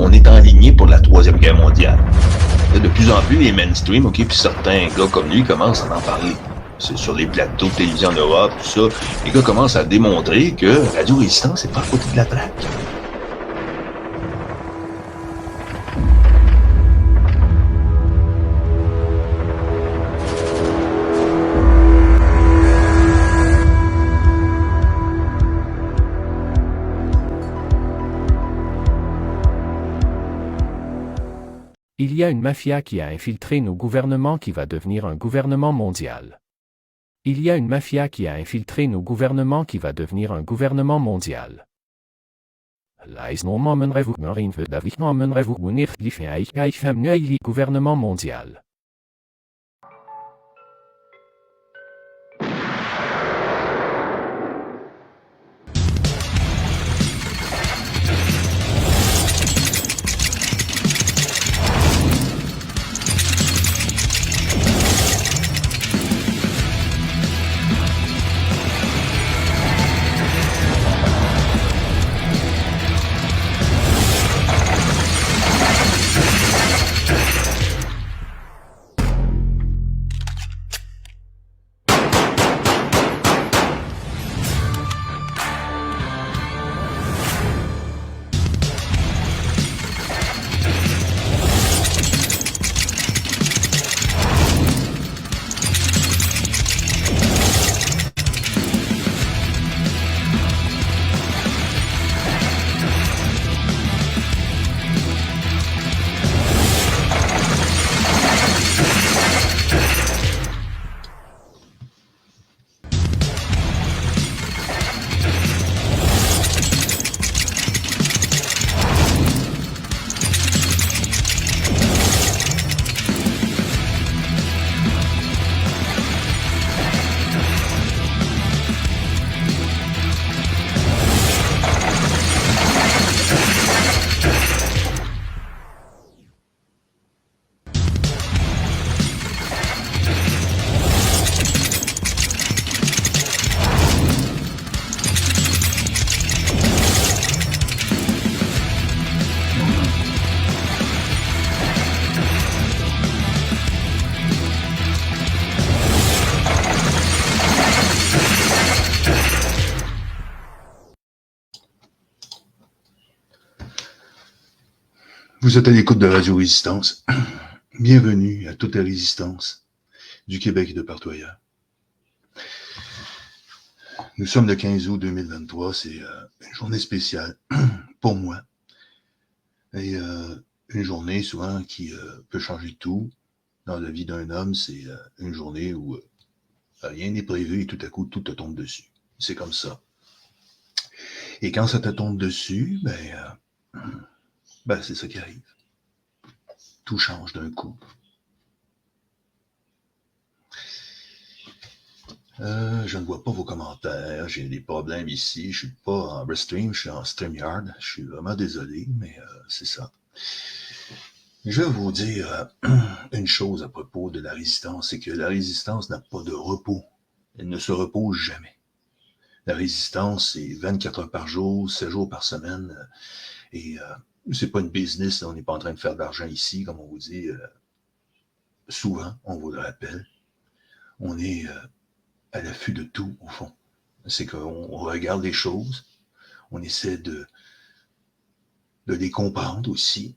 on est enligné pour la Troisième Guerre mondiale. De plus en plus, les mainstream, OK, puis certains gars comme lui commencent à en parler. C'est sur les plateaux de télévision en Europe, tout ça. Les gars commencent à démontrer que Radio Résistance n'est pas à côté de la traque. Il y a une mafia qui a infiltré nos gouvernements qui va devenir un gouvernement mondial. Il y a une mafia qui a infiltré nos gouvernements qui va devenir un gouvernement mondial. Gouvernement mondial. Vous êtes à l'écoute de Radio Résistance. Bienvenue à toute la résistance du Québec et de partout ailleurs. Nous sommes le 15 août 2023, c'est une journée spéciale pour moi. Et une journée souvent qui peut changer tout dans la vie d'un homme, c'est une journée où rien n'est prévu et tout à coup tout te tombe dessus. C'est comme ça. Et quand ça te tombe dessus, c'est ça qui arrive. Tout change d'un coup. Je ne vois pas vos commentaires. J'ai des problèmes ici. Je suis pas en Restream, je suis en StreamYard. Je suis vraiment désolé, mais c'est ça. Je vais vous dire une chose à propos de la résistance, c'est que la résistance n'a pas de repos. Elle ne se repose jamais. La résistance, c'est 24 heures par jour, 7 jours par semaine. Et c'est pas une business, là, on n'est pas en train de faire de l'argent ici, comme on vous dit. Souvent, on vous le rappelle. On est à l'affût de tout, au fond. C'est qu'on regarde les choses, on essaie de les comprendre aussi,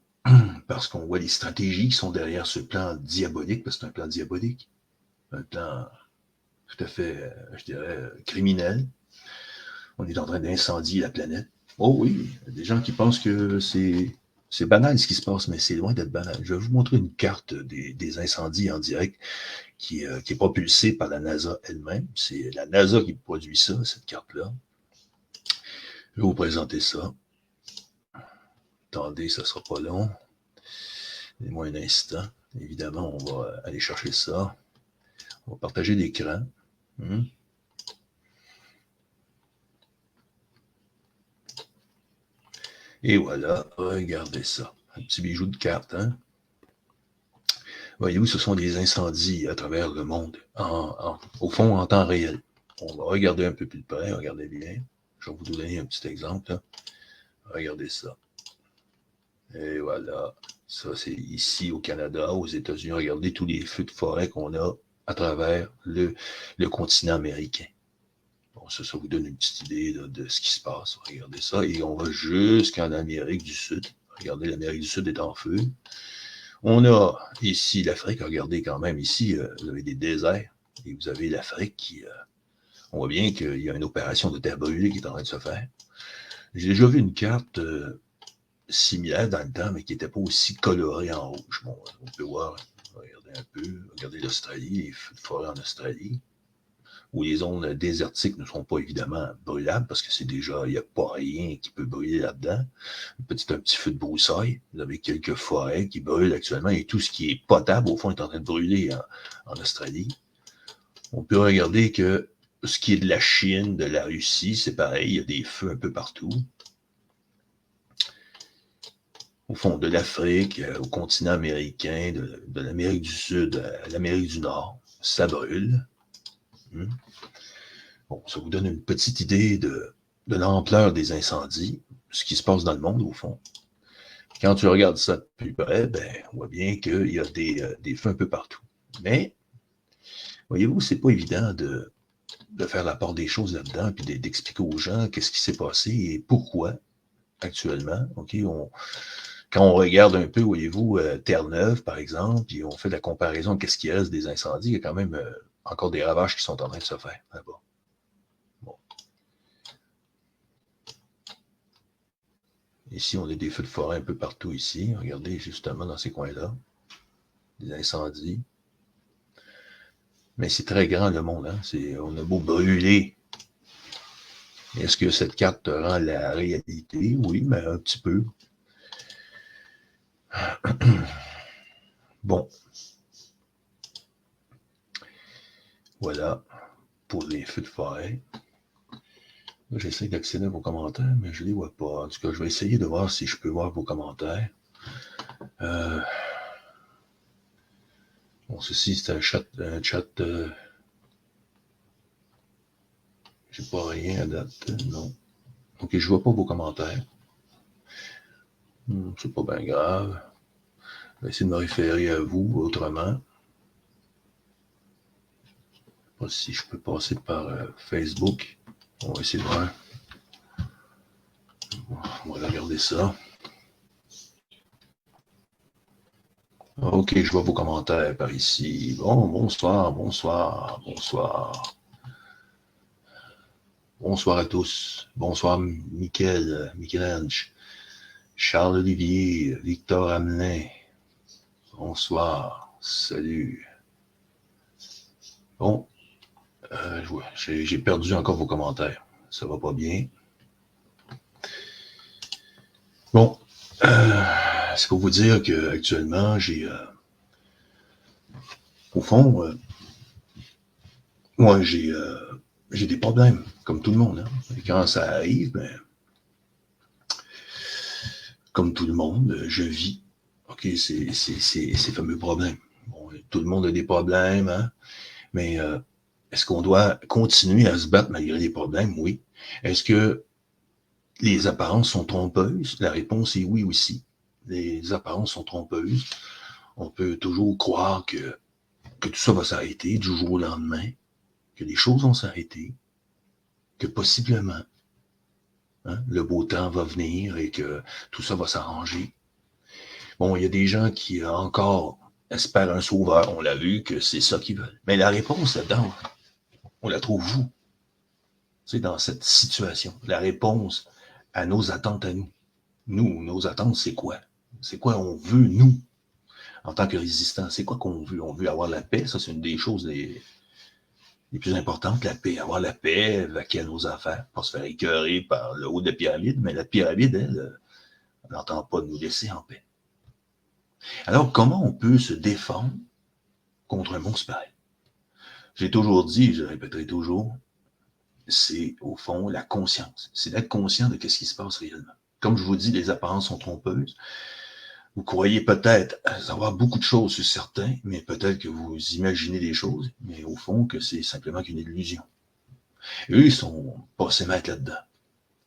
parce qu'on voit les stratégies qui sont derrière ce plan diabolique, parce que c'est un plan diabolique, un plan tout à fait, je dirais, criminel. On est en train d'incendier la planète. Oh oui, il y a des gens qui pensent que c'est banal ce qui se passe, mais c'est loin d'être banal. Je vais vous montrer une carte des incendies en direct qui est propulsée par la NASA elle-même. C'est la NASA qui produit ça, cette carte-là. Je vais vous présenter ça. Attendez, ça sera pas long. Donnez-moi un instant. Évidemment, on va aller chercher ça. On va partager l'écran. Et voilà, regardez ça. Un petit bijou de carte, hein? Voyez-vous, ce sont des incendies à travers le monde, au fond, en temps réel. On va regarder un peu plus de près, regardez bien. Je vais vous donner un petit exemple, là. Regardez ça. Et voilà. Ça, c'est ici au Canada, aux États-Unis. Regardez tous les feux de forêt qu'on a à travers le continent américain. Bon, ça vous donne une petite idée là, de ce qui se passe. Regardez ça. Et on va jusqu'en Amérique du Sud. Regardez, l'Amérique du Sud est en feu. On a ici l'Afrique. Regardez quand même, ici, vous avez des déserts. Et vous avez l'Afrique qui... on voit bien qu'il y a une opération de terre brûlée qui est en train de se faire. J'ai déjà vu une carte similaire dans le temps, mais qui n'était pas aussi colorée en rouge. Bon, on peut voir, regardez un peu, regardez l'Australie, les feux de forêt en Australie, où les zones désertiques ne sont pas évidemment brûlables, parce que c'est déjà, il n'y a pas rien qui peut brûler là-dedans. Un petit feu de broussailles, vous avez quelques forêts qui brûlent actuellement, et tout ce qui est potable, au fond, est en train de brûler en Australie. On peut regarder que ce qui est de la Chine, de la Russie, c'est pareil, il y a des feux un peu partout. Au fond, de l'Afrique, au continent américain, de l'Amérique du Sud à l'Amérique du Nord, ça brûle. Bon, ça vous donne une petite idée de l'ampleur des incendies, ce qui se passe dans le monde, au fond. Quand tu regardes ça de plus près, ben, on voit bien qu'il y a des feux un peu partout. Mais, voyez-vous, c'est pas évident de faire la part des choses là-dedans, puis d'expliquer aux gens qu'est-ce qui s'est passé et pourquoi actuellement. OK, quand on regarde un peu, voyez-vous, Terre-Neuve, par exemple, puis on fait la comparaison de qu'est-ce qui reste des incendies, il y a quand même encore des ravages qui sont en train de se faire là-bas. Bon. Ici, on a des feux de forêt un peu partout ici. Regardez justement dans ces coins-là. Des incendies. Mais c'est très grand le monde. Hein? On a beau brûler. Est-ce que cette carte rend la réalité? Oui, mais un petit peu. Bon. Voilà pour les feux de forêt. J'essaie d'accéder à vos commentaires, mais je ne les vois pas. En tout cas, je vais essayer de voir si je peux voir vos commentaires. Bon, ceci, c'est un chat. J'ai pas rien à date, non. Ok, je vois pas vos commentaires. C'est pas bien grave. Je vais essayer de me référer à vous autrement. Je sais pas si je peux passer par Facebook. On va essayer de voir. On va regarder ça. Ok, je vois vos commentaires par ici. Bon, bonsoir. Bonsoir à tous. Bonsoir, Michel-Ange, Charles-Olivier, Victor Hamelin. Bonsoir. Salut. Bon, j'ai perdu encore vos commentaires. Ça va pas bien. Bon, c'est pour vous dire qu'actuellement, au fond, moi, j'ai des problèmes, comme tout le monde. Hein. Et quand ça arrive, ben, comme tout le monde, je vis. OK, ces fameux problèmes. Bon, tout le monde a des problèmes, hein? Mais est-ce qu'on doit continuer à se battre malgré les problèmes? Oui. Est-ce que les apparences sont trompeuses? La réponse est oui aussi. Les apparences sont trompeuses. On peut toujours croire que tout ça va s'arrêter du jour au lendemain, que les choses vont s'arrêter, que possiblement le beau temps va venir et que tout ça va s'arranger. Bon, il y a des gens qui encore espèrent un sauveur. On l'a vu que c'est ça qu'ils veulent. Mais la réponse là-dedans, on la trouve vous. C'est dans cette situation. La réponse à nos attentes à nous. Nous, nos attentes, c'est quoi? C'est quoi on veut, nous, en tant que résistants? C'est quoi qu'on veut? On veut avoir la paix. Ça, c'est une des choses les plus importantes, la paix. Avoir la paix, vaquer à nos affaires, pas se faire écœurer par le haut de la pyramide. Mais la pyramide, elle n'entend pas nous laisser en paix. Alors, comment on peut se défendre contre un monstre pareil? J'ai toujours dit, je répéterai toujours, c'est au fond la conscience. C'est d'être conscient de ce qui se passe réellement. Comme je vous dis, les apparences sont trompeuses. Vous croyez peut-être savoir beaucoup de choses sur certains, mais peut-être que vous imaginez des choses, mais au fond que c'est simplement qu'une illusion. Eux, ils sont pas se mettre là-dedans.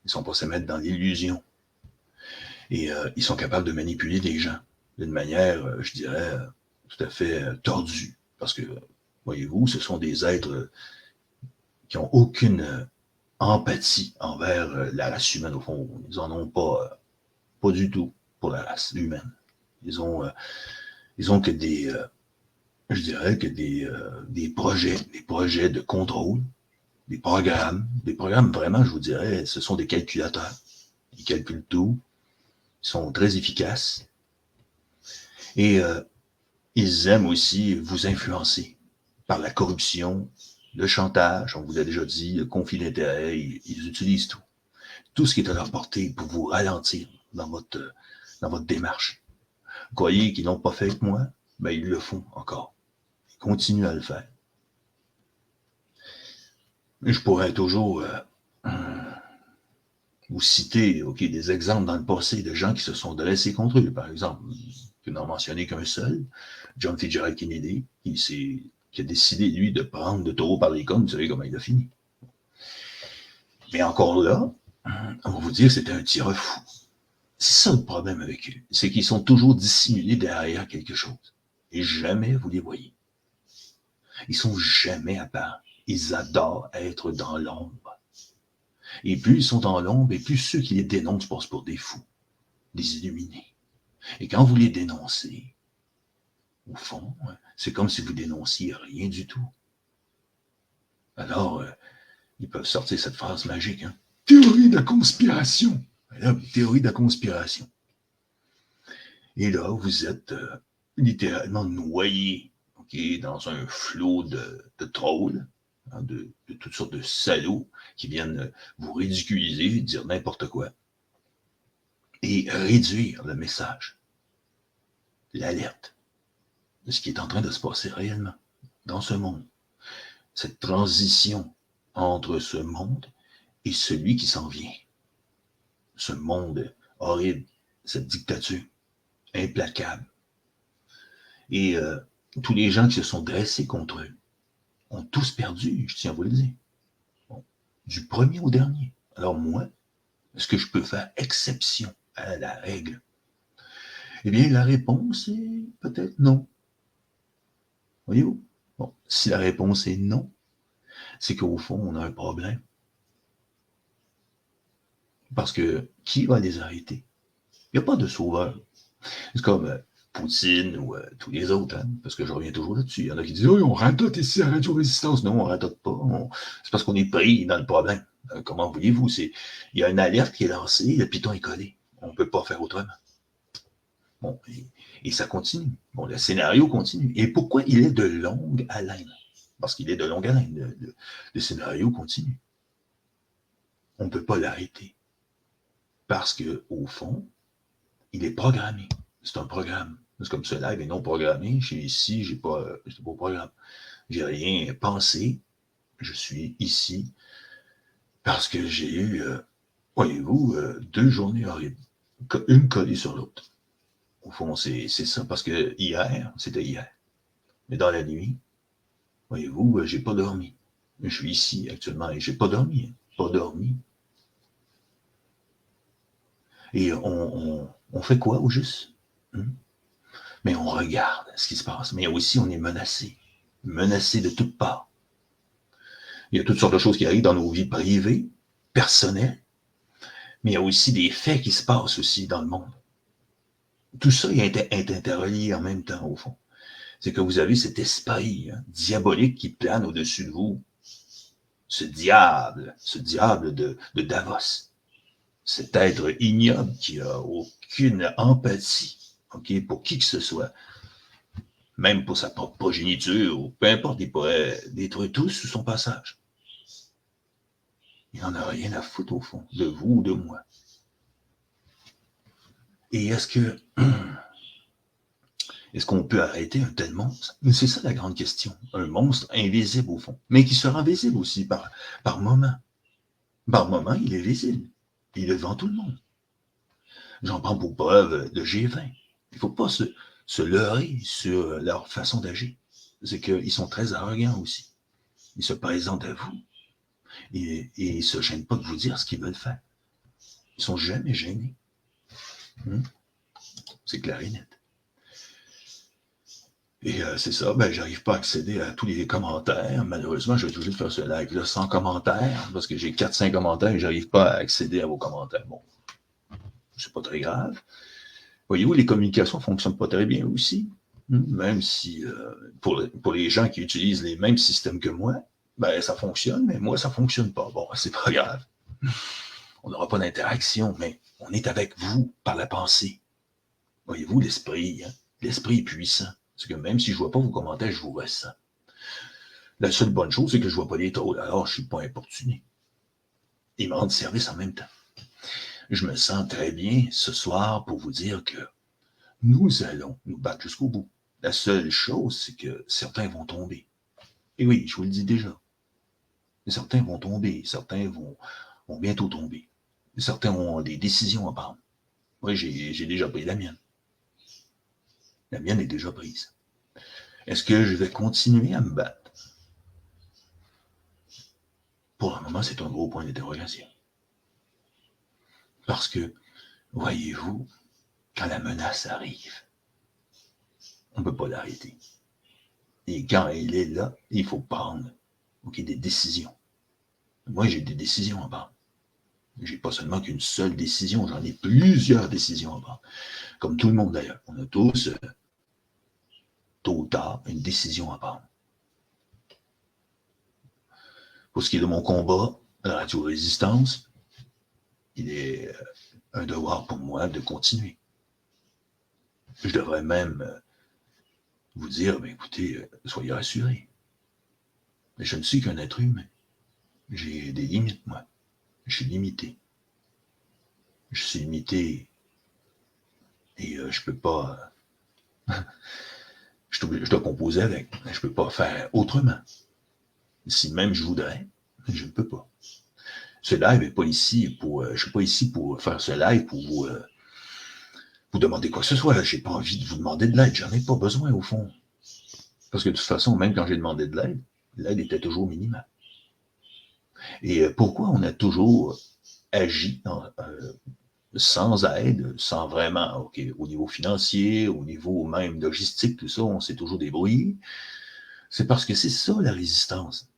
Ils sont pas se mettre dans l'illusion. Et ils sont capables de manipuler des gens d'une manière, je dirais, tout à fait tordue. Parce que, voyez-vous, ce sont des êtres qui n'ont aucune empathie envers la race humaine, au fond. Ils en ont pas du tout pour la race humaine. Ils ont que je dirais que des projets de contrôle, des programmes vraiment, je vous dirais, ce sont des calculateurs. Ils calculent tout, ils sont très efficaces et ils aiment aussi vous influencer par la corruption, le chantage, on vous a déjà dit, le conflit d'intérêts, ils utilisent tout. Tout ce qui est à leur portée pour vous ralentir dans votre démarche. Vous croyez qu'ils l'ont pas fait avec moi? Ben, ils le font encore. Ils continuent à le faire. Je pourrais toujours vous citer des exemples dans le passé de gens qui se sont dressés contre eux. Par exemple, je n'en mentionner qu'un seul, John Fitzgerald Kennedy, qui a décidé, lui, de prendre le taureau par les cornes. Vous savez comment il a fini. Mais encore là, on va vous dire que c'était un tireur fou. C'est ça le problème avec eux. C'est qu'ils sont toujours dissimulés derrière quelque chose. Et jamais vous les voyez. Ils sont jamais apparents. Ils adorent être dans l'ombre. Et plus ils sont dans l'ombre, et plus ceux qui les dénoncent passent pour des fous, des illuminés. Et quand vous les dénoncez, au fond, c'est comme si vous dénonciez rien du tout. Alors, ils peuvent sortir cette phrase magique, hein? Théorie de la conspiration. Là, théorie de la conspiration. Et là, vous êtes littéralement noyé, dans un flot de trolls, hein, de toutes sortes de salauds qui viennent vous ridiculiser, dire n'importe quoi, et réduire le message, l'alerte de ce qui est en train de se passer réellement dans ce monde. Cette transition entre ce monde et celui qui s'en vient. Ce monde horrible, cette dictature implacable. Et tous les gens qui se sont dressés contre eux ont tous perdu, je tiens à vous le dire. Bon, du premier au dernier. Alors moi, est-ce que je peux faire exception à la règle? Eh bien, la réponse est peut-être non. Voyez-vous? Bon, si la réponse est non, c'est qu'au fond, on a un problème. Parce que qui va les arrêter? Il n'y a pas de sauveur. C'est comme Poutine ou tous les autres, hein, parce que je reviens toujours là-dessus. Il y en a qui disent « Oui, on radote ici à Radio Résistance. » Non, on radote pas. C'est parce qu'on est pris dans le problème. Comment voulez-vous? Il y a une alerte qui est lancée, le piton est collé. On ne peut pas faire autrement. Bon, et ça continue. Bon, le scénario continue. Et pourquoi il est de longue haleine? Parce qu'il est de longue haleine. Le scénario continue. On ne peut pas l'arrêter. Parce qu'au fond, il est programmé. C'est un programme. C'est comme ce live est non programmé. Je suis ici, j'ai pas au programme. J'ai rien pensé. Je suis ici parce que j'ai eu, voyez-vous, 2 journées horribles. Une collée sur l'autre. Au fond, c'est ça. Parce que hier, c'était hier. Mais dans la nuit, voyez-vous, j'ai pas dormi. Je suis ici actuellement et j'ai pas dormi. Pas dormi. Et on fait quoi au juste? Mais on regarde ce qui se passe. Mais aussi, on est menacé. Menacé de toutes parts. Il y a toutes sortes de choses qui arrivent dans nos vies privées, personnelles, mais il y a aussi des faits qui se passent aussi dans le monde. Tout ça est interrelié en même temps, au fond. C'est que vous avez cet esprit diabolique qui plane au-dessus de vous. Ce diable de Davos. Cet être ignoble qui n'a aucune empathie, pour qui que ce soit. Même pour sa propre progéniture, ou peu importe, il pourrait détruire tous sous son passage. Il n'en a rien à foutre, au fond, de vous ou de moi. Et est-ce qu'on peut arrêter un tel monstre? C'est ça la grande question. Un monstre invisible, au fond, mais qui sera visible aussi par moment. Par moment, il est visible. Il est devant tout le monde. J'en prends pour preuve le G20. Il ne faut pas se leurrer sur leur façon d'agir. C'est qu'ils sont très arrogants aussi. Ils se présentent à vous et ils ne se gênent pas de vous dire ce qu'ils veulent faire. Ils ne sont jamais gênés. Hmm? C'est clair et net. Et c'est ça, ben j'arrive pas à accéder à tous les commentaires. Malheureusement, je vais toujours faire ce live-là sans commentaires, parce que j'ai 4-5 commentaires et j'arrive pas à accéder à vos commentaires. Bon, c'est pas très grave. Voyez-vous, les communications fonctionnent pas très bien aussi. Même si, pour les gens qui utilisent les mêmes systèmes que moi, ben ça fonctionne, mais moi, ça fonctionne pas. Bon, c'est pas grave. On n'aura pas d'interaction, mais on est avec vous par la pensée. Voyez-vous, l'esprit, hein? L'esprit est puissant. Parce que même si je vois pas vos commentaires, je vous ressens. La seule bonne chose, c'est que je vois pas les trolls, alors je suis pas importuné. Ils me rendent service en même temps. Je me sens très bien ce soir pour vous dire que nous allons nous battre jusqu'au bout. La seule chose, c'est que certains vont tomber. Et oui, je vous le dis déjà. Certains vont tomber, certains vont bientôt tomber. Certains ont des décisions à prendre. Moi, j'ai déjà pris la mienne. La mienne est déjà prise. Est-ce que je vais continuer à me battre? Pour le moment, c'est un gros point d'interrogation. Parce que, voyez-vous, quand la menace arrive, on ne peut pas l'arrêter. Et quand elle est là, il faut prendre des décisions. Moi, j'ai des décisions à prendre. J'ai pas seulement qu'une seule décision, j'en ai plusieurs décisions à prendre. Comme tout le monde d'ailleurs. On a tous, tôt ou tard, une décision à prendre. Pour ce qui est de mon combat à la radio-résistance, il est un devoir pour moi de continuer. Je devrais même vous dire, ben écoutez, soyez rassurés. Mais je ne suis qu'un être humain. J'ai des limites, moi. Je suis limité. Je suis limité et je peux pas. je dois composer avec. Je peux pas faire autrement. Si même je voudrais, je ne peux pas. Ce live est pas ici pour. Je suis pas ici pour faire ce live pour vous demander quoi que ce soit. J'ai pas envie de vous demander de l'aide. J'en ai pas besoin au fond. Parce que de toute façon, même quand j'ai demandé de l'aide était toujours minimale. Et pourquoi on a toujours agi sans aide, sans vraiment, au niveau financier, au niveau même logistique, tout ça, on s'est toujours débrouillé. C'est parce que c'est ça la résistance.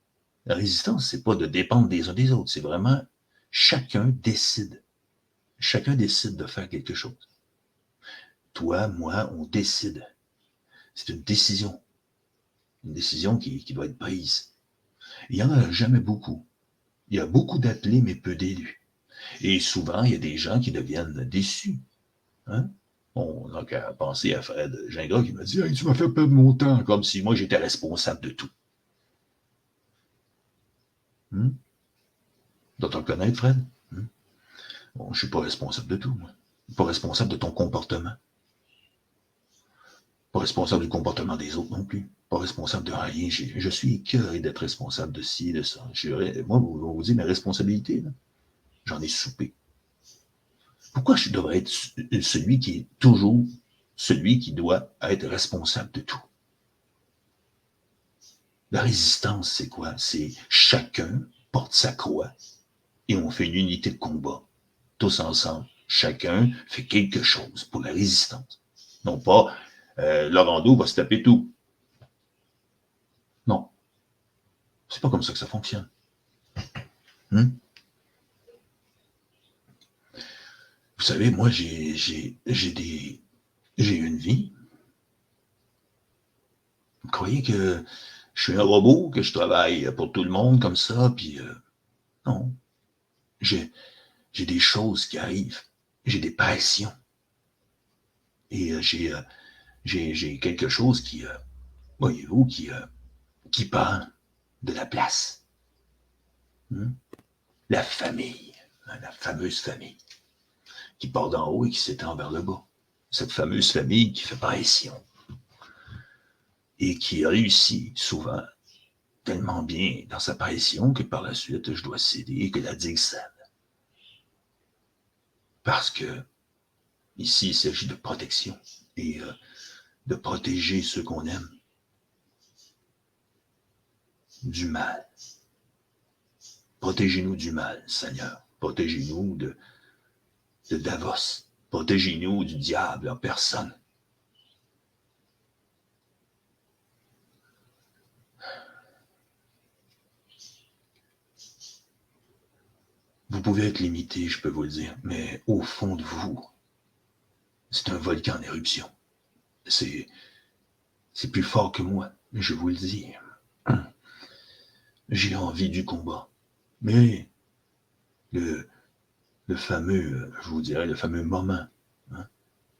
La résistance, c'est pas de dépendre des uns des autres, c'est vraiment chacun décide. Chacun décide de faire quelque chose. Toi, moi, on décide. C'est une décision. Une décision qui doit être prise. Il n'y en a jamais beaucoup. Il y a beaucoup d'appelés, mais peu d'élus. Et souvent, il y a des gens qui deviennent déçus. Hein? On n'a qu'à penser à Fred Gingras qui m'a dit hey, « Tu m'as fait perdre mon temps, comme si moi j'étais responsable de tout. » Tu dois te reconnaître, Fred? Bon, je ne suis pas responsable de tout, moi. Je ne suis pas responsable de ton comportement. Pas responsable du comportement des autres non plus. Pas responsable de rien. Je suis écœuré d'être responsable de ci, de ça. Moi, vous dites mes responsabilités, là. J'en ai soupé. Pourquoi je devrais être celui qui est toujours celui qui doit être responsable de tout? La résistance, c'est quoi? C'est chacun porte sa croix et on fait une unité de combat. Tous ensemble. Chacun fait quelque chose pour la résistance. Non pas Laurando va se taper tout. Non. C'est pas comme ça que ça fonctionne. Vous savez, moi, j'ai une vie. Vous croyez que je suis un robot, que je travaille pour tout le monde comme ça, puis non. J'ai des choses qui arrivent. J'ai des passions. Et j'ai quelque chose qui, voyez-vous, qui prend de la place. La famille, la fameuse famille, qui part d'en haut et qui s'étend vers le bas. Cette fameuse famille qui fait pression et qui réussit souvent tellement bien dans sa pression que par la suite, je dois céder et que la digue cède. Parce que ici, il s'agit de protection et de protéger ceux qu'on aime du mal. Protégez-nous du mal, Seigneur. Protégez-nous de Davos. Protégez-nous du diable en personne. Vous pouvez être limité, je peux vous le dire, mais au fond de vous, c'est un volcan en éruption. C'est plus fort que moi, je vous le dis. J'ai envie du combat. Mais le, le fameux, je vous dirais, le fameux moment, hein,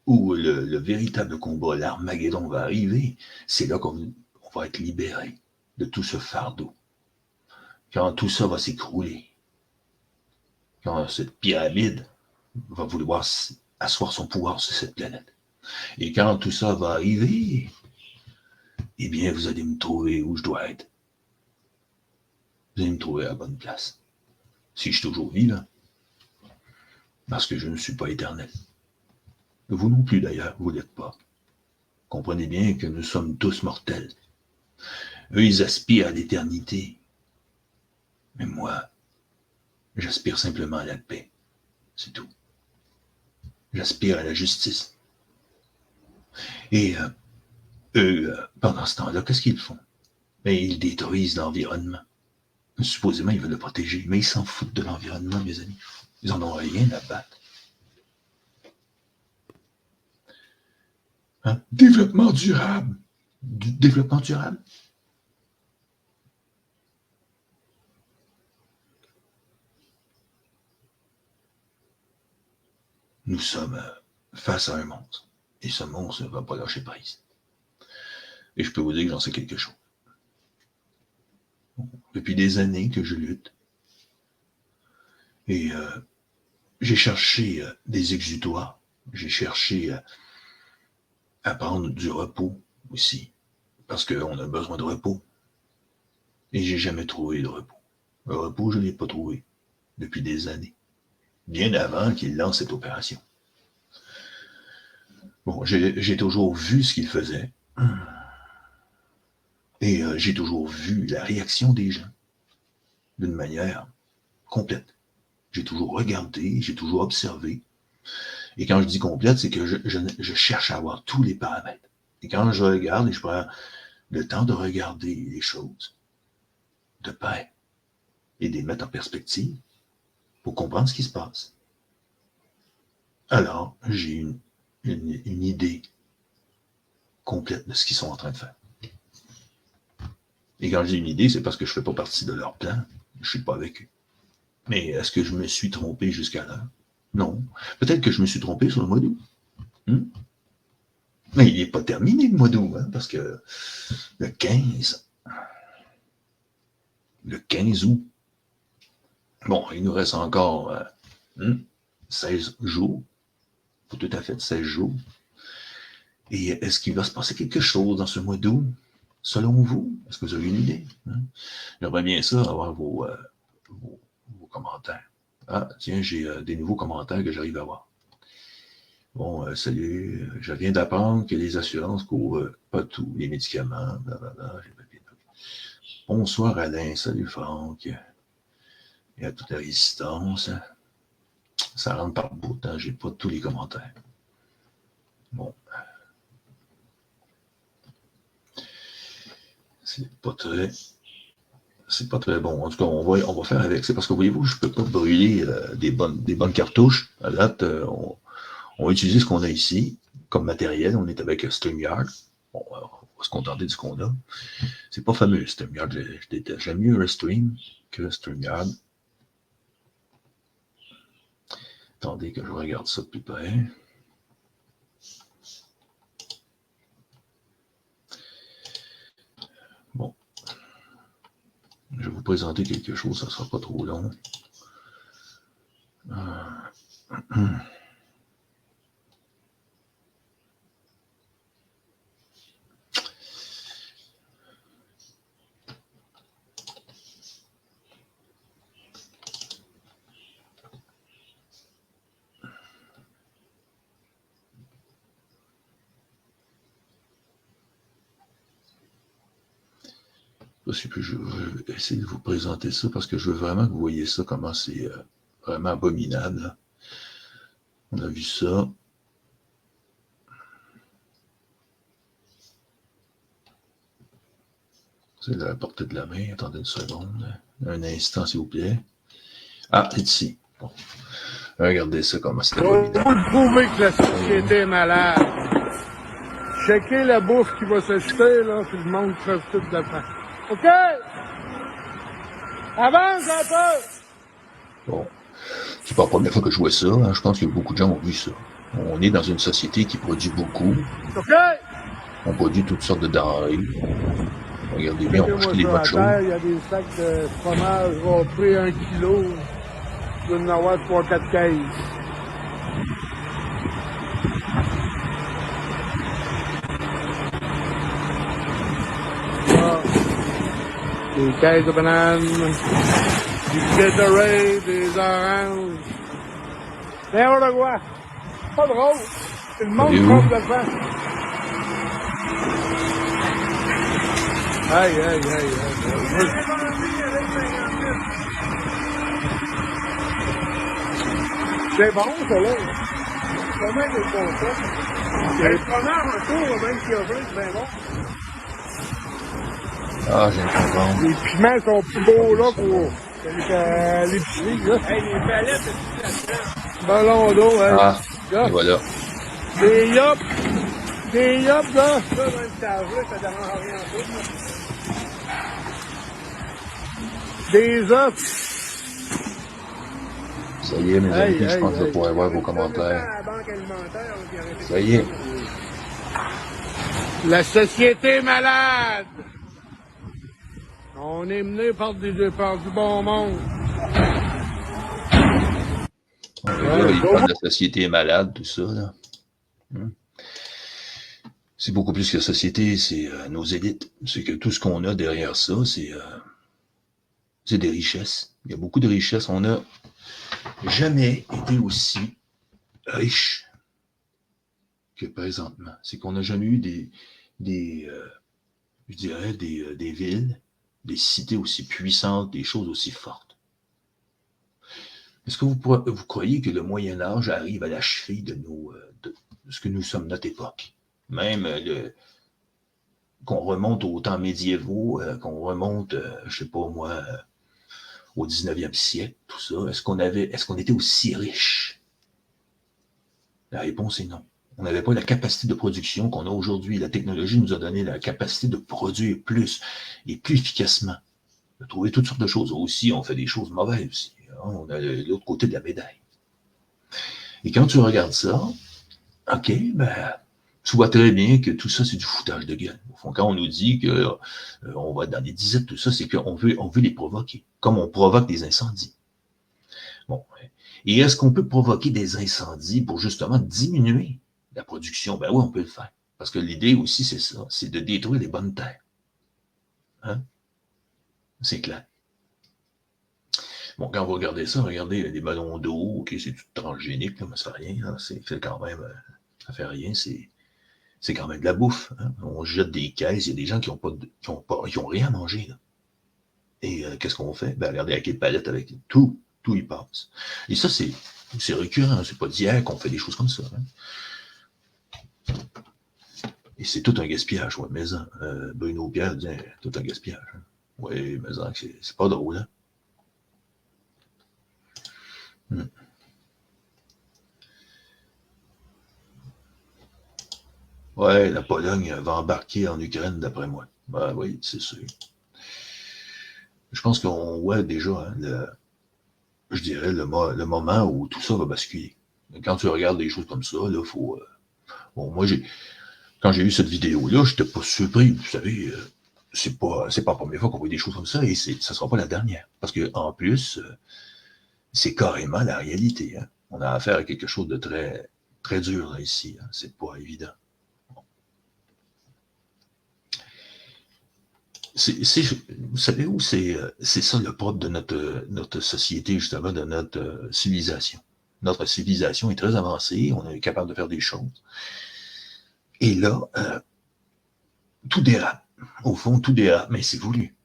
où le véritable combat, l'Armageddon va arriver, c'est là qu'on va être libéré de tout ce fardeau. Quand tout ça va s'écrouler, quand cette pyramide va vouloir asseoir son pouvoir sur cette planète. Et quand tout ça va arriver, eh bien, vous allez me trouver où je dois être. Vous allez me trouver à la bonne place. Si je suis toujours vivant. Parce que je ne suis pas éternel. Vous non plus, d'ailleurs, vous l'êtes pas. Comprenez bien que nous sommes tous mortels. Eux, ils aspirent à l'éternité. Mais moi, j'aspire simplement à la paix. C'est tout. J'aspire à la justice. Et eux, pendant ce temps-là, qu'est-ce qu'ils font? Ben, ils détruisent l'environnement. Supposément, ils veulent le protéger, mais ils s'en foutent de l'environnement, mes amis. Ils en ont rien à battre. Hein? Développement durable. Du développement durable? Nous sommes face à un monstre. Et ce monstre ne va pas lâcher prise. Et je peux vous dire que j'en sais quelque chose. Depuis des années que je lutte. Et j'ai cherché des exutoires. J'ai cherché à prendre du repos aussi. Parce qu'on a besoin de repos. Et j'ai jamais trouvé de repos. Le repos, je ne l'ai pas trouvé. Depuis des années. Bien avant qu'il lance cette opération. Bon, j'ai toujours vu ce qu'il faisait. Et j'ai toujours vu la réaction des gens. D'une manière complète. J'ai toujours regardé, j'ai toujours observé. Et quand je dis complète, c'est que je cherche à avoir tous les paramètres. Et quand je regarde et je prends le temps de regarder les choses de près et de les mettre en perspective pour comprendre ce qui se passe, alors j'ai une idée complète de ce qu'ils sont en train de faire. Et quand j'ai une idée, c'est parce que je ne fais pas partie de leur plan. Je ne suis pas avec eux. Mais est-ce que je me suis trompé jusqu'à là? Non. Peut-être que je me suis trompé sur le mois d'août. Mais il n'est pas terminé le mois d'août, hein, parce que le 15 août, bon, il nous reste encore 16 jours, pas tout à fait 16 jours. Et est-ce qu'il va se passer quelque chose dans ce mois d'août, selon vous? Est-ce que vous avez une idée? J'aimerais bien ça, avoir vos commentaires. Ah, tiens, j'ai des nouveaux commentaires que j'arrive à voir. Bon, salut, je viens d'apprendre que les assurances couvrent pas tous les médicaments, blablabla. Bonsoir Alain, salut Franck. Et à toute la résistance. Ça rentre par bout, hein, j'ai pas tous les commentaires. Bon. C'est pas très bon. En tout cas, on va faire avec. C'est parce que voyez-vous, je peux pas brûler des bonnes cartouches. À date, on va utiliser ce qu'on a ici comme matériel. On est avec StreamYard. Bon, on va se contenter de ce qu'on a. C'est pas fameux, StreamYard. Je déteste. J'aime mieux Restream que StreamYard. Attendez que je regarde ça de plus près. Bon. Je vais vous présenter quelque chose, ça ne sera pas trop long. Je vais essayer de vous présenter ça parce que je veux vraiment que vous voyez ça, comment c'est vraiment abominable. On a vu ça. C'est à la portée de la main. Attendez une seconde. Un instant, s'il vous plaît. Ah, c'est ici. Bon. Regardez ça, comment c'était évident. Faut le prouver que la société est malade. Checker la bouffe qui va s'acheter, là, puis le monde crève tout de faim. OK? Avance un peu! Bon. C'est pas la première fois que je vois ça. Hein. Je pense que beaucoup de gens ont vu ça. On est dans une société qui produit beaucoup. OK? On produit toutes sortes de denrées. Regardez bien, on Moi, achète des bonnes choses. il y a des sacs de fromage râpés 1 kilo. Tu dois en avoir 3-4 caisses. Ah. Des caisses de bananes, du Gatorade, des oranges. N'importe quoi. Pas drôle. C'est le monde qui trompe de faim. Aïe, aïe, aïe, aïe. C'est bon, ça, là. Comment il est bon, ça? Le fromage en tour, même s'il y a vrai, c'est bien bon. Ah, j'ai un comprendre. Les piments sont plus beaux, là, qu'à l'épicerie, là. Hey, les palettes, c'est là-dedans. Ballon d'eau, hein. Ah, Là, et voilà. des yops. Des yops, là. Ça, même si ça veut, ça dérange rien en tout, là. Des œufs. Ça y est, mes amis, Aïe, je pense que je vais aïe, pouvoir aïe. voir vos commentaires. La banque alimentaire, qui aurait été- Ça y est. La société est malade. On est mené par du bon monde. Là, il parle de la société est malade, tout ça. Là. C'est beaucoup plus que la société, c'est nos élites. C'est que tout ce qu'on a derrière ça, c'est des richesses. Il y a beaucoup de richesses. On n'a jamais été aussi riche que présentement. C'est qu'on n'a jamais eu je dirais, des villes, des cités aussi puissantes, des choses aussi fortes. Est-ce que vous croyez que le Moyen Âge arrive à la cheville de ce que nous sommes, notre époque? Même qu'on remonte aux temps médiévaux, qu'on remonte, je sais pas moi, au 19e siècle, tout ça, est-ce qu'on était aussi riche? La réponse est non. On n'avait pas la capacité de production qu'on a aujourd'hui. La technologie nous a donné la capacité de produire plus et plus efficacement, de trouver toutes sortes de choses. Aussi, on fait des choses mauvaises aussi. On a l'autre côté de la médaille. Et quand tu regardes ça, OK, ben, tu vois très bien que tout ça, c'est du foutage de gueule. Au fond, quand on nous dit que on va dans les disettes, tout ça, c'est qu'on veut les provoquer, comme on provoque des incendies. Bon. Et est-ce qu'on peut provoquer des incendies pour justement diminuer la production? Ben oui, on peut le faire. Parce que l'idée aussi, c'est ça, c'est de détruire les bonnes terres. Hein? C'est clair. Bon, quand vous regardez ça, regardez les ballons d'eau, ok, c'est tout transgénique, là, mais ça fait rien, hein, c'est quand même, ça fait rien, c'est quand même de la bouffe. Hein. On jette des caisses, il y a des gens qui ont rien à manger. Là. Et qu'est-ce qu'on fait? Ben, regardez avec les palettes, avec tout y passe. Et ça, c'est récurrent, c'est pas d'hier qu'on fait des choses comme ça. Hein. Et c'est tout un gaspillage, ouais, mais Bruno Pierre dit, tout un gaspillage. Hein. Oui, mais c'est pas drôle, hein. Ouais, la Pologne va embarquer en Ukraine, d'après moi. Ben oui, c'est sûr. Je pense qu'on voit déjà, hein, je dirais, le moment où tout ça va basculer. Quand tu regardes des choses comme ça, là, faut... bon, moi, quand j'ai eu cette vidéo-là, j'étais pas surpris. Vous savez, c'est pas la première fois qu'on voit des choses comme ça, et ça sera pas la dernière. Parce que en plus, c'est carrément la réalité. Hein. On a affaire à quelque chose de très, très dur là, ici. Hein. C'est pas évident. Vous savez où c'est ça le propre de notre société, justement, de notre civilisation. Notre civilisation est très avancée, on est capable de faire des choses. Et là, tout dérape. Au fond, tout dérape, mais c'est voulu.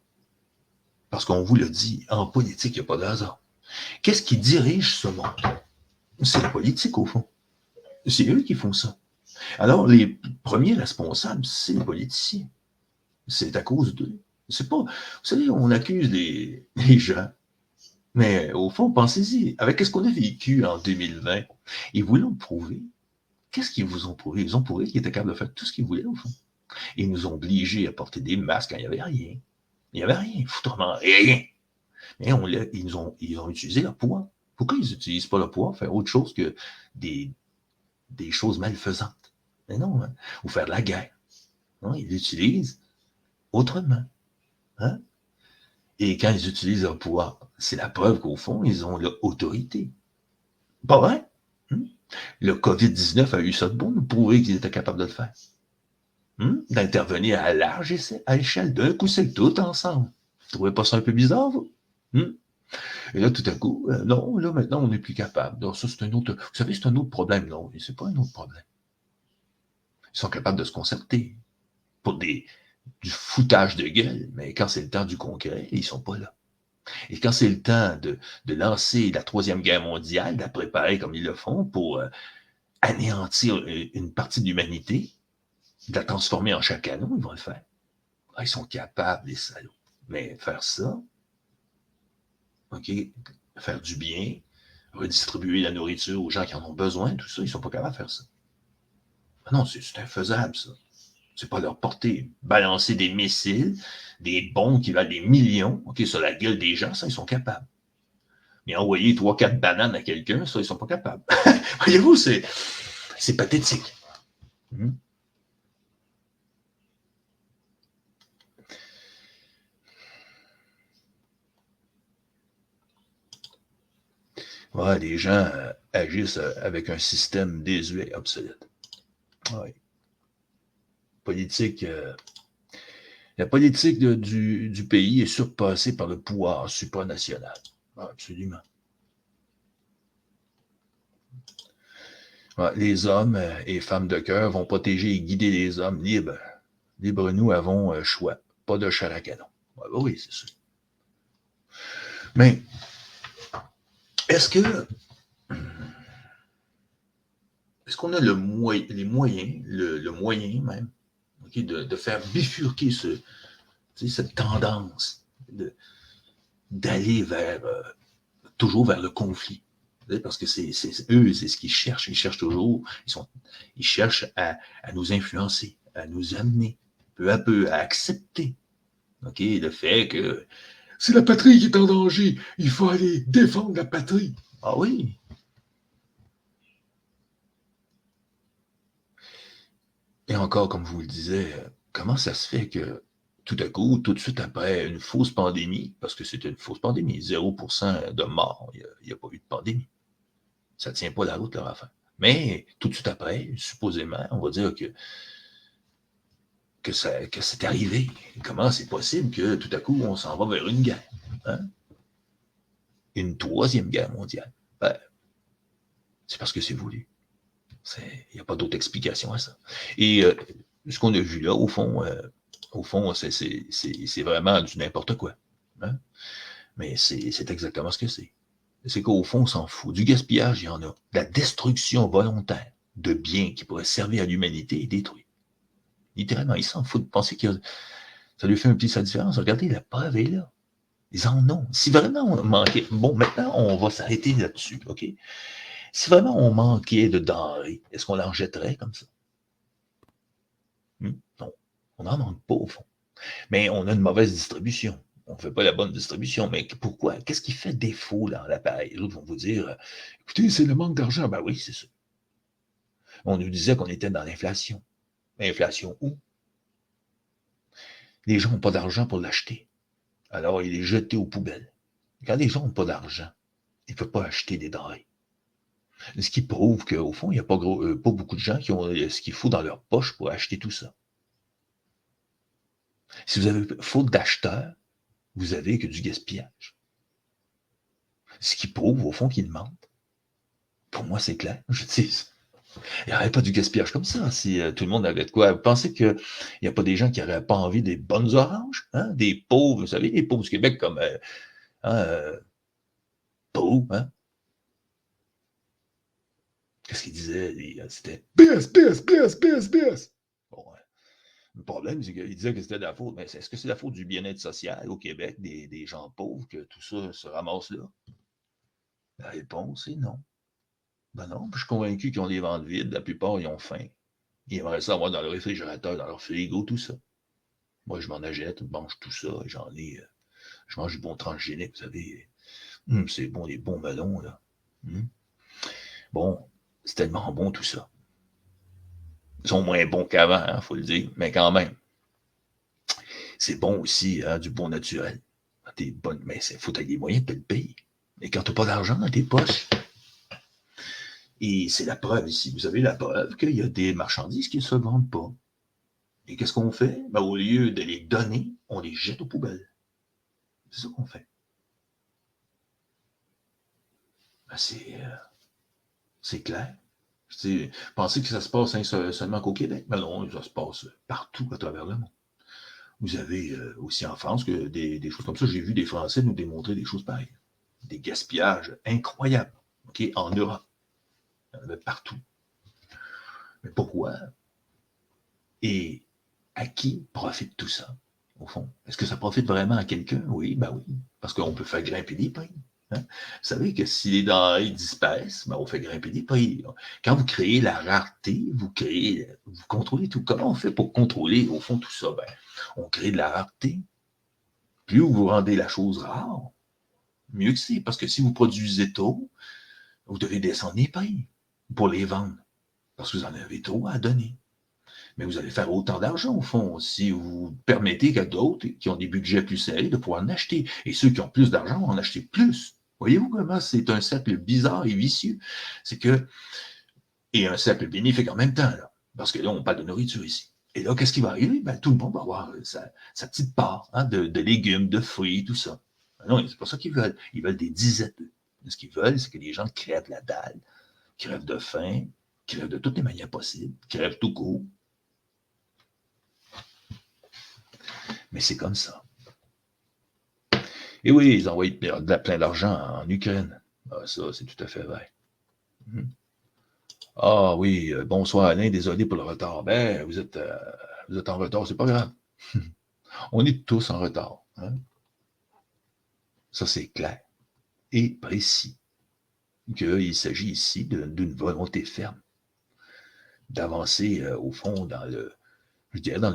Parce qu'on vous le dit, en politique, il n'y a pas de hasard. Qu'est-ce qui dirige ce monde? C'est la politique, au fond. C'est eux qui font ça. Alors, les premiers responsables, c'est les politiciens. C'est à cause d'eux. C'est pas. Vous savez, on accuse les gens. Mais au fond, pensez-y, avec ce qu'on a vécu en 2020, ils voulaient nous prouver. Qu'est-ce qu'ils vous ont prouvé? Ils ont prouvé qu'ils étaient capables de faire tout ce qu'ils voulaient, au fond. Ils nous ont obligés à porter des masques quand il n'y avait rien. Il n'y avait rien, foutrement rien. Mais ils ont utilisé leur pouvoir. Pourquoi ils n'utilisent pas leur pouvoir pour faire autre chose que des choses malfaisantes? Mais non, hein? Ou faire de la guerre. Non, ils l'utilisent autrement. Hein? Et quand ils utilisent leur pouvoir, c'est la preuve qu'au fond, ils ont l'autorité. Pas vrai? Le COVID-19 a eu ça de bon, nous prouver qu'ils étaient capables de le faire. D'intervenir à large échelle, d'un coup, c'est tout ensemble. Vous ne trouvez pas ça un peu bizarre, vous? Et là, tout à coup, non, là, maintenant, on n'est plus capable. Donc, ça, c'est un autre. Vous savez, c'est un autre problème. Non, c'est pas un autre problème. Ils sont capables de se concerter pour du foutage de gueule, mais quand c'est le temps du concret, ils sont pas là. Et quand c'est le temps de lancer la Troisième Guerre mondiale, de la préparer comme ils le font pour anéantir une partie de l'humanité, de la transformer en canon, ils vont le faire. Ah, ils sont capables, les salauds. Mais faire ça, OK, faire du bien, redistribuer la nourriture aux gens qui en ont besoin, tout ça, ils sont pas capables de faire ça. Ah non, c'est infaisable, ça. C'est pas leur portée. Balancer des missiles, des bombes qui valent des millions, OK, sur la gueule des gens, ça, ils sont capables. Mais envoyer 3-4 bananes à quelqu'un, ça, ils sont pas capables. Voyez-vous, c'est pathétique. Ouais, les gens agissent avec un système désuet, obsolète. Ouais. Politique, la politique du pays est surpassée par le pouvoir supranational. Absolument. Ouais, les hommes et femmes de cœur vont protéger et guider les hommes libres. Libres, nous avons choix. Pas de chair à canon. Ouais, oui, c'est ça. Mais, est-ce qu'on a les moyens, le moyen même, okay, de faire bifurquer cette tendance d'aller toujours vers le conflit? Parce que eux, c'est ce qu'ils cherchent. Ils cherchent toujours, ils cherchent à nous influencer, à nous amener peu à peu à accepter le fait que c'est la patrie qui est en danger, il faut aller défendre la patrie. Ah oui. Et encore, comme je vous le disais, comment ça se fait que tout à coup, tout de suite après une fausse pandémie, parce que c'était une fausse pandémie, 0% de morts, il n'y a pas eu de pandémie. Ça ne tient pas la route, leur affaire. Mais tout de suite après, supposément, on va dire que c'est arrivé. Comment c'est possible que tout à coup, on s'en va vers une guerre? Hein? Une troisième guerre mondiale. Ben, c'est parce que c'est voulu. Il n'y a pas d'autre explication à ça. Et ce qu'on a vu là, au fond, c'est vraiment du n'importe quoi. Hein? Mais c'est exactement ce que c'est. C'est qu'au fond, on s'en fout. Du gaspillage, il y en a. La destruction volontaire de biens qui pourraient servir à l'humanité est détruite. Littéralement, ils s'en foutent. Pensez que ça lui fait un petit sa différence. Regardez, la preuve est là. Ils en ont. Si vraiment on manquait... Bon, maintenant, on va s'arrêter là-dessus, OK? Si vraiment on manquait de denrées, est-ce qu'on l'en jetterait comme ça? Non. On n'en manque pas, au fond. Mais on a une mauvaise distribution. On ne fait pas la bonne distribution. Mais pourquoi? Qu'est-ce qui fait défaut dans l'appareil? Les autres vont vous dire, écoutez, c'est le manque d'argent. Ben oui, c'est ça. On nous disait qu'on était dans l'inflation. Inflation où? Les gens n'ont pas d'argent pour l'acheter. Alors, il est jeté aux poubelles. Quand les gens n'ont pas d'argent, ils ne peuvent pas acheter des denrées. Ce qui prouve qu'au fond, il n'y a pas beaucoup de gens qui ont ce qu'il faut dans leur poche pour acheter tout ça. Si vous avez faute d'acheteurs, vous avez que du gaspillage. Ce qui prouve, au fond, qu'ils mentent. Pour moi, c'est clair. Je dis, il n'y aurait pas du gaspillage comme ça si tout le monde avait de quoi. Vous pensez qu'il n'y a pas des gens qui n'auraient pas envie des bonnes oranges? Hein? Des pauvres, vous savez, les pauvres du Québec comme pauvres, hein? qu'est-ce qu'il disait? C'était PS. Bon, le problème, c'est qu'il disait que c'était de la faute. Mais est-ce que c'est la faute du bien-être social au Québec, des gens pauvres, que tout ça se ramasse là? La réponse est non. Ben non, puis je suis convaincu qu'ils ont des ventres vides. La plupart, ils ont faim. Ils aimeraient ça avoir dans le réfrigérateur, dans leur frigo, tout ça. Moi, je m'en achète, je mange tout ça. Je mange du bon transgénique, vous savez. C'est bon, les bons melons, là. Bon, c'est tellement bon, tout ça. Ils sont moins bons qu'avant, il faut le dire, mais quand même. C'est bon aussi, du bon naturel. Mais il faut avoir les moyens de te le payer. Et quand tu n'as pas d'argent dans tes poches, et c'est la preuve ici. Vous avez la preuve qu'il y a des marchandises qui ne se vendent pas. Et qu'est-ce qu'on fait? Ben, au lieu de les donner, on les jette aux poubelles. C'est ça qu'on fait. Ben, c'est clair. Pensez que ça se passe seulement qu'au Québec. Mais non, ça se passe partout à travers le monde. Vous avez aussi en France que des choses comme ça. J'ai vu des Français nous démontrer des choses pareilles. Des gaspillages incroyables, en Europe. Il y en avait partout. Mais pourquoi? Et à qui profite tout ça, au fond? Est-ce que ça profite vraiment à quelqu'un? Oui, ben oui. Parce qu'on peut faire grimper des prix. Hein? Vous savez que si les denrées disparaissent, ben on fait grimper des prix. Quand vous créez la rareté, vous contrôlez tout. Comment on fait pour contrôler, au fond, tout ça? Ben, on crée de la rareté. Plus vous rendez la chose rare, mieux que c'est. Parce que si vous produisez trop, vous devez descendre les prix pour les vendre. Parce que vous en avez trop à donner. Mais vous allez faire autant d'argent, au fond, si vous permettez qu'à d'autres qui ont des budgets plus serrés de pouvoir en acheter. Et ceux qui ont plus d'argent vont en acheter plus. Voyez-vous comment c'est un cercle bizarre et vicieux? Et un cercle bénéfique en même temps, là. Parce que là, on parle de nourriture ici. Et là, qu'est-ce qui va arriver? Ben, tout le monde va avoir sa petite part de légumes, de fruits, tout ça. Non, c'est pas ça qu'ils veulent. Ils veulent des dizaines. Ce qu'ils veulent, c'est que les gens crèvent la dalle, crèvent de faim, crèvent de toutes les manières possibles, crèvent tout court. Mais c'est comme ça. Et oui, ils envoient plein d'argent en Ukraine. Ah, ça, c'est tout à fait vrai. Ah oui, bonsoir Alain, désolé pour le retard. Ben, vous êtes en retard, c'est pas grave. On est tous en retard. Hein? Ça, c'est clair et précis. Qu'il s'agit ici d'une volonté ferme d'avancer, au fond, dans le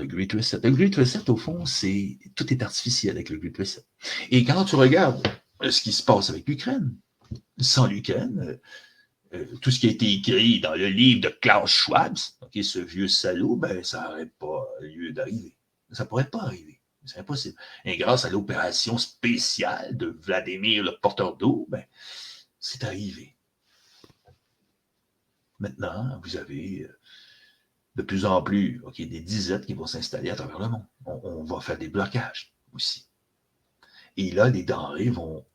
Great Reset. Le Great Reset, au fond, tout est artificiel avec le Great Reset. Et quand tu regardes ce qui se passe avec l'Ukraine, sans l'Ukraine, tout ce qui a été écrit dans le livre de Klaus Schwab, ce vieux salaud, ben, ça n'aurait pas lieu d'arriver. Ça ne pourrait pas arriver. C'est impossible. Et grâce à l'opération spéciale de Vladimir, le porteur d'eau, ben, c'est arrivé. Maintenant, vous avez de plus en plus des disettes qui vont s'installer à travers le monde. On va faire des blocages aussi. Et là, les denrées vous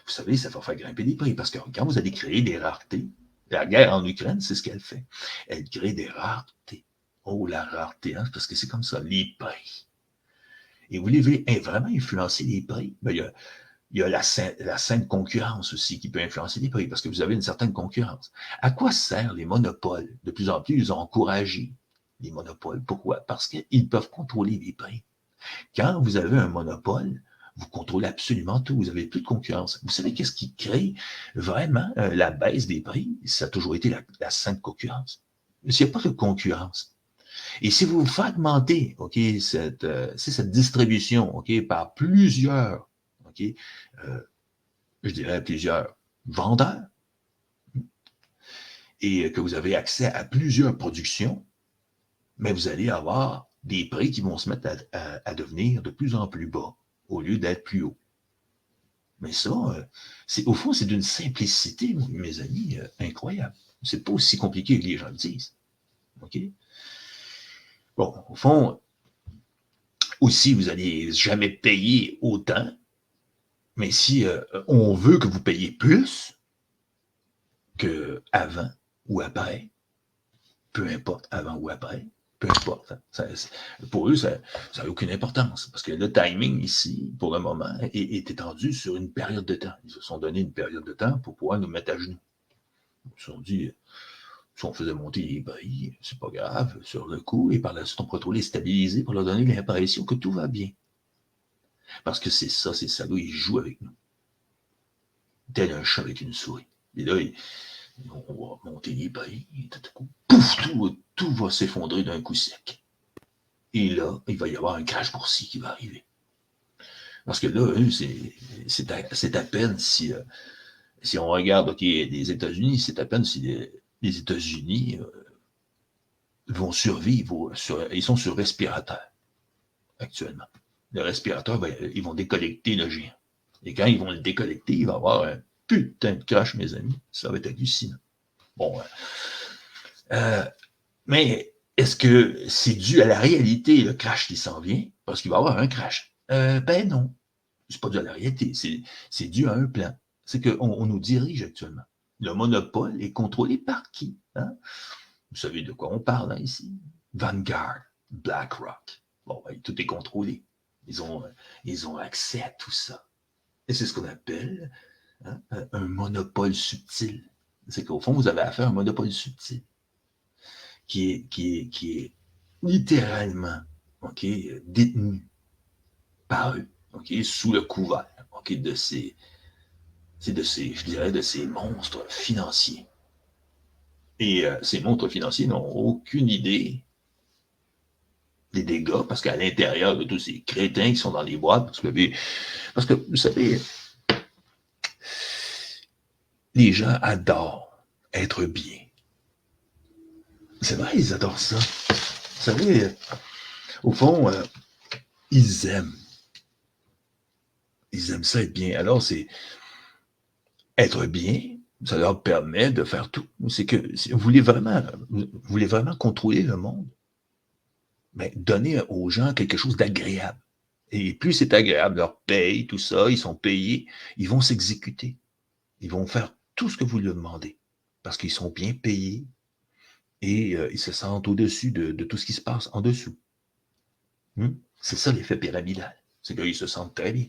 savez, ça va faire grimper les prix. Parce que quand vous allez créer des raretés, la guerre en Ukraine, c'est ce qu'elle fait. Elle crée des raretés. Oh, la rareté, hein, parce que c'est comme ça, les prix. Et vous voulez vraiment influencer les prix? Ben, il y a la saine concurrence aussi qui peut influencer les prix, parce que vous avez une certaine concurrence. À quoi servent les monopoles? De plus en plus, ils ont encouragé les monopoles. Pourquoi? Parce qu'ils peuvent contrôler les prix. Quand vous avez un monopole, vous contrôlez absolument tout. Vous n'avez plus de concurrence. Vous savez qu'est-ce qui crée vraiment la baisse des prix? Ça a toujours été la saine concurrence. S'il n'y a pas de concurrence. Et si vous fragmentez cette distribution par plusieurs, je dirais plusieurs vendeurs, et que vous avez accès à plusieurs productions, mais vous allez avoir des prix qui vont se mettre à devenir de plus en plus bas au lieu d'être plus haut. Mais ça, au fond, c'est d'une simplicité, mes amis, incroyable. C'est pas aussi compliqué que les gens le disent. OK? Bon, au fond, aussi, vous n'allez jamais payer autant, mais si on veut que vous payiez plus qu'avant ou après, peu importe, avant ou après, peu importe. Pour eux, ça n'a aucune importance. Parce que le timing ici, pour le moment, est étendu sur une période de temps. Ils se sont donné une période de temps pour pouvoir nous mettre à genoux. Ils se sont dit, Si on faisait monter les prix, c'est pas grave, sur le coup, et par la suite, on pourrait trop les stabiliser pour leur donner l'impression que tout va bien. Parce que c'est ça, ces salauds, ils jouent avec nous. Tel un chat avec une souris. Et là, on va monter les prix, et tout à coup, pouf, tout va s'effondrer d'un coup sec. Et là, il va y avoir un crash boursier qui va arriver. Parce que là, eux, c'est à peine si on regarde les États-Unis, c'est à peine si les États-Unis vont survivre. Ils sont sur respirateur actuellement. Le respirateur, ils vont décollecter le géant. Et quand ils vont le décollecter, il va y avoir un putain de crash, mes amis. Ça va être hallucinant. Bon, mais est-ce que c'est dû à la réalité, le crash qui s'en vient? Parce qu'il va y avoir un crash. Ben non. C'est pas dû à la réalité. C'est dû à un plan. C'est qu'on nous dirige actuellement. Le monopole est contrôlé par qui? Hein? Vous savez de quoi on parle hein, ici? Vanguard, BlackRock. Bon, ben, tout est contrôlé. Ils ont accès à tout ça. Et c'est ce qu'on appelle hein, un monopole subtil. C'est qu'au fond, vous avez affaire à un monopole subtil qui est littéralement détenu par eux, sous le couvert de ces monstres financiers. Et ces monstres financiers n'ont aucune idée des dégâts, parce qu'à l'intérieur de tous ces crétins qui sont dans les boîtes, parce que vous savez, les gens adorent être bien. C'est vrai, ils adorent ça. Vous savez, au fond, ils aiment ça être bien. Alors, c'est être bien, ça leur permet de faire tout. C'est que vous voulez vraiment contrôler le monde, mais donner aux gens quelque chose d'agréable. Et plus c'est agréable, leur paye, tout ça, ils sont payés, ils vont s'exécuter. Ils vont faire tout ce que vous leur demandez, parce qu'ils sont bien payés et ils se sentent au-dessus de tout ce qui se passe en dessous. C'est ça l'effet pyramidal. C'est qu'ils se sentent très bien.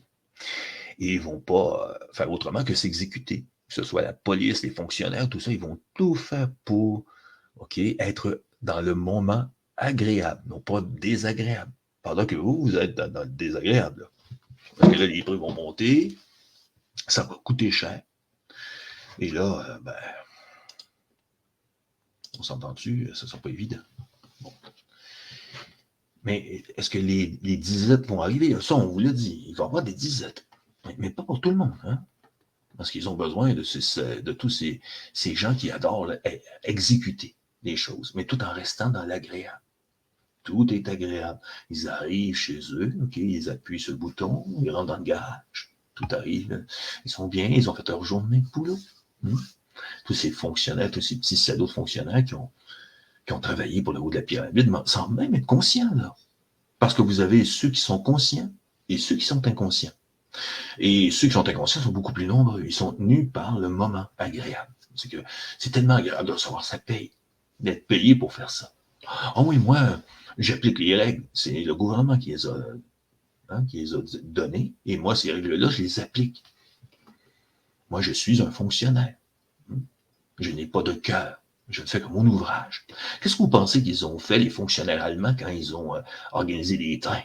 Et ils ne vont pas faire autrement que s'exécuter. Que ce soit la police, les fonctionnaires, tout ça, ils vont tout faire pour être dans le moment agréable, non pas désagréable. Pendant que vous êtes dans le désagréable. Là. Parce que là, les prix vont monter, ça va coûter cher. Et là, on s'entend-tu, ça ne sera pas évident. Bon. Mais est-ce que les disettes vont arriver? Ça, on vous l'a dit, il va y avoir des disettes. Mais pas pour tout le monde, hein? Parce qu'ils ont besoin de tous ces gens qui adorent exécuter les choses, mais tout en restant dans l'agréable. Tout est agréable. Ils arrivent chez eux, ils appuient sur le bouton, ils rentrent dans le garage, tout arrive, ils sont bien, ils ont fait leur journée de boulot. Tous ces fonctionnaires, tous ces petits salauds de fonctionnaires qui ont travaillé pour le haut de la pyramide, sans même être conscients, là. Parce que vous avez ceux qui sont conscients et ceux qui sont inconscients. Et ceux qui sont inconscients sont beaucoup plus nombreux. Ils sont tenus par le moment agréable. C'est que c'est tellement agréable de recevoir sa paye, d'être payé pour faire ça. Ah oui, moi, j'applique les règles. C'est le gouvernement qui les a données. Et moi, ces règles-là, je les applique. Moi, je suis un fonctionnaire. Je n'ai pas de cœur. Je fais comme mon ouvrage. Qu'est-ce que vous pensez qu'ils ont fait, les fonctionnaires allemands, quand ils ont organisé des trains?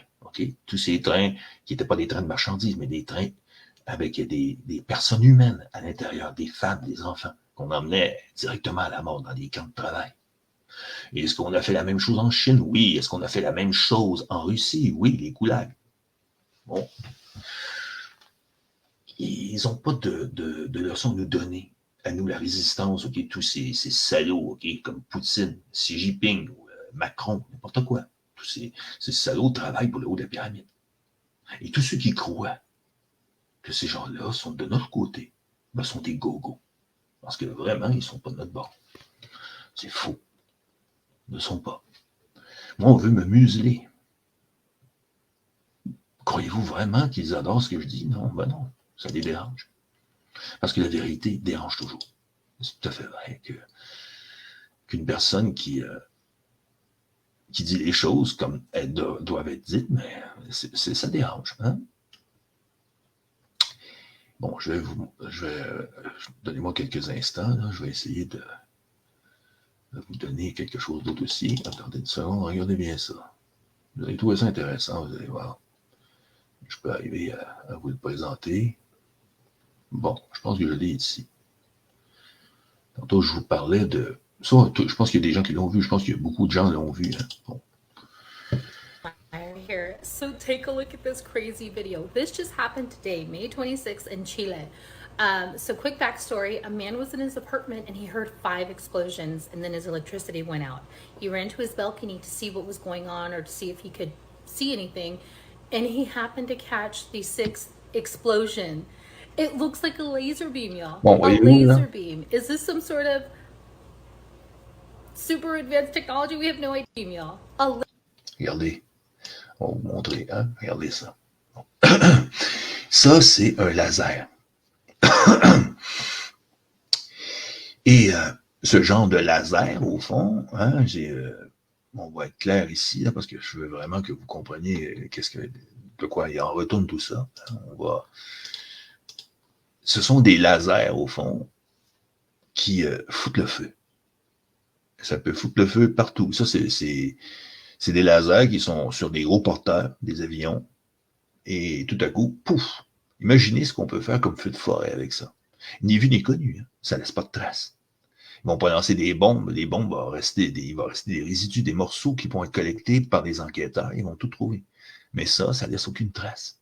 Tous ces trains qui n'étaient pas des trains de marchandises, mais des trains avec des personnes humaines à l'intérieur, des femmes, des enfants, qu'on emmenait directement à la mort dans des camps de travail. Et est-ce qu'on a fait la même chose en Chine? Oui. Est-ce qu'on a fait la même chose en Russie? Oui, les goulags. Bon. Ils n'ont pas de leçon à nous donner, à nous, la résistance, tous ces salauds, comme Poutine, Xi Jinping, Macron, n'importe quoi. Tous ces salauds travaillent pour le haut de la pyramide. Et tous ceux qui croient que ces gens-là sont de notre côté, sont des gogos. Parce que vraiment, ils ne sont pas de notre bord. C'est faux. Ils ne sont pas. Moi, on veut me museler. Croyez-vous vraiment qu'ils adorent ce que je dis? Non, non. Ça les dérange. Parce que la vérité dérange toujours. C'est tout à fait vrai qu'une personne qui dit les choses comme elles doivent être dites, mais ça dérange. Hein? Bon, donnez-moi quelques instants, là, je vais essayer de Je vais vous donner quelque chose d'autre aussi. Attendez une seconde, regardez bien ça. Vous allez trouver ça intéressant, vous allez voir. Je peux arriver à vous le présenter. Bon, je pense que je l'ai ici. Tantôt, je vous parlais de... Ça, je pense qu'il y a des gens qui l'ont vu. Je pense qu'il y a beaucoup de gens qui l'ont vu. Hein. Bon. Here. So take a look at this crazy video. This just happened today, May 26th in Chile. So quick backstory, a man was in his apartment and he heard 5 explosions and then his electricity went out. He ran to his balcony to see what was going on or to see if he could see anything, and he happened to catch the 6th explosion. It looks like a laser beam, y'all. Bon, A laser beam. Is this some sort of super advanced technology? We have no idea, y'all. Regardez. On va vous montrer. Hein? Regardez ça. Bon. Ça, c'est un laser. Et ce genre de laser, au fond, hein, on va être clair ici, là, parce que je veux vraiment que vous compreniez de quoi il en retourne tout ça. Ce sont des lasers, au fond, qui foutent le feu. Ça peut foutre le feu partout. Ça, c'est des lasers qui sont sur des gros porteurs, des avions, et tout à coup, pouf! Imaginez ce qu'on peut faire comme feu de forêt avec ça. Ni vu ni connu, hein. Ça laisse pas de traces. Ils vont pas lancer des bombes, il va rester des résidus, des morceaux qui vont être collectés par des enquêteurs, ils vont tout trouver. Mais ça laisse aucune trace.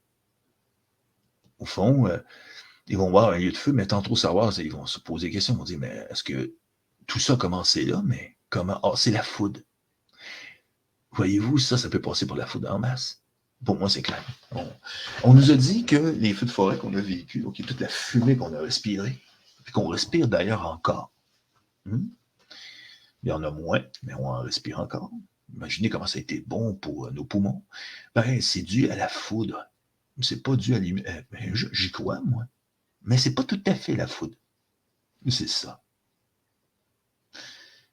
Au fond, ils vont voir un lieu de feu, mais tant trop savoir, ils vont se poser des questions, ils vont dire, mais est-ce que tout ça a commencé là, mais comment? Ah, c'est la foudre. Voyez-vous, ça peut passer pour la foudre en masse. Pour moi, c'est clair. On nous a dit que les feux de forêt qu'on a vécus, donc toute la fumée qu'on a respirée, puis qu'on respire d'ailleurs encore. Il y en a moins, mais on en respire encore. Imaginez comment ça a été bon pour nos poumons. Ben, c'est dû à la foudre. C'est pas dû à j'y crois, moi. Mais c'est pas tout à fait la foudre. C'est ça.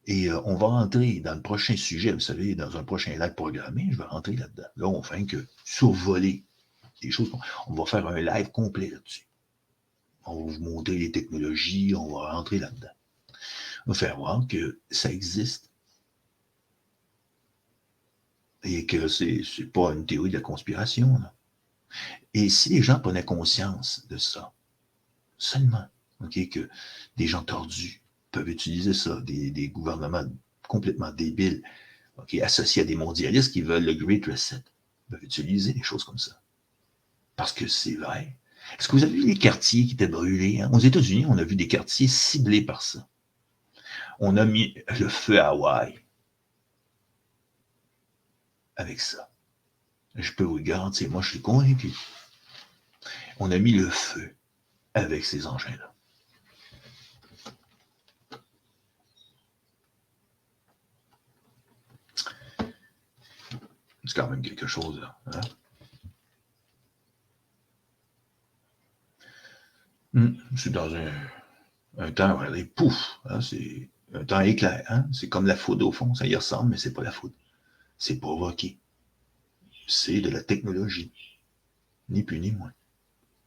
Et on va rentrer dans le prochain sujet, vous savez, dans un prochain live programmé, je vais rentrer là-dedans. Là, on fait que survoler des choses. On va faire un live complet là-dessus. On va vous montrer les technologies, on va rentrer là-dedans. On va faire voir que ça existe. Et que c'est pas une théorie de la conspiration. Là. Et si les gens prenaient conscience de ça, seulement, que des gens tordus peuvent utiliser ça, des gouvernements complètement débiles, associés à des mondialistes qui veulent le Great Reset, peuvent utiliser des choses comme ça. Parce que c'est vrai. Est-ce que vous avez vu les quartiers qui étaient brûlés? Hein? Aux États-Unis, on a vu des quartiers ciblés par ça. On a mis le feu à Hawaï avec ça. Je peux vous garantir, moi je suis convaincu. On a mis le feu avec ces engins-là. C'est quand même quelque chose, là. Hein? C'est dans un temps, regardez, pouf, hein, c'est un temps éclair. Hein? C'est comme la foudre au fond, ça y ressemble, mais c'est pas la foudre. C'est provoqué. C'est de la technologie. Ni plus ni moins.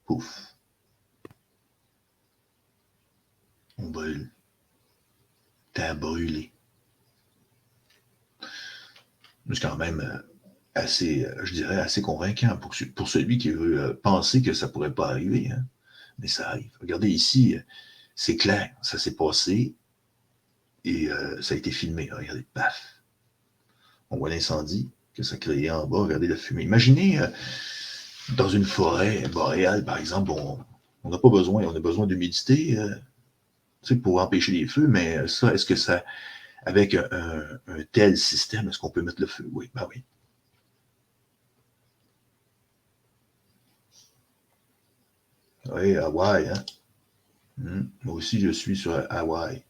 Pouf. On brûle. T'as brûlé. C'est quand même assez, je dirais, assez convaincant pour celui qui veut penser que ça pourrait pas arriver. Hein? Mais ça arrive. Regardez ici, c'est clair. Ça s'est passé et ça a été filmé. Regardez, paf. On voit l'incendie que ça créait en bas. Regardez la fumée. Imaginez, dans une forêt boréale, par exemple, on n'a pas besoin, on a besoin d'humidité pour empêcher les feux, mais ça, est-ce que ça, avec un tel système, est-ce qu'on peut mettre le feu? Oui, ben oui. Oui, Hawaï, hein? Moi aussi, je suis sur Hawaï.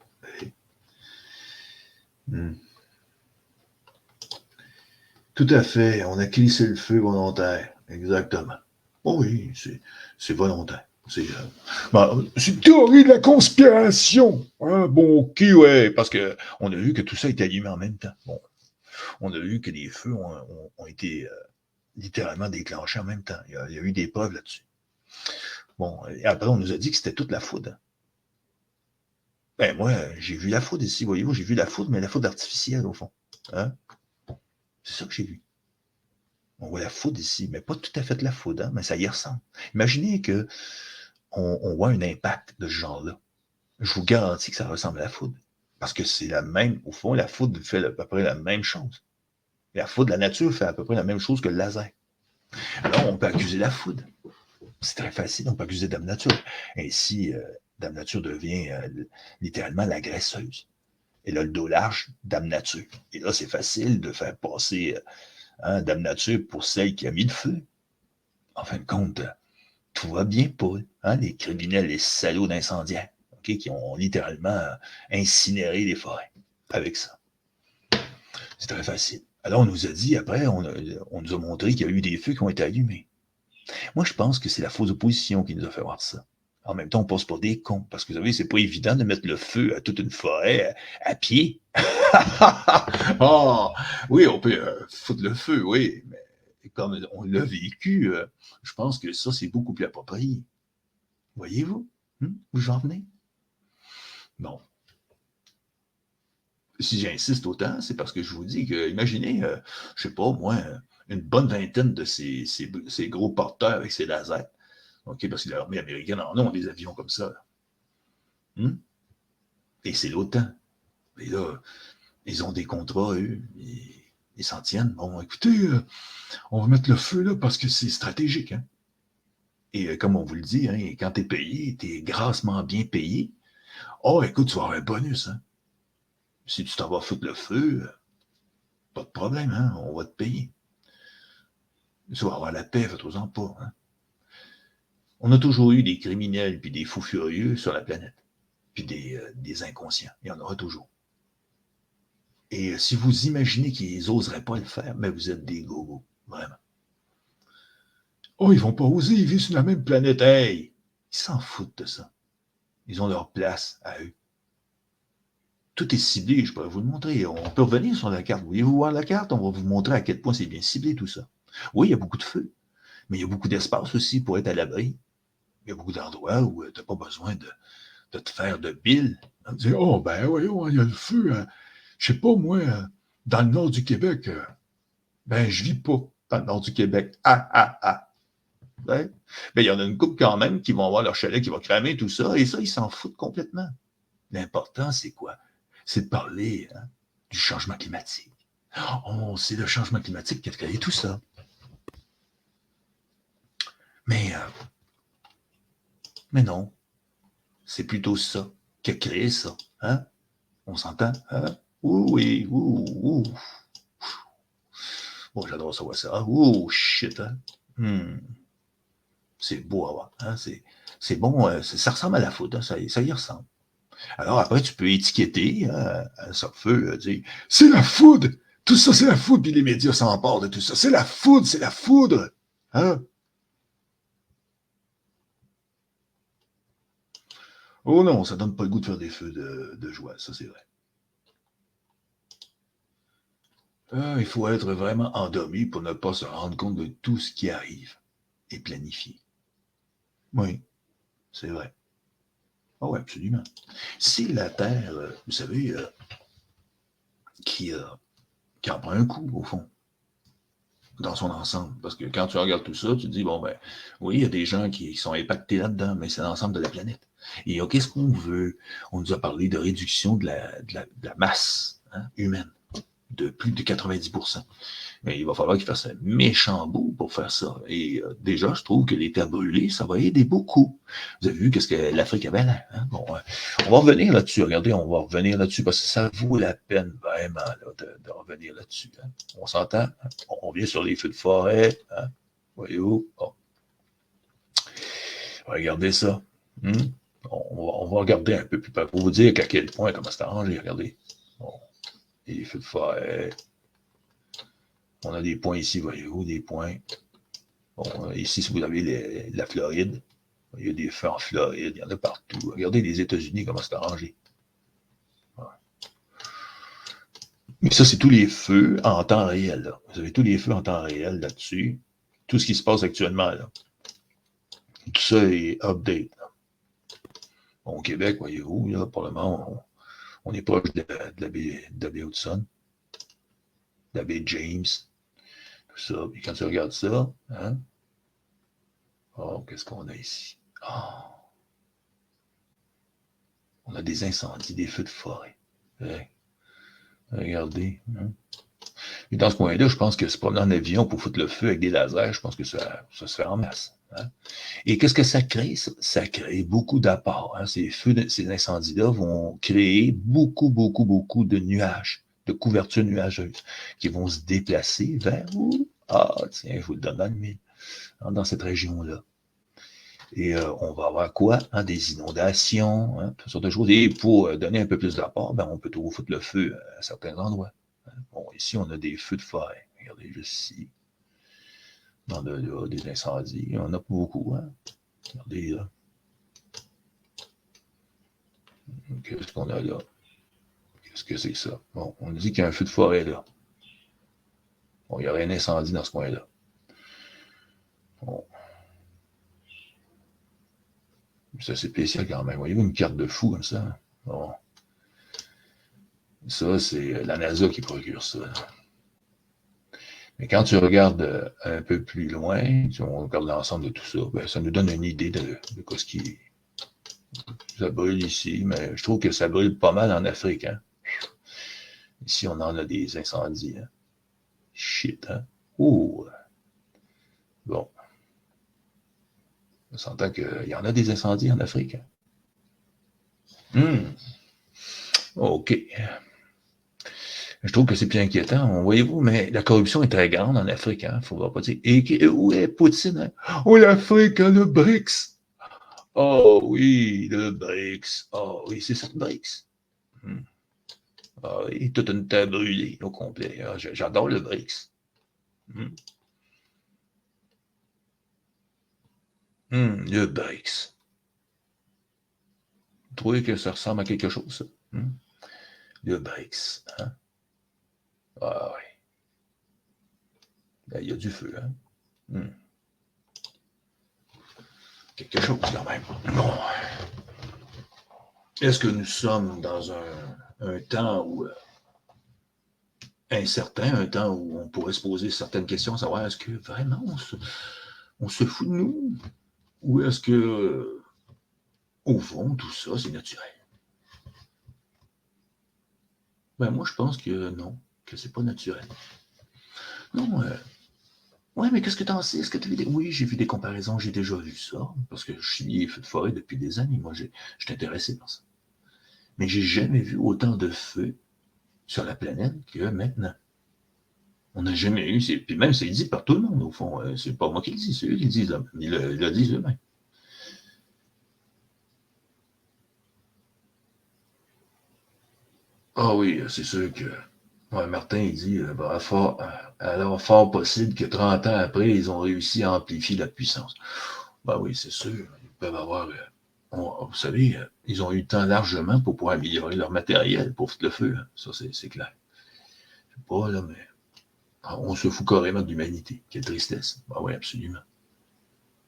Tout à fait, on a clissé le feu volontaire, exactement. Oh oui, c'est volontaire. C'est une théorie de la conspiration. Hein? Bon, ok, ouais, parce que on a vu que tout ça était allumé en même temps. Bon, on a vu que les feux ont été littéralement déclenchés en même temps. Il y a eu des preuves là-dessus. Bon, et après, on nous a dit que c'était toute la foudre. Ben, moi, j'ai vu la foudre ici, voyez-vous, j'ai vu la foudre, mais la foudre artificielle, au fond. Hein? C'est ça que j'ai vu. On voit la foudre ici, mais pas tout à fait la foudre, hein, mais ça y ressemble. Imaginez que on voit un impact de ce genre-là. Je vous garantis que ça ressemble à la foudre. Parce que c'est la même, au fond, la foudre fait à peu près la même chose. La foudre, la nature fait à peu près la même chose que le laser. Alors, on peut accuser la foudre. C'est très facile, on peut accuser Dame Nature. Ainsi, Dame Nature devient littéralement l'agresseuse. Et là, le dos large, Dame Nature. Et là, c'est facile de faire passer Dame Nature pour celle qui a mis le feu. En fin de compte, tout va bien, Paul. Hein? Les criminels, les salauds d'incendiaires, okay, qui ont littéralement incinéré les forêts avec ça. C'est très facile. Alors, on nous a dit, après, on nous a montré qu'il y a eu des feux qui ont été allumés. Moi, je pense que c'est la fausse opposition qui nous a fait voir ça. En même temps, on passe pour des cons, parce que vous savez, c'est pas évident de mettre le feu à toute une forêt à pied. Oh, oui, on peut foutre le feu, oui, mais comme on l'a vécu, je pense que ça, c'est beaucoup plus approprié. Voyez-vous? Où j'en venais? Bon. Si j'insiste autant, c'est parce que je vous dis que, imaginez, je sais pas, moi, une bonne vingtaine de ces gros porteurs avec ces lasers. OK, parce que l'armée américaine en a des avions comme ça. Et c'est l'OTAN. Et là, ils ont des contrats, eux. Ils s'en tiennent. Bon, écoutez, on va mettre le feu là parce que c'est stratégique. Hein? Et comme on vous le dit, hein, quand t'es payé, t'es grassement bien payé. Oh, écoute, tu vas avoir un bonus. Hein? Si tu t'en vas foutre le feu, pas de problème, hein? On va te payer. Tu vas avoir la paix, fais-toi-en pas. Hein? On a toujours eu des criminels puis des fous furieux sur la planète, puis des inconscients. Il y en aura toujours. Et si vous imaginez qu'ils n'oseraient pas le faire, mais vous êtes des gogos, vraiment. Oh, ils vont pas oser, ils vivent sur la même planète. Hey! Ils s'en foutent de ça. Ils ont leur place à eux. Tout est ciblé, je pourrais vous le montrer. On peut revenir sur la carte. Voulez-vous voir la carte? On va vous montrer à quel point c'est bien ciblé tout ça. Oui, il y a beaucoup de feu, mais il y a beaucoup d'espace aussi pour être à l'abri. Il y a beaucoup d'endroits où tu n'as pas besoin de te faire de bile. Dire, oh, ben voyons, il y a le feu. Je sais pas, moi, dans le nord du Québec, ben je vis pas dans le nord du Québec. Ouais. Ben, il y en a une couple quand même qui vont avoir leur chalet qui va cramer tout ça, et ça, ils s'en foutent complètement. L'important, c'est quoi? C'est de parler du changement climatique. Oh, c'est le changement climatique qui a créé tout ça. Mais non, c'est plutôt ça qui a créé ça. Hein? On s'entend? Hein? Oui. Bon, j'adore savoir ça. Shit. Hein? C'est beau à voir. Hein? C'est bon. Ça ressemble à la foudre. Hein? Ça y ressemble. Alors après, tu peux étiqueter ça feu, dire c'est la foudre! Tout ça, c'est la foudre, puis les médias s'emparent de tout ça. C'est la foudre, c'est la foudre! Hein? Oh non, ça donne pas le goût de faire des feux de joie, ça c'est vrai. Il faut être vraiment endormi pour ne pas se rendre compte de tout ce qui arrive et planifier. Oui, c'est vrai. Ah oui, absolument. C'est la Terre, vous savez, qui en prend un coup, au fond, dans son ensemble. Parce que quand tu regardes tout ça, tu te dis, bon, ben, oui, il y a des gens qui sont impactés là-dedans, mais c'est l'ensemble de la planète. Et qu'est-ce qu'on veut? On nous a parlé de réduction de la masse humaine de plus de 90%. Mais il va falloir qu'ils fassent un méchant bout pour faire ça. Et déjà, je trouve que les terres brûlées, ça va aider beaucoup. Vous avez vu qu'est-ce que l'Afrique avait là? Hein? Bon, on va revenir là-dessus. Regardez, on va revenir là-dessus parce que ça vaut la peine vraiment là, de revenir là-dessus. Hein? On s'entend? Hein? On revient sur les feux de forêt. Hein? Voyez-vous? Bon. Regardez ça. On va regarder un peu plus près pour vous dire qu'à quel point, comment c'est arrangé. Regardez. Bon. Et les feux de forêt. On a des points ici, voyez-vous, des points. Bon, ici, si vous avez la Floride, il y a des feux en Floride, il y en a partout. Regardez les États-Unis, comment c'est arrangé. Ouais. Mais ça, c'est tous les feux en temps réel. Là. Vous avez tous les feux en temps réel là-dessus. Tout ce qui se passe actuellement. Là. Tout ça est update. Là. Bon, au Québec, voyez-vous, là, pour le moment, on est proche de la baie Hudson, de la baie James, tout ça. Puis quand tu regardes ça, hein, oh, qu'est-ce qu'on a ici? Oh, on a des incendies, des feux de forêt. Ouais. Regardez. Hein. Et dans ce coin-là, je pense que se promener en avion pour foutre le feu avec des lasers, je pense que ça se fait en masse. Hein. Et qu'est-ce que ça crée? Ça crée beaucoup d'apports. Hein. Ces incendies-là vont créer beaucoup de nuages, de couvertures nuageuses qui vont se déplacer vers où? Ah, tiens, je vous le donne dans le mille, hein, dans cette région-là. Et on va avoir quoi? Hein, des inondations, hein, toutes sortes de choses. Et pour donner un peu plus d'apport, ben, on peut toujours foutre le feu à certains endroits. Hein. Bon, ici, on a des feux de forêt. Regardez juste ici. On a là, des incendies. Il y en a pas beaucoup. Hein. Regardez là. Qu'est-ce qu'on a là? Qu'est-ce que c'est que ça? Bon, on dit qu'il y a un feu de forêt là. Bon, il y aurait un incendie dans ce coin-là. Bon. C'est assez spécial quand même. Voyez-vous une carte de fou comme ça? Bon. Ça, c'est la NASA qui procure ça. Mais quand tu regardes un peu plus loin, on regarde l'ensemble de tout ça, ben, ça nous donne une idée de ce qui ça brûle ici, mais je trouve que ça brûle pas mal en Afrique. Hein? Ici, on en a des incendies. Hein? Shit, hein? Ouh! Bon. On s'entend qu'il y en a des incendies en Afrique. Hein? OK. Je trouve que c'est plus inquiétant, voyez-vous, mais la corruption est très grande en Afrique, hein, faut pas dire. Et où est Poutine? Hein? Oh, l'Afrique, hein, le BRICS! Oh oui, le BRICS. Oh oui, c'est ça, le BRICS. Ah oui, toute une terre brûlée au complet. Ah, j'adore le BRICS. Le BRICS. Vous trouvez que ça ressemble à quelque chose, ça? Le BRICS. Hein? Ah oui. Il y a du feu, hein? Quelque chose, quand même. Bon. Est-ce que nous sommes dans un temps où incertain, un temps où on pourrait se poser certaines questions, savoir est-ce que vraiment on se fout de nous? Ou est-ce que, au fond, tout ça, c'est naturel? Ben, moi, je pense que non, que c'est pas naturel. Non, ouais, mais qu'est-ce que t'en sais? Est-ce que tu as vu des... Oui, j'ai vu des comparaisons, j'ai déjà vu ça, parce que je suis lié feu de forêt depuis des années. Moi, je suis intéressé par ça. Mais j'ai jamais vu autant de feux sur la planète que maintenant. On n'a jamais eu, puis même c'est dit par tout le monde, au fond. C'est pas moi qui le dis, c'est eux qui le disent. Ils le disent eux-mêmes. Ah oui, c'est sûr que ouais, Martin, il dit alors fort possible que 30 ans après, ils ont réussi à amplifier la puissance. Ben oui, c'est sûr. Ils peuvent avoir. Vous savez, ils ont eu le temps largement pour pouvoir améliorer leur matériel pour foutre le feu. Hein. Ça, c'est clair. Je sais pas, là, mais. On se fout carrément de l'humanité. Quelle tristesse. Ben oui, absolument.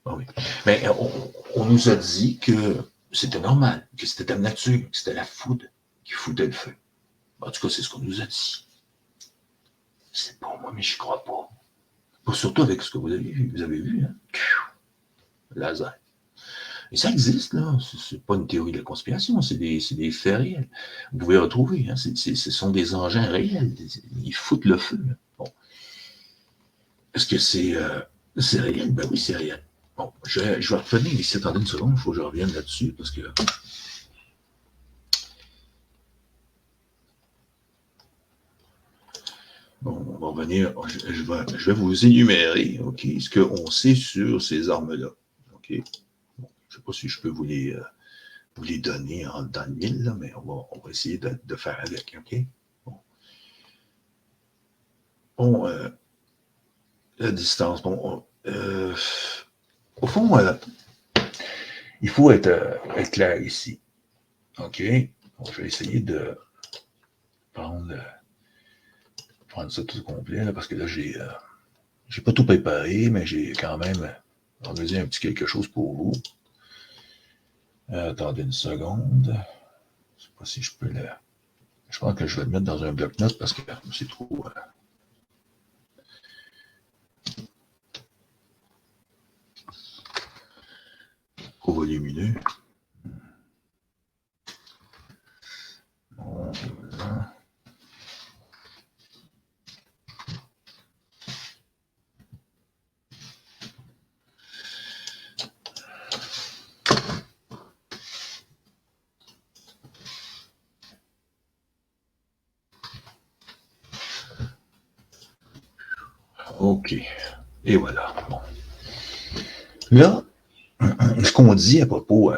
Ben oui. Mais on nous a dit que c'était normal, que c'était la nature, que c'était la foudre qui foutait le feu. En tout cas, c'est ce qu'on nous a dit. C'est pas moi, mais je crois pas. Surtout avec ce que vous avez vu. Vous avez vu, hein? Laser. Et ça existe, là. C'est pas une théorie de la conspiration, c'est des faits réels. Vous pouvez retrouver, hein? Ce sont des engins réels. Ils foutent le feu. Là. Bon. Est-ce que c'est réel? Ben oui, c'est réel. Bon, je vais revenir ici. Attendez une seconde, il faut que je revienne là-dessus, parce que... Bon, on va revenir. Je vais vous énumérer, OK, ce qu'on sait sur ces armes-là. OK? Bon, je ne sais pas si je peux vous les donner dans le mille, là, mais on va essayer de faire avec, OK? Bon, la distance. Bon, au fond, il faut être clair ici. OK? Bon, je vais essayer de prendre ça tout complet, là, parce que là, j'ai pas tout préparé, mais j'ai quand même organisé un petit quelque chose pour vous. Attendez une seconde. Je ne sais pas si je peux le... Je pense que je vais le mettre dans un bloc-notes parce que c'est trop volumineux. Bon, voilà. OK. Et voilà. Bon. Là, ce qu'on dit à propos,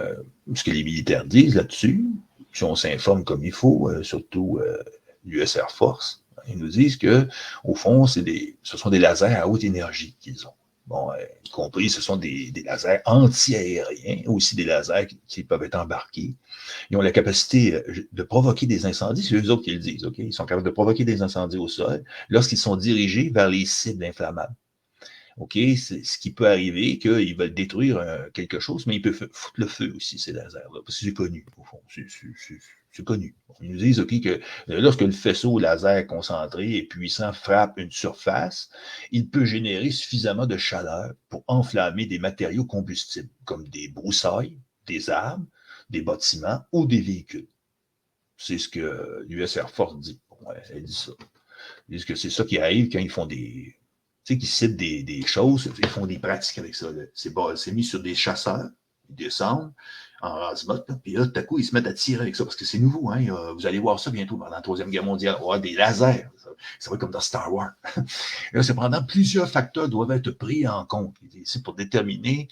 ce que les militaires disent là-dessus, si on s'informe comme il faut, surtout l'US Air Force, ils nous disent que, au fond, ce sont des lasers à haute énergie qu'ils ont. Bon, y compris, ce sont des lasers anti-aériens, aussi des lasers qui peuvent être embarqués. Ils ont la capacité de provoquer des incendies, c'est eux autres qui le disent, OK? Ils sont capables de provoquer des incendies au sol lorsqu'ils sont dirigés vers les cibles inflammables. OK, c'est ce qui peut arriver, qu'ils veulent détruire quelque chose, mais ils peuvent foutre le feu aussi, ces lasers-là, parce que c'est connu, au fond, c'est connu. Bon, ils nous disent, OK, que lorsque le faisceau laser concentré et puissant frappe une surface, il peut générer suffisamment de chaleur pour enflammer des matériaux combustibles, comme des broussailles, des arbres, des bâtiments ou des véhicules. C'est ce que l'US Air Force dit. Bon, elle dit ça. Ils disent que c'est ça qui arrive quand ils font des... Tu sais, qu'ils citent des choses, ils font des pratiques avec ça. C'est mis sur des chasseurs, ils descendent en rase-motte, puis là, tout à coup, ils se mettent à tirer avec ça, parce que c'est nouveau, hein. Vous allez voir ça bientôt, pendant la Troisième Guerre mondiale, on va avoir des lasers. Ça va être comme dans Star Wars. Là, cependant, plusieurs facteurs doivent être pris en compte. C'est pour déterminer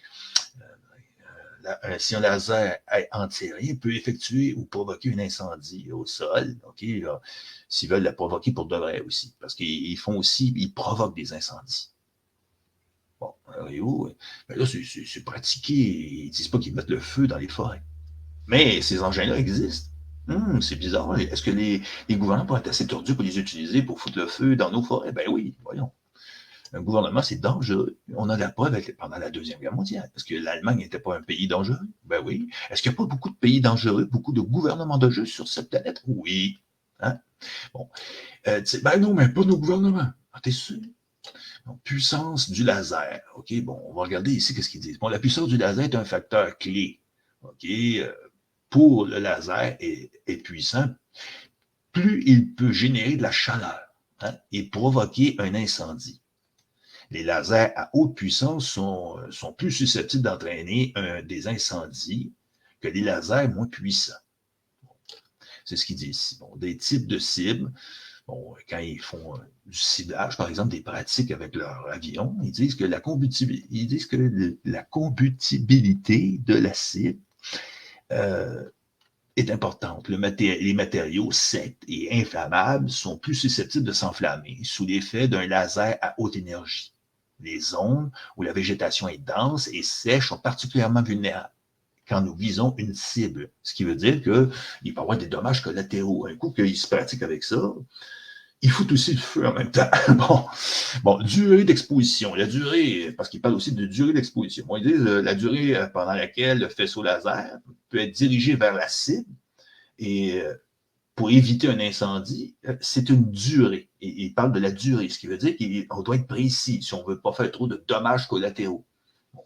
si un laser antiaérien peut effectuer ou provoquer un incendie au sol, OK, s'ils veulent la provoquer pour de vrai aussi, parce qu'ils font aussi, ils provoquent des incendies. Bon, mais là, c'est pratiqué, ils ne disent pas qu'ils mettent le feu dans les forêts. Mais ces engins-là existent. C'est bizarre. Est-ce que les gouvernements pourraient être assez tordus pour les utiliser pour foutre le feu dans nos forêts? Ben oui, voyons. Un gouvernement, c'est dangereux. On a la preuve pendant la Deuxième Guerre mondiale. Est-ce que l'Allemagne n'était pas un pays dangereux? Ben oui. Est-ce qu'il n'y a pas beaucoup de pays dangereux, beaucoup de gouvernements dangereux sur cette planète? Oui. Hein? Bon. Ben non, mais pas nos gouvernements. Ah, t'es sûr? Donc, puissance du laser. OK, bon, on va regarder ici qu'est-ce qu'ils disent. Bon, la puissance du laser est un facteur clé. OK, pour le laser est puissant, plus il peut générer de la chaleur, hein, et provoquer un incendie. Les lasers à haute puissance sont plus susceptibles d'entraîner des incendies que les lasers moins puissants. Bon, c'est ce qu'ils disent ici. Bon, des types de cibles, bon, quand ils font du ciblage, par exemple, des pratiques avec leur avion, ils disent que la combutibilité de la cible est importante. Les matériaux secs et inflammables sont plus susceptibles de s'enflammer sous l'effet d'un laser à haute énergie. Les zones où la végétation est dense et sèche sont particulièrement vulnérables quand nous visons une cible. Ce qui veut dire qu'il peut y avoir des dommages collatéraux. Un coup qu'ils se pratiquent avec ça, ils foutent aussi le feu en même temps. Bon, durée d'exposition. La durée, parce qu'ils parlent aussi de durée d'exposition. Bon, ils disent la durée pendant laquelle le faisceau laser peut être dirigé vers la cible et pour éviter un incendie, c'est une durée. Et il parle de la durée, ce qui veut dire qu'on doit être précis si on ne veut pas faire trop de dommages collatéraux. Bon.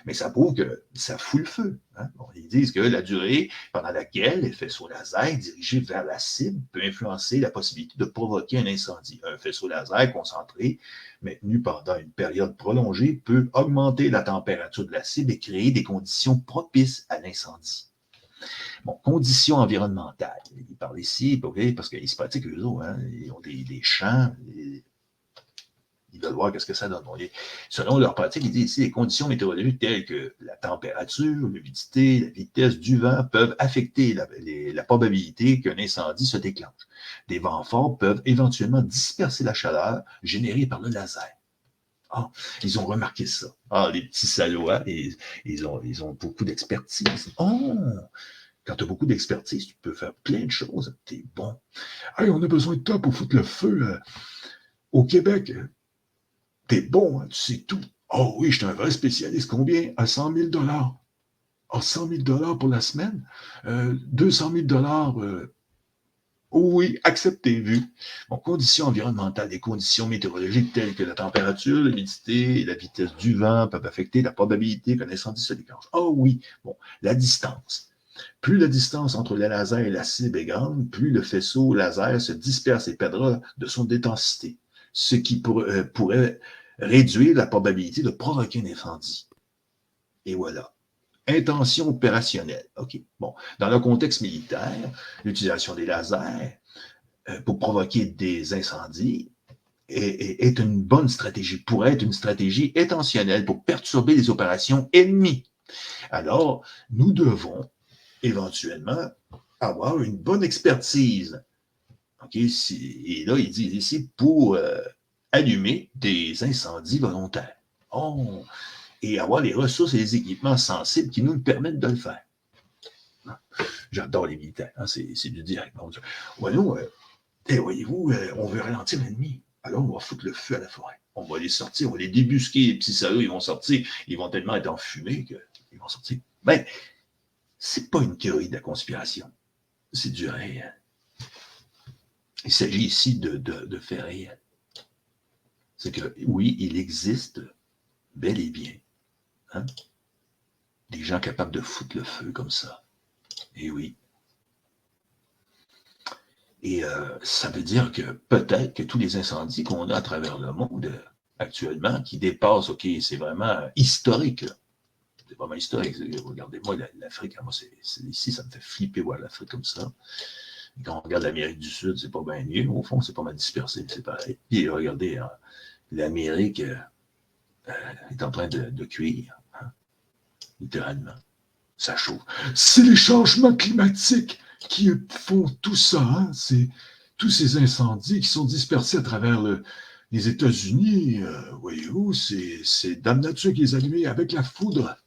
Mais ça prouve que ça fout le feu. Hein? Bon, ils disent que la durée pendant laquelle les faisceaux laser dirigés vers la cible peut influencer la possibilité de provoquer un incendie. Un faisceau laser concentré, maintenu pendant une période prolongée, peut augmenter la température de la cible et créer des conditions propices à l'incendie. Bon, conditions environnementales. Ils parlent ici, parce qu'ils se pratiquent eux autres, hein, ils ont des champs, ils veulent voir qu'est-ce que ça donne. Bon, selon leur pratique, ils disent ici, les conditions météorologiques telles que la température, l'humidité, la vitesse du vent peuvent affecter la probabilité qu'un incendie se déclenche. Des vents forts peuvent éventuellement disperser la chaleur générée par le laser. Ah, ils ont remarqué ça. Ah, les petits salauds, hein, ils ont beaucoup d'expertise. Oh! Quand tu as beaucoup d'expertise, tu peux faire plein de choses. T'es bon. Hey, on a besoin de toi pour foutre le feu au Québec. T'es bon, hein, tu sais tout. Oh oui, je suis un vrai spécialiste. Combien? À 100 000 $. Ah, 100 000 pour la semaine? 200 000 oui, accepté, vu. Bon, conditions environnementales, des conditions météorologiques telles que la température, l'humidité et la vitesse du vent peuvent affecter la probabilité qu'un incendie se déclenche. Oh oui, bon, la distance. Plus la distance entre le laser et la cible est grande, plus le faisceau laser se disperse et perdra de son intensité, ce qui pourrait réduire la probabilité de provoquer un incendie. Et voilà. Intention opérationnelle. OK. Bon. Dans le contexte militaire, l'utilisation des lasers pour provoquer des incendies est une bonne stratégie, pourrait être une stratégie intentionnelle pour perturber les opérations ennemies. Alors, nous devons éventuellement avoir une bonne expertise. OK? Et là, ils disent ici pour allumer des incendies volontaires. Oh, et avoir les ressources et les équipements sensibles qui nous permettent de le faire. J'adore les militaires, hein, c'est du direct. Donc, voyons, voyez-vous, on veut ralentir l'ennemi. Alors, on va foutre le feu à la forêt. On va les sortir, on va les débusquer, les petits salauds, ils vont sortir, ils vont tellement être enfumés qu'ils vont sortir. Ben, c'est pas une théorie de la conspiration, c'est du réel. Il s'agit ici de faits réels. C'est que, oui, il existe bel et bien hein, des gens capables de foutre le feu comme ça. Et oui. Et ça veut dire que peut-être que tous les incendies qu'on a à travers le monde actuellement, qui dépassent, OK, c'est vraiment historique. Là. C'est vraiment historique. Regardez-moi l'Afrique, moi, ici, ça me fait flipper voir l'Afrique comme ça. Et quand on regarde l'Amérique du Sud, c'est pas bien mieux. Au fond, c'est pas mal dispersé, c'est pareil. Puis regardez, l'Amérique est en train de cuire, hein, littéralement. Ça chauffe. C'est les changements climatiques qui font tout ça. Hein? C'est tous ces incendies qui sont dispersés à travers les États-Unis. Voyez-vous, c'est Dame Nature qui les a allumés avec la foudre.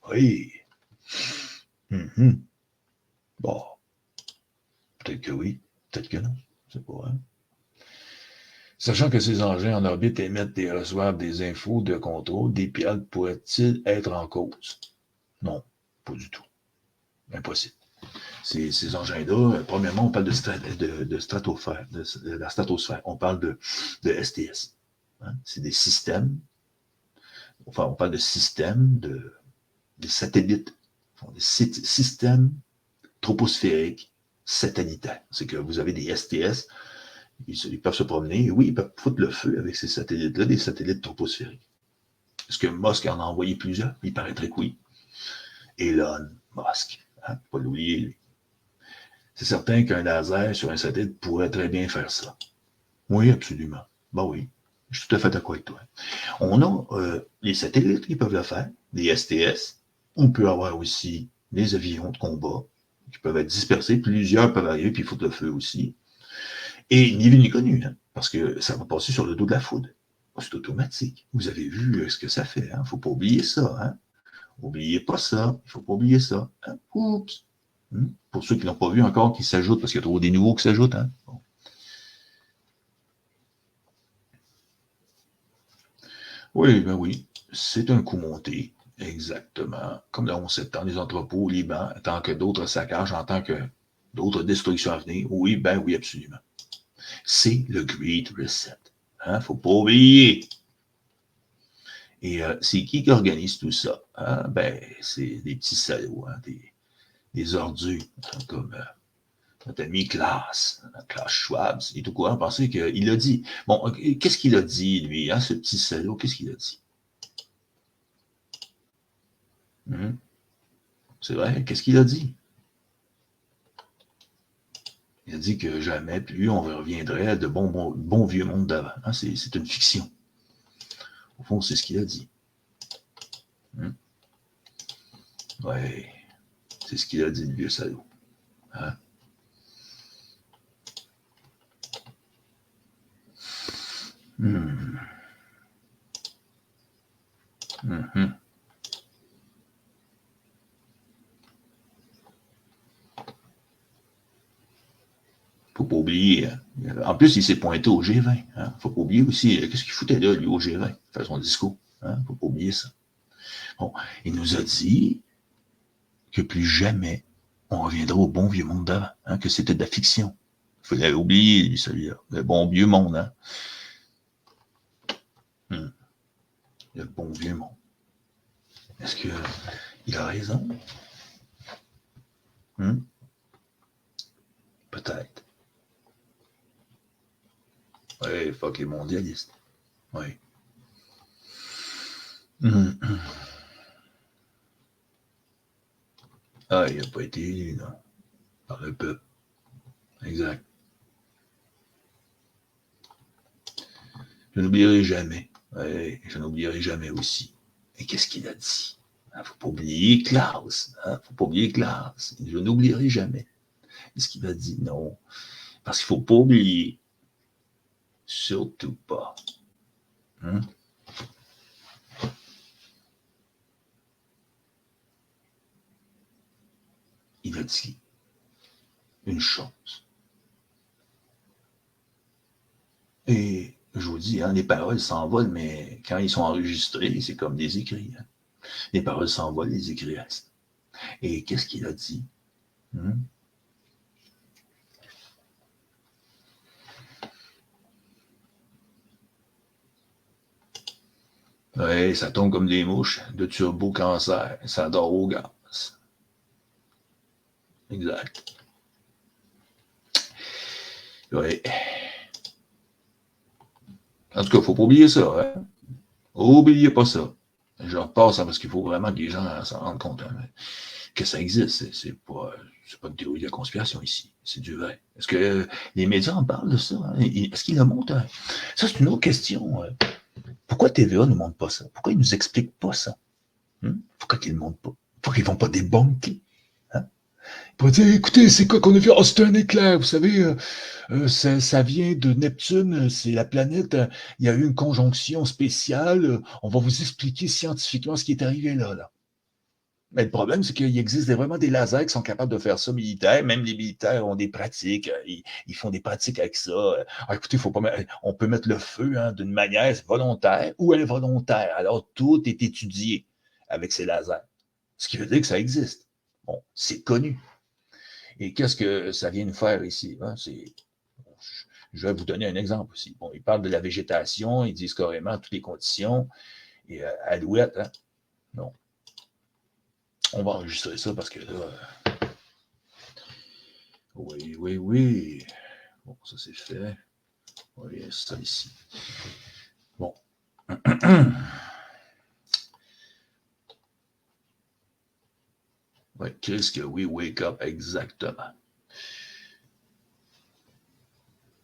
Oui. Mm-hmm. Bon. Peut-être que oui, peut-être que non. C'est pas vrai. Sachant que ces engins en orbite émettent et reçoivent des infos de contrôle, des pirates pourraient-ils être en cause? Non, pas du tout. Impossible. Ces engins-là, premièrement, on parle de stratosphère, de la stratosphère. On parle de STS. Hein? C'est des systèmes. Enfin, on parle de systèmes, de satellites, des systèmes troposphériques satellitaires. C'est que vous avez des STS, ils peuvent se promener. Oui, ils peuvent foutre le feu avec ces satellites-là, des satellites troposphériques. Est-ce que Musk en a envoyé plusieurs? Il paraîtrait que oui. Elon Musk, hein? Pas l'oublier, lui. C'est certain qu'un laser sur un satellite pourrait très bien faire ça. Oui, absolument. Ben oui, je suis tout à fait d'accord avec toi. On a les satellites qui peuvent le faire, les STS. On peut avoir aussi des avions de combat qui peuvent être dispersés. Plusieurs peuvent arriver puis foutre le feu aussi. Et ni vu ni connu, hein, parce que ça va passer sur le dos de la foudre. C'est automatique. Vous avez vu ce que ça fait. Il ne faut pas oublier ça. Hein? N'oubliez pas ça. Il ne faut pas oublier ça. Hein? Oups. Pour ceux qui ne l'ont pas vu encore, qui s'ajoutent, parce qu'il y a trop des nouveaux qui s'ajoutent. Hein? Bon. Oui, ben oui. C'est un coup monté. Exactement. Comme le 11 septembre, les entrepôts au Liban, tant que d'autres saccages, en tant que d'autres destructions à venir. Oui, ben oui, absolument. C'est le Great Reset. Hein? Faut pas oublier. Et c'est qui organise tout ça? Hein? Ben, c'est des petits salauds, hein? Des ordures, hein? Comme notre ami Klaus Schwab. Il est au courant, pensez qu'il a dit. Bon, qu'est-ce qu'il a dit, lui, hein, ce petit salaud? Qu'est-ce qu'il a dit? C'est vrai, qu'est-ce qu'il a dit? Il a dit que jamais plus on reviendrait à de bons vieux monde d'avant. Hein? C'est une fiction. Au fond, c'est ce qu'il a dit. Oui, c'est ce qu'il a dit, le vieux salaud. Hein? Faut pas oublier. En plus, il s'est pointé au G20. Hein? Faut pas oublier aussi, qu'est-ce qu'il foutait là, lui, au G20? Faire son discours. Hein? Faut pas oublier ça. Bon, il nous a dit que plus jamais on reviendra au bon vieux monde d'avant, hein, que c'était de la fiction. Il fallait oublier, lui, celui-là. Le bon vieux monde, hein. Le bon vieux monde. Est-ce qu'il a raison? Peut-être. Oui, fuck les mondialistes. Oui. Ah, il n'a pas été élu, non. Par le peuple. Exact. Je n'oublierai jamais. Oui, je n'oublierai jamais aussi. Et qu'est-ce qu'il a dit? Faut pas oublier Klaus. Faut pas oublier Klaus. Je n'oublierai jamais. Qu'est-ce qu'il a dit? Non. Parce qu'il faut pas oublier. Surtout pas. Il a dit une chose. Et je vous dis, les paroles s'envolent, mais quand ils sont enregistrés, c'est comme des écrits. Les paroles s'envolent, les écrits restent. Et qu'est-ce qu'il a dit? Oui, ça tombe comme des mouches de turbo-cancer. Ça dort au gaz. Exact. Oui. En tout cas, il ne faut pas oublier ça. Oubliez pas ça. Je repasse parce qu'il faut vraiment que les gens s'en rendent compte que ça existe. C'est pas une théorie de la conspiration ici. C'est du vrai. Est-ce que les médias en parlent de ça? Est-ce qu'ils le montrent? Ça, c'est une autre question. Pourquoi TVA ne montre pas ça? Pourquoi ils ne nous expliquent pas ça? Pourquoi ils ne montrent pas? Pourquoi ils ne vont pas débunker? Pour dire, écoutez, c'est quoi qu'on a vu? Oh, c'est un éclair, vous savez, ça vient de Neptune, c'est la planète, il y a eu une conjonction spéciale, on va vous expliquer scientifiquement ce qui est arrivé là. Mais le problème, c'est qu'il existe vraiment des lasers qui sont capables de faire ça militaires, même les militaires ont des pratiques, ils font des pratiques avec ça. Écoutez, on peut mettre le feu d'une manière volontaire ou involontaire, alors tout est étudié avec ces lasers, ce qui veut dire que ça existe. Bon, c'est connu. Et qu'est-ce que ça vient nous faire ici? Je vais vous donner un exemple aussi. Bon, ils parlent de la végétation, ils disent carrément toutes les conditions. Et Alouette, non. On va enregistrer ça parce que là... Oui. Bon, ça c'est fait. Oui, c'est ça ici. Bon. Ouais, qu'est-ce que we wake up exactement?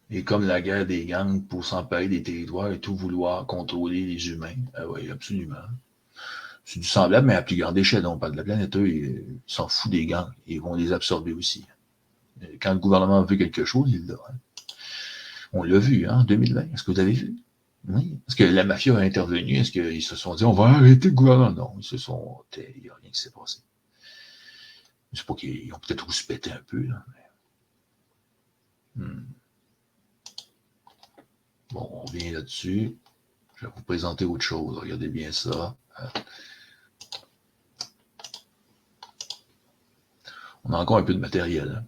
Et comme la guerre des gangs pour s'emparer des territoires et tout vouloir contrôler les humains. Oui, absolument. C'est du semblable, mais à plus grande échelle. On parle de la planète, eux, ils s'en foutent des gangs. Ils vont les absorber aussi. Quand le gouvernement veut quelque chose, il l'a. On l'a vu, en 2020. Est-ce que vous avez vu? Oui. Est-ce que la mafia a intervenu? Est-ce qu'ils se sont dit, on va arrêter le gouvernement? Non, ils se sont... Il n'y a rien qui s'est passé. Je sais pas qu'ils ont peut-être rouspété un peu, là. Mais... Bon, on revient là-dessus. Je vais vous présenter autre chose. Regardez bien ça. On a encore un peu de matériel.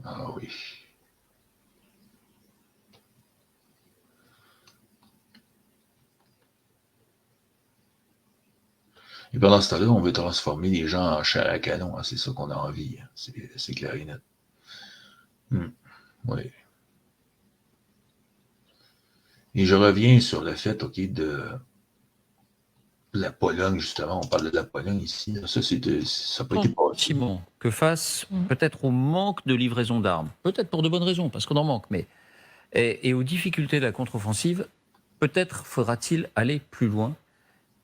Ah oui. Et pendant ce temps-là, on veut transformer les gens en chair à canon. C'est ça qu'on a envie. C'est clair et net. Oui. Et je reviens sur le fait, de la Pologne, justement. On parle de la Pologne ici. Ça n'a pas été passé. Simon, que face peut-être au manque de livraison d'armes, peut-être pour de bonnes raisons, parce qu'on en manque, mais et aux difficultés de la contre-offensive, peut-être faudra-t-il aller plus loin.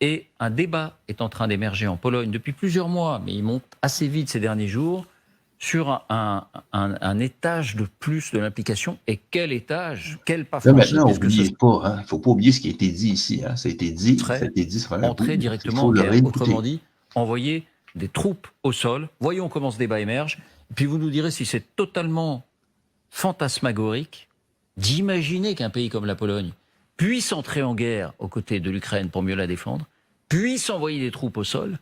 Et un débat est en train d'émerger en Pologne depuis plusieurs mois, mais il monte assez vite ces derniers jours, sur un étage de plus de l'implication. Et quel étage? Quel pas franchi? Maintenant, n'oubliez pas, il ne faut pas oublier ce qui a été dit ici. Ça a été dit, entrer directement en guerre. Autrement dit, envoyer des troupes au sol. Voyons comment ce débat émerge. Puis vous nous direz si c'est totalement fantasmagorique d'imaginer qu'un pays comme la Pologne puisse entrer en guerre aux côtés de l'Ukraine pour mieux la défendre, puisse envoyer des troupes au sol,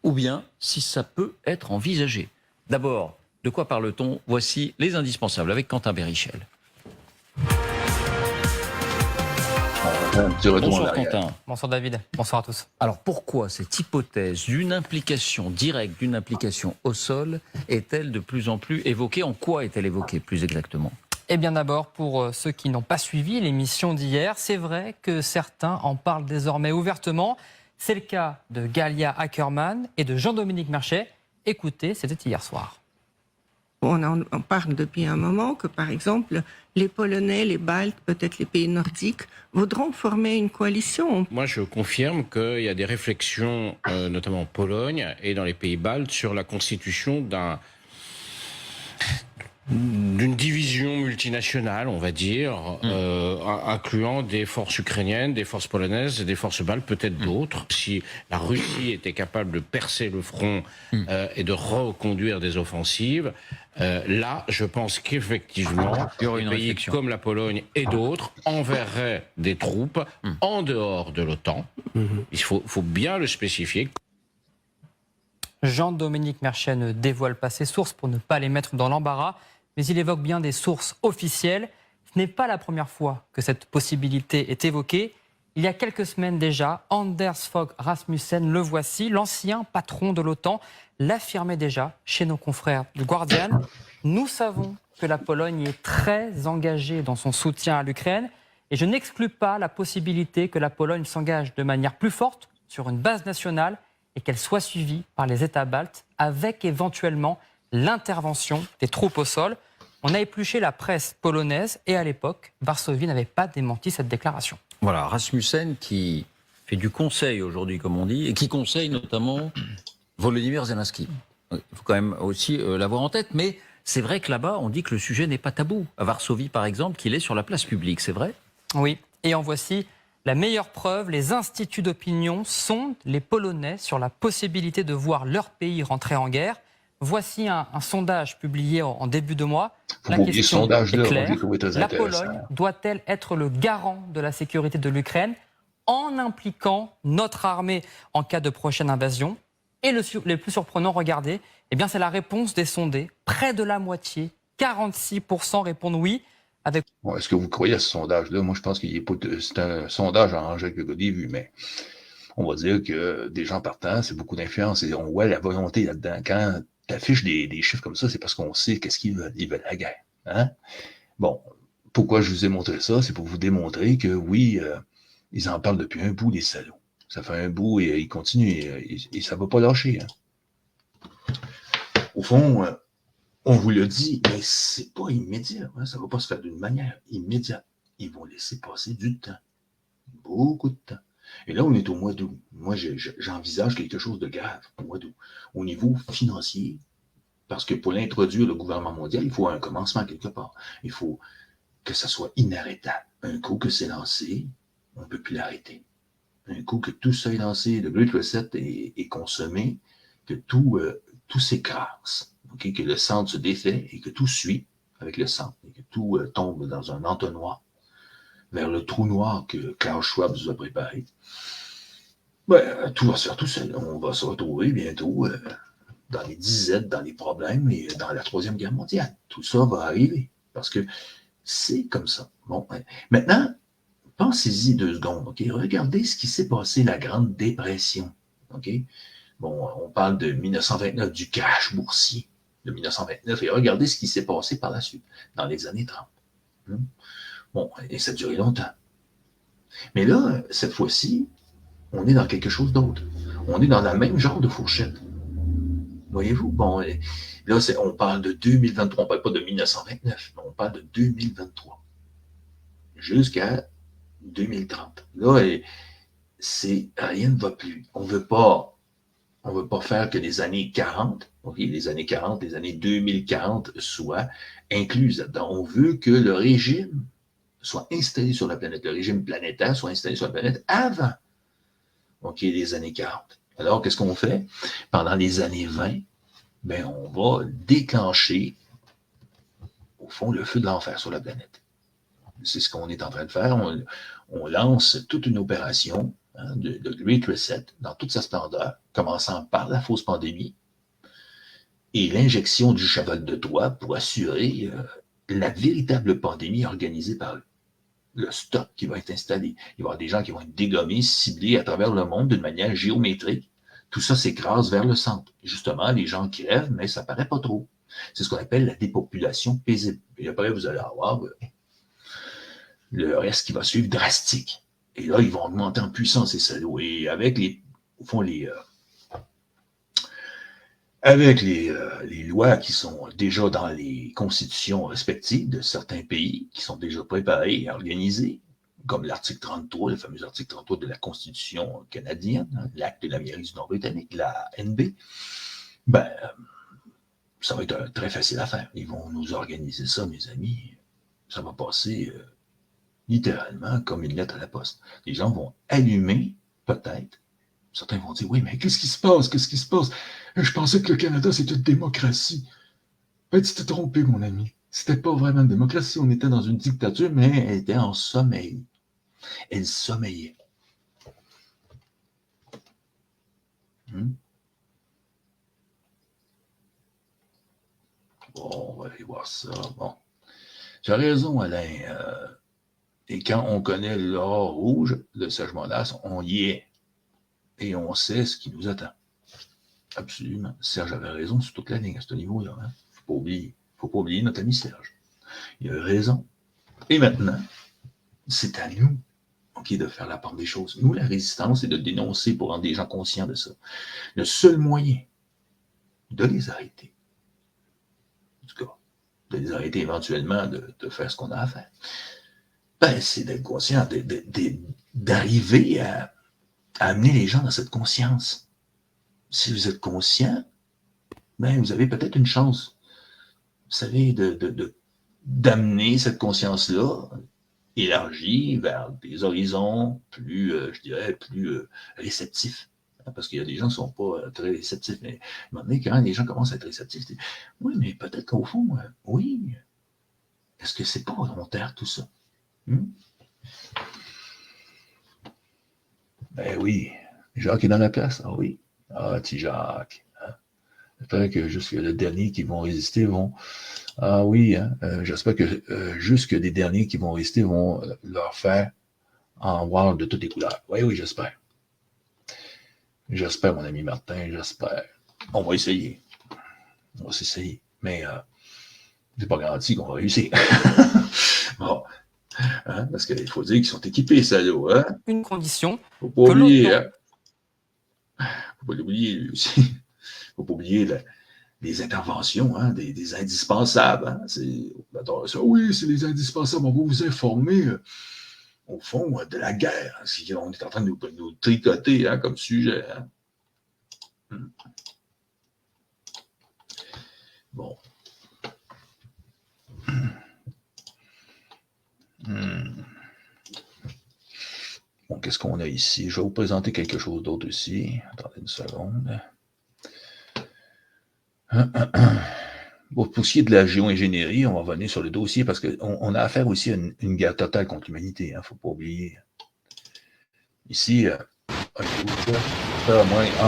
ou bien si ça peut être envisagé. D'abord, de quoi parle-t-on? Voici les indispensables avec Quentin Bérichel. Un petit retour en Bonsoir arrière. Quentin. Bonsoir David, bonsoir à tous. Alors pourquoi cette hypothèse d'une implication directe, d'une implication au sol, est-elle de plus en plus évoquée? En quoi est-elle évoquée plus exactement? Eh bien d'abord, pour ceux qui n'ont pas suivi l'émission d'hier, c'est vrai que certains en parlent désormais ouvertement. C'est le cas de Galia Ackerman et de Jean-Dominique Merchet. Écoutez, c'était hier soir. On parle depuis un moment que, par exemple, les Polonais, les Baltes, peut-être les pays nordiques, voudront former une coalition. Moi, je confirme qu'il y a des réflexions, notamment en Pologne et dans les pays baltes, sur la constitution d'une division multinationale, on va dire, incluant des forces ukrainiennes, des forces polonaises et des forces baltes, peut-être d'autres. Si la Russie était capable de percer le front et de reconduire des offensives, là, je pense qu'effectivement, Il y aurait des une pays réflexion. comme la Pologne et d'autres enverraient des troupes en dehors de l'OTAN. Il faut bien le spécifier. Jean-Dominique Merchet ne dévoile pas ses sources pour ne pas les mettre dans l'embarras, mais il évoque bien des sources officielles. Ce n'est pas la première fois que cette possibilité est évoquée. Il y a quelques semaines déjà, Anders Fogh Rasmussen, le voici, l'ancien patron de l'OTAN, l'affirmait déjà chez nos confrères du Guardian. Nous savons que la Pologne est très engagée dans son soutien à l'Ukraine et je n'exclus pas la possibilité que la Pologne s'engage de manière plus forte sur une base nationale et qu'elle soit suivie par les États baltes avec éventuellement l'intervention des troupes au sol. On a épluché la presse polonaise et à l'époque, Varsovie n'avait pas démenti cette déclaration. Voilà, Rasmussen qui fait du conseil aujourd'hui, comme on dit, et qui conseille notamment Volodymyr Zelensky. Il faut quand même aussi l'avoir en tête, mais c'est vrai que là-bas, on dit que le sujet n'est pas tabou. À Varsovie, par exemple, qu'il est sur la place publique, c'est vrai? Oui, et en voici la meilleure preuve. Les instituts d'opinion sondent les Polonais sur la possibilité de voir leur pays rentrer en guerre. Voici un sondage publié en début de mois. La oublier ce question sondage-là, est moi, claire. j'ai trouvé très La intéressant. Pologne doit-elle être le garant de la sécurité de l'Ukraine en impliquant notre armée en cas de prochaine invasion? Et le plus surprenant, regardez, eh bien, c'est la réponse des sondés. Près de la moitié, 46% répondent oui. Bon, est-ce que vous croyez à ce sondage-là? Moi, je pense qu'il est pas. C'est un sondage arrangé avec le gars des vues, mais on va dire que des gens partant, c'est beaucoup d'influence. Et on voit la volonté là-dedans. Quand tu affiches des chiffres comme ça, c'est parce qu'on sait qu'est-ce qu'ils veulent. Ils veulent la guerre. Hein? Bon, pourquoi je vous ai montré ça? C'est pour vous démontrer que oui, ils en parlent depuis un bout, les salauds. Ça fait un bout et ils continuent et ça va pas lâcher. Hein? Au fond, on vous l'a dit, mais c'est pas immédiat. Hein? Ça va pas se faire d'une manière immédiate. Ils vont laisser passer du temps. Beaucoup de temps. Et là, on est au mois d'août. Moi, j'envisage quelque chose de grave au mois d'août. Au niveau financier, parce que pour l'introduire, le gouvernement mondial, il faut un commencement quelque part. Il faut que ça soit inarrêtable. Un coup que c'est lancé, on ne peut plus l'arrêter. Un coup que tout ça est lancé, le bleu de recette est consommé, que tout s'écrase, okay? Que le centre se défait et que tout suit avec le centre, et que tout tombe dans un entonnoir vers le trou noir que Klaus Schwab nous a préparé. Ben, tout va se faire tout seul. On va se retrouver bientôt dans les disettes, dans les problèmes et dans la Troisième Guerre mondiale. Tout ça va arriver parce que c'est comme ça. Bon, maintenant, pensez-y 2 secondes. Okay? Regardez ce qui s'est passé, la Grande Dépression. Okay? Bon, on parle de 1929, du crash boursier de 1929, et regardez ce qui s'est passé par la suite, dans les années 30. Bon, et ça a duré longtemps. Mais là, cette fois-ci, on est dans quelque chose d'autre. On est dans la même genre de fourchette. Voyez-vous? Bon, là, on parle de 2023, on ne parle pas de 1929, mais on parle de 2023. Jusqu'à 2030. Là, rien ne va plus. On ne veut pas faire que les années 40, okay, les années 40, les années 2040 soient incluses là-dedans. On veut que le régime soit installé sur la planète, le régime planétaire soit installé sur la planète avant les années 40. Alors, qu'est-ce qu'on fait? Pendant les années 20, ben, on va déclencher, au fond, le feu de l'enfer sur la planète. C'est ce qu'on est en train de faire. On lance toute une opération de Great Reset dans toute sa splendeur, commençant par la fausse pandémie et l'injection du cheval de Troie pour assurer la véritable pandémie organisée par le stock qui va être installé. Il va y avoir des gens qui vont être dégommés, ciblés à travers le monde d'une manière géométrique. Tout ça s'écrase vers le centre. Justement, les gens crèvent, mais ça paraît pas trop. C'est ce qu'on appelle la dépopulation paisible. Et après, vous allez avoir le reste qui va suivre drastique. Et là, ils vont augmenter en puissance, ces salauds. Et avec les lois qui sont déjà dans les constitutions respectives de certains pays, qui sont déjà préparés et organisés, comme l'article 33, le fameux article 33 de la Constitution canadienne, l'acte de l'Amérique du Nord britannique, la NB, ça va être très facile à faire. Ils vont nous organiser ça, mes amis. Ça va passer littéralement comme une lettre à la poste. Les gens vont allumer, peut-être. Certains vont dire, oui, mais qu'est-ce qui se passe? Qu'est-ce qui se passe? Je pensais que le Canada, c'était une démocratie. En fait, tu t'es trompé, mon ami. C'était pas vraiment une démocratie. On était dans une dictature, mais elle était en sommeil. Elle sommeillait. Bon, on va aller voir ça. Bon. Tu as raison, Alain. Et quand on connaît l'or rouge de Serge Mondas, on y est. Et on sait ce qui nous attend. Absolument. Serge avait raison sur toute la ligne à ce niveau-là. Hein. Faut pas oublier notre ami Serge. Il avait raison. Et maintenant, c'est à nous de faire la part des choses. Nous, la résistance, c'est de dénoncer pour rendre les gens conscients de ça. Le seul moyen de les arrêter, en tout cas, de les arrêter éventuellement de faire ce qu'on a à faire, c'est d'être conscient, d'arriver à amener les gens dans cette conscience. Si vous êtes conscient, vous avez peut-être une chance, vous savez, d'amener cette conscience-là élargie vers des horizons plus, je dirais, plus réceptifs. Parce qu'il y a des gens qui ne sont pas très réceptifs. Mais à un moment donné, quand les gens commencent à être réceptifs, ils disent, oui, mais peut-être qu'au fond, oui. Est-ce que c'est pas volontaire tout ça? Ben oui. Jacques est dans la place. Ah oui. Ah, petit Jacques. J'espère que jusque les derniers qui vont résister vont... Ah oui, j'espère que jusque les derniers qui vont résister vont leur faire en voir de toutes les couleurs. Oui, oui, j'espère. J'espère, mon ami Martin, j'espère. On va essayer. On va s'essayer. Mais c'est pas garanti qu'on va réussir. Bon. Parce qu'il faut dire qu'ils sont équipés, salauds. Une condition. Faut pas oublier, faut pas l'oublier, lui aussi. Faut pas oublier les interventions, des indispensables. Oui, c'est les indispensables. On va vous informer, au fond, de la guerre. On est en train de nous tricoter comme sujet. Bon. Bon, qu'est-ce qu'on a ici? Je vais vous présenter quelque chose d'autre ici. Attendez une seconde. Bon, pour ce qui est de la géo-ingénierie, on va revenir sur le dossier parce qu'on a affaire aussi à une guerre totale contre l'humanité. Il ne faut pas oublier. Ici, en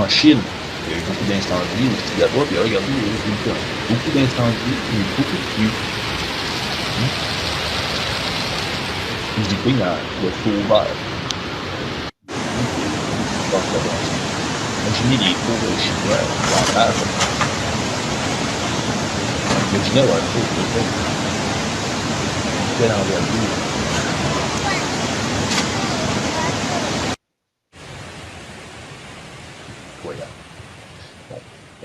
Chine, il y a eu beaucoup d'incendies aussi là-bas. Puis regardez les résultats. Beaucoup d'incendies et beaucoup de pluie. Je dis pas, il y a le sauveur. Imaginez les cours chinois en rage. Imaginez un peu, peut-être. Quelle envergure. Incroyable. Bon,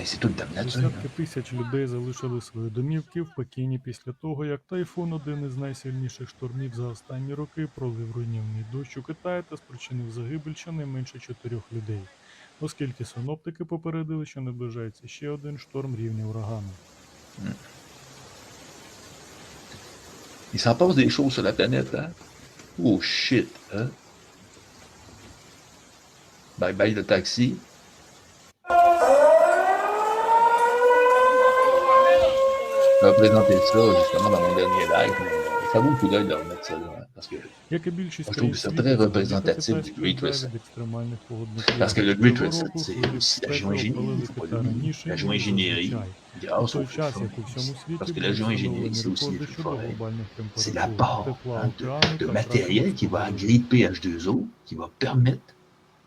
c'est toute dame nature. Десятки тисяч людей залишили свої домівки в Пекіні після того, як тайфун, один із найсильніших штормів за останні роки, пролив руйнівний дощ у Китаї та спричинив загибель щонайменше 4 людей, оскільки синоптики попередили, що наближається ще один шторм рівня урагану. Il s'en passe des choses sur la planète, hein? Oh shit, hein? Bye bye le taxi. Je vais présenter ça justement dans mon dernier live, mais ça vaut le coup d'œil de remettre ça là, parce que Як і більшість je trouve країн que c'est світу, très завдяки représentatif du Китайській Great вдові Reset. від екстремальних погодних Parce que явищ. le Great Цього Reset, року c'est хвилі aussi la спеки géo-ingénierie, опалили il faut pas Китай l'oublier. раніше, La ніж géo-ingénierie, зазвичай. У grâce той aux feux час, forêts як у всьому aussi. світі, Parce que були la géo-ingénierie, встановлені c'est aussi les рекорди feux щодо forêts. глобальних C'est температур, l'apport тепла de океану та втрати matériel qui va листопаду. agripper H2O, qui va permettre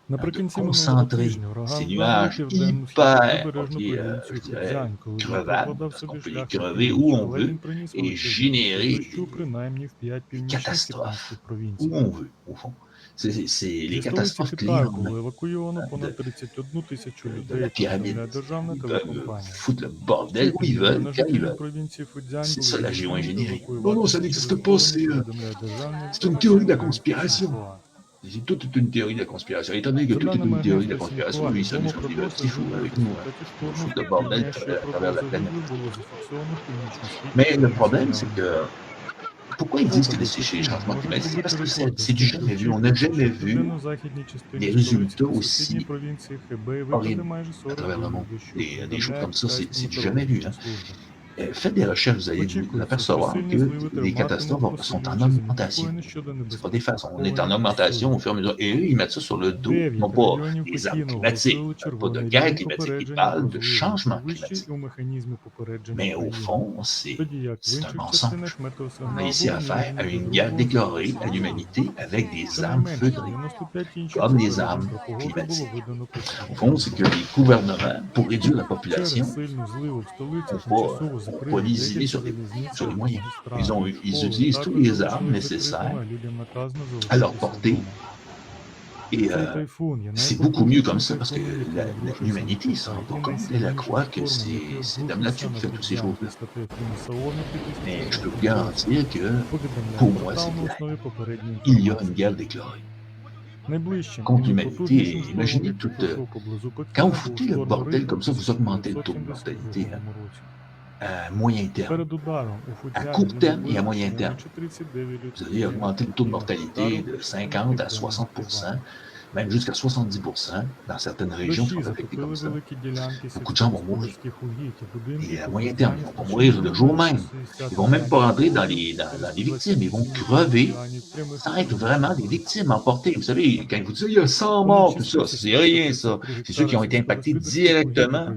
de Наприкінці минулого concentrer тижня ces ураган nuages вдарив південно-східну hyper, прибережну ok, провінцію je dirais, Фудзянь, коли він crevables, прокладав parce собі qu'on peut les шлях на crever où північ, on але veut він приніс et величезну кількість générer дощу, принаймні в 5 des північних східненських catastrophes où провінцій. on veut, au fond. C'est les Зі столиці catastrophes clés Китаю en було main евакуйовано de, понад 31 тисячу de la людей, pyramide. повідомляє державна Ils peuvent телекомпанія. foutre le Ще bordel où ils південно veulent, на quand ils жителів veulent. провінції Фудзянь C'est були ça la змушені géo-ingénierie. Non, non, евакуюватися ça через n'existe pas, сторону, c'est повідомляє державний une théorie de la агентство conspiration. Сінхуа. C'est toute une théorie de la conspiration. Étant donné que За tout est даними une théorie de la агентства conspiration, Сінхуа, lui, il відомо s'amuse про comme des досвід petits fous жителів avec в nous. результаті On шторму fout le bordel півдня, що à travers la приблизив planète. загиблих, було зафіксовано в північно-східній Mais le провінції problème, c'est Янгон. que pourquoi ils disent que Опади c'est chez les постійно changements можуть climatiques? Parce робити que рекорди. c'est du jamais vu. On n'a jamais В vu південно-західній des частині столиці résultats та сусідній aussi провінції Хебей випаде horribles майже à 40 travers le мм monde. дощу, Des choses повідомляє comme ça, c'est китайська du jamais vu. метеорологічна Hein. служба. Faites des recherches, vous allez vous Очікується, що apercevoir сильні que зливи les триватимуть, catastrophes sont en посилюючи augmentation. занепокоєння щодо C'est pas des небезпеки façons. On est en повені augmentation au всюди. fur et à mesure. Et eux, ils mettent ça sur le dos, 9 non pas районів des arbres Пекіну climatiques, оголосили pas de червоний guerre рівень climatique, ils попередження про parlent de зливи, changement вищий climatique. у механізмі попередження Mais au країни. fond, Тоді як в c'est un інших mensonge. частинах On a метеосигнал ici був affaire à обмежений une до guerre другого déclarée à ступеня. l'humanité avec des armes Щонайменше feutrées, 95 інших comme les попереджень armes про погоду було climatiques. видано Au постійно. fond, c'est que les gouvernements, pour réduire la Через population, сильну зливу в столиці n'ont тимчасово pas закрили lésiné деякі sur залізниці les та moyens. магістралі. Ils Школи utilisent tous також les armes залишили nécessaires закритими, а людям наказано à leur залишитися portée. вдома. Et Цей тайфун є c'est beaucoup mieux comme ça найпотужнішим parce que тайфуном, який обрушився l'humanité на ne s'en rend Китай, pas і compte. Elle найсильнішим croit que штормом, який c'est Dame обрушився Nature на qui fait toutes ces Фудзян choses-là. після тайфуну Саомі Mais je peux vous 2014 garantir que повідомляє pour moi, портал c'est на clair. основі попередньої Il y a une інформації. guerre déclarée Найближчим і contre найпотужнішим l'humanité. штормом, Imaginez який tout. пройшов поблизу Quand Пекіна, vous був foutez le шторм bordel Рихтер comme ça, vous augmentez le taux de 1972 mortalité hein, році. à moyen terme. Перед ударом у À Фудзяні court terme et à загинуло moyen terme. щонайменше 39 Vous людських allez augmenter le taux de життів. mortalité de 50 à 60%, même jusqu'à 70% dans certaines régions Дощі sont affectées затопили comme ça. великі ділянки Beaucoup de gens vont mourir. сільськогосподарських угідь і будинків. Et à у moyen terme, Фудзяні ils vont pas mourir le jour même. Ils vont même pas rentrer dans les victimes, ils vont crever sans être vraiment des victimes emportées. Vous savez, quand vous dites il y a 100 morts, tout ça, c'est rien ça. C'est ceux qui ont été impactés directement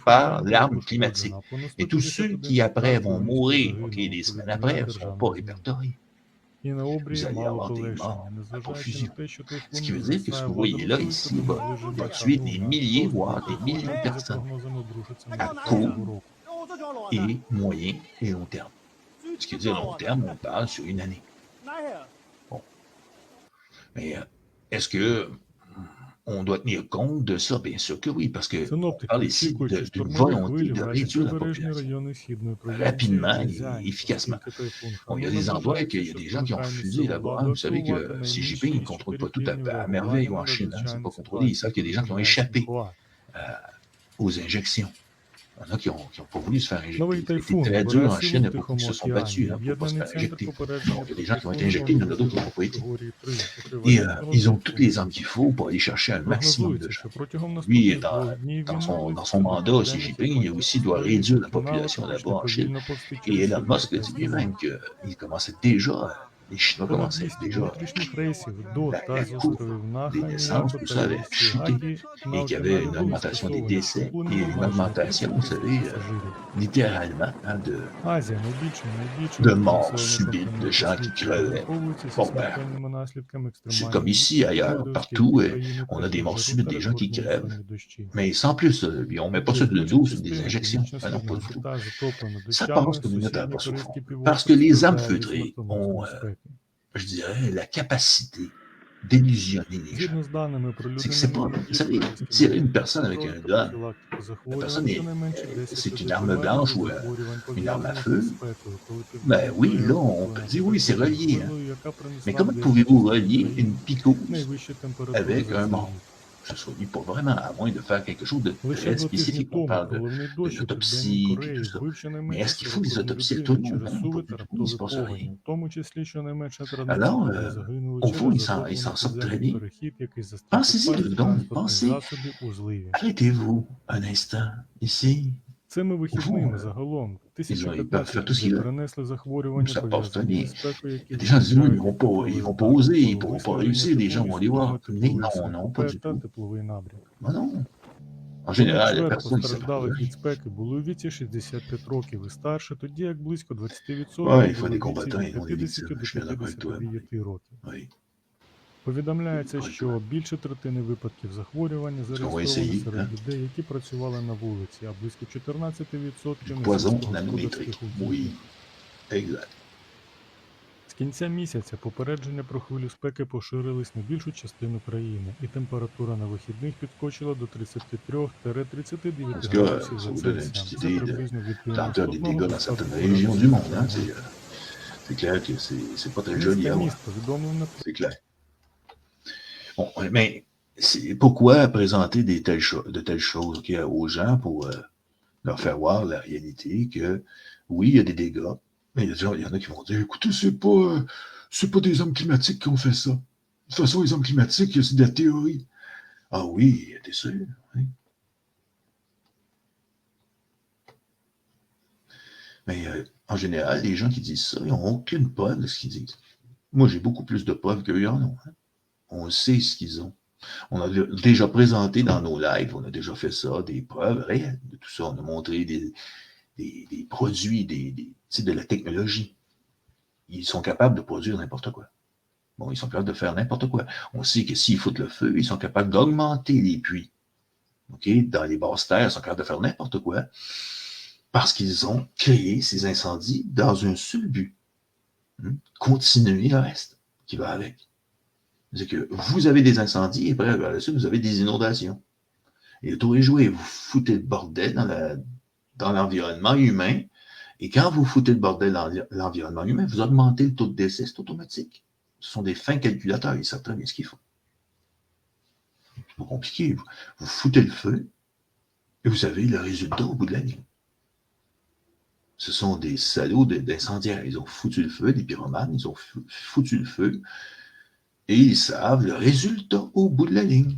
par l'arme climatique. Et tous ceux qui après vont mourir, ok, des semaines après, ne seront pas répertoriés. І на обрії Vous allez мало avoir des полегшення, morts à незважаючи profusion. на те, що тайфун Ce qui не veut dire que ce зростає que vous voyez là, водоростою, ici, то va наближення tuer des Кадуна. milliers, Тож voire des тайфун, milliers de який за personnes прогнозами обрушиться à наступного court року. et moyen et long terme. Ce qui veut dire long terme, on parle sur une année. Bon. Mais est-ce que on doit tenir compte de ça? Bien sûr que oui, parce que on Синоптики parle ici очікують, що d'une штормові volonté хвилі de вразять réduire la прибережні population. райони східної провінції Rapidement et Фудзянь, efficacement. оскільки тайфун Bon, il y a Ханна des endroits вважається, qu'il y a що des gens qui ont спонукає refusé місцеву là-bas. владу Vous savez que активувати Xi найнижчі Jinping ne contrôle pas tout чотири à рівні merveille en реагування на Chine. Hein, c'est надзвичайні pas contrôlé. Ils savent qu'il y a des gens qui ont ситуації, échappé повідомляє aux injections. Il y en a qui n'ont pas voulu se faire injecter. Новий Ça a été тайфун très dur набирає en силу Chine, в il y a beaucoup qui Тихому se sont battus океані. hein, pour ne pas se Об'єднаний faire центр injecter. попередження Bon, il y a про des gens qui ont été тайфун injectés, mais il y en a d'autres qui оголосили n'ont pas été. категорії 3, Et еквівалентного ils ont toutes les тайфуну. armes qu'il faut pour aller chercher un maximum de Прогнозується, що gens. протягом Lui, наступних 2 днів dans він dans son mandat, Xi Jinping, il aussi doit réduire la population là-bas en Chine. Et Elon Musk a dit lui-même qu'il commençait déjà, les Chinois Понад commençaient 200 déjà внутрішніх рейсів до та la з courbe островів des Наха, naissances, Міяко tout ça та avait chuté. Ісігакі на Et qu'il y avait океані une були augmentation des скасовані, décès щоб et une augmentation, vous savez, пасажирів. littéralement, hein, Азія найбільше de morts subites, de gens qui crevaient. Bon, ben, c'est comme ici, ailleurs, partout, on a des morts subites, des gens qui crèvent. Mais sans plus, et on ne met pas ça de dos sur des injections. Ah non, pas du tout. Ça passe comme une note à passe au fond. Parce que les armes feutrées ont, je dirais, la capacité d'illusionner les gens. C'est que c'est pas, vous savez, tirer une personne avec un gun, la personne c'est une arme blanche ou une arme à feu. Ben oui, là, on peut dire oui, c'est relié. Hein. Mais comment pouvez-vous relier une picouse avec un mort? Ça se relie pas vraiment, à moins de faire quelque chose de très spécifique. On parle de l'autopsie et tout ça. Mais est-ce qu'il faut des autopsies à tout le monde? Non, pas du tout, il ne se passe rien. Alors, au fond, ils s'en sortent très bien. Pensez-y deux secondes, pensez. Arrêtez-vous un instant, ici, Цими вихідними загалом тисячі ils peuvent 15 faire tout ce qu'ils людей veulent. перенесли захворювання, Ça porte пов'язані famille. зі спекою, Il y які a des gens qui disent oui, mais викликають ils vont pas тепловий oser, ils удар, pourront pas висловлення réussir, les gens теплові vont les voir. смуги, Mais тепловий non, non, pas СНПП du та tout. тепловий набряк. Ben non. En Понад général, les чверть personnes qui постраждалих від s'appellent. спеки були у віці 65 років і старше, тоді як близько 20% Ouais, il faut були des у віці combattants, від ils ont des 50 victimes. до Je suis d'accord avec toi. 59 років. Oui. Повідомляється, що більше третини випадків захворювання зареєстровані essayer, серед людей, які працювали на вулиці, а близько 14% на Poison сільськогосподарських nanométrique. угіддях. Oui. Exact. З кінця місяця попередження про хвилю спеки поширились на більшу частину країни, і температура на вихідних підскочила до 33-39 Parce que градусів ça за vous donne une Цельсієм. petite Це idée de приблизно від l'ampleur des 91 dégâts до dans certaines 102 régions du monde. Hein. градусів. C'est clair que c'est pas très joli à Місто voir. міст повідомлено C'est clair. Bon, mais pourquoi présenter de telles choses aux gens pour leur faire voir la réalité que oui, il y a des dégâts, mais il y en a qui vont dire écoutez, c'est pas des hommes climatiques qui ont fait ça. De toute façon, les hommes climatiques, c'est de la théorie. Ah oui, t'es sûr? Oui. Mais en général, les gens qui disent ça, ils n'ont aucune preuve de ce qu'ils disent. Moi, j'ai beaucoup plus de preuves qu'eux en ont. Hein. On sait ce qu'ils ont. On a déjà présenté dans nos lives, on a déjà fait ça, des preuves réelles de tout ça. On a montré des produits, de la technologie. Ils sont capables de produire n'importe quoi. Bon, ils sont capables de faire n'importe quoi. On sait que s'ils foutent le feu, ils sont capables d'augmenter les puits. OK? Dans les basses terres, ils sont capables de faire n'importe quoi parce qu'ils ont créé ces incendies dans un seul but. Continuer le reste qui va avec. C'est que vous avez des incendies et après, par la suite, vous avez des inondations. Et le tour est joué. Vous foutez le bordel dans l'environnement humain. Et quand vous foutez le bordel dans l'environnement humain, vous augmentez le taux de décès, c'est automatique. Ce sont des fins calculateurs, ils savent très bien ce qu'ils font. C'est pas compliqué. Vous foutez le feu et vous avez le résultat au bout de la ligne. Ce sont des salauds d'incendiaires. Ils ont foutu le feu, des pyromanes, ils ont foutu le feu et ils savent le résultat au bout de la ligne.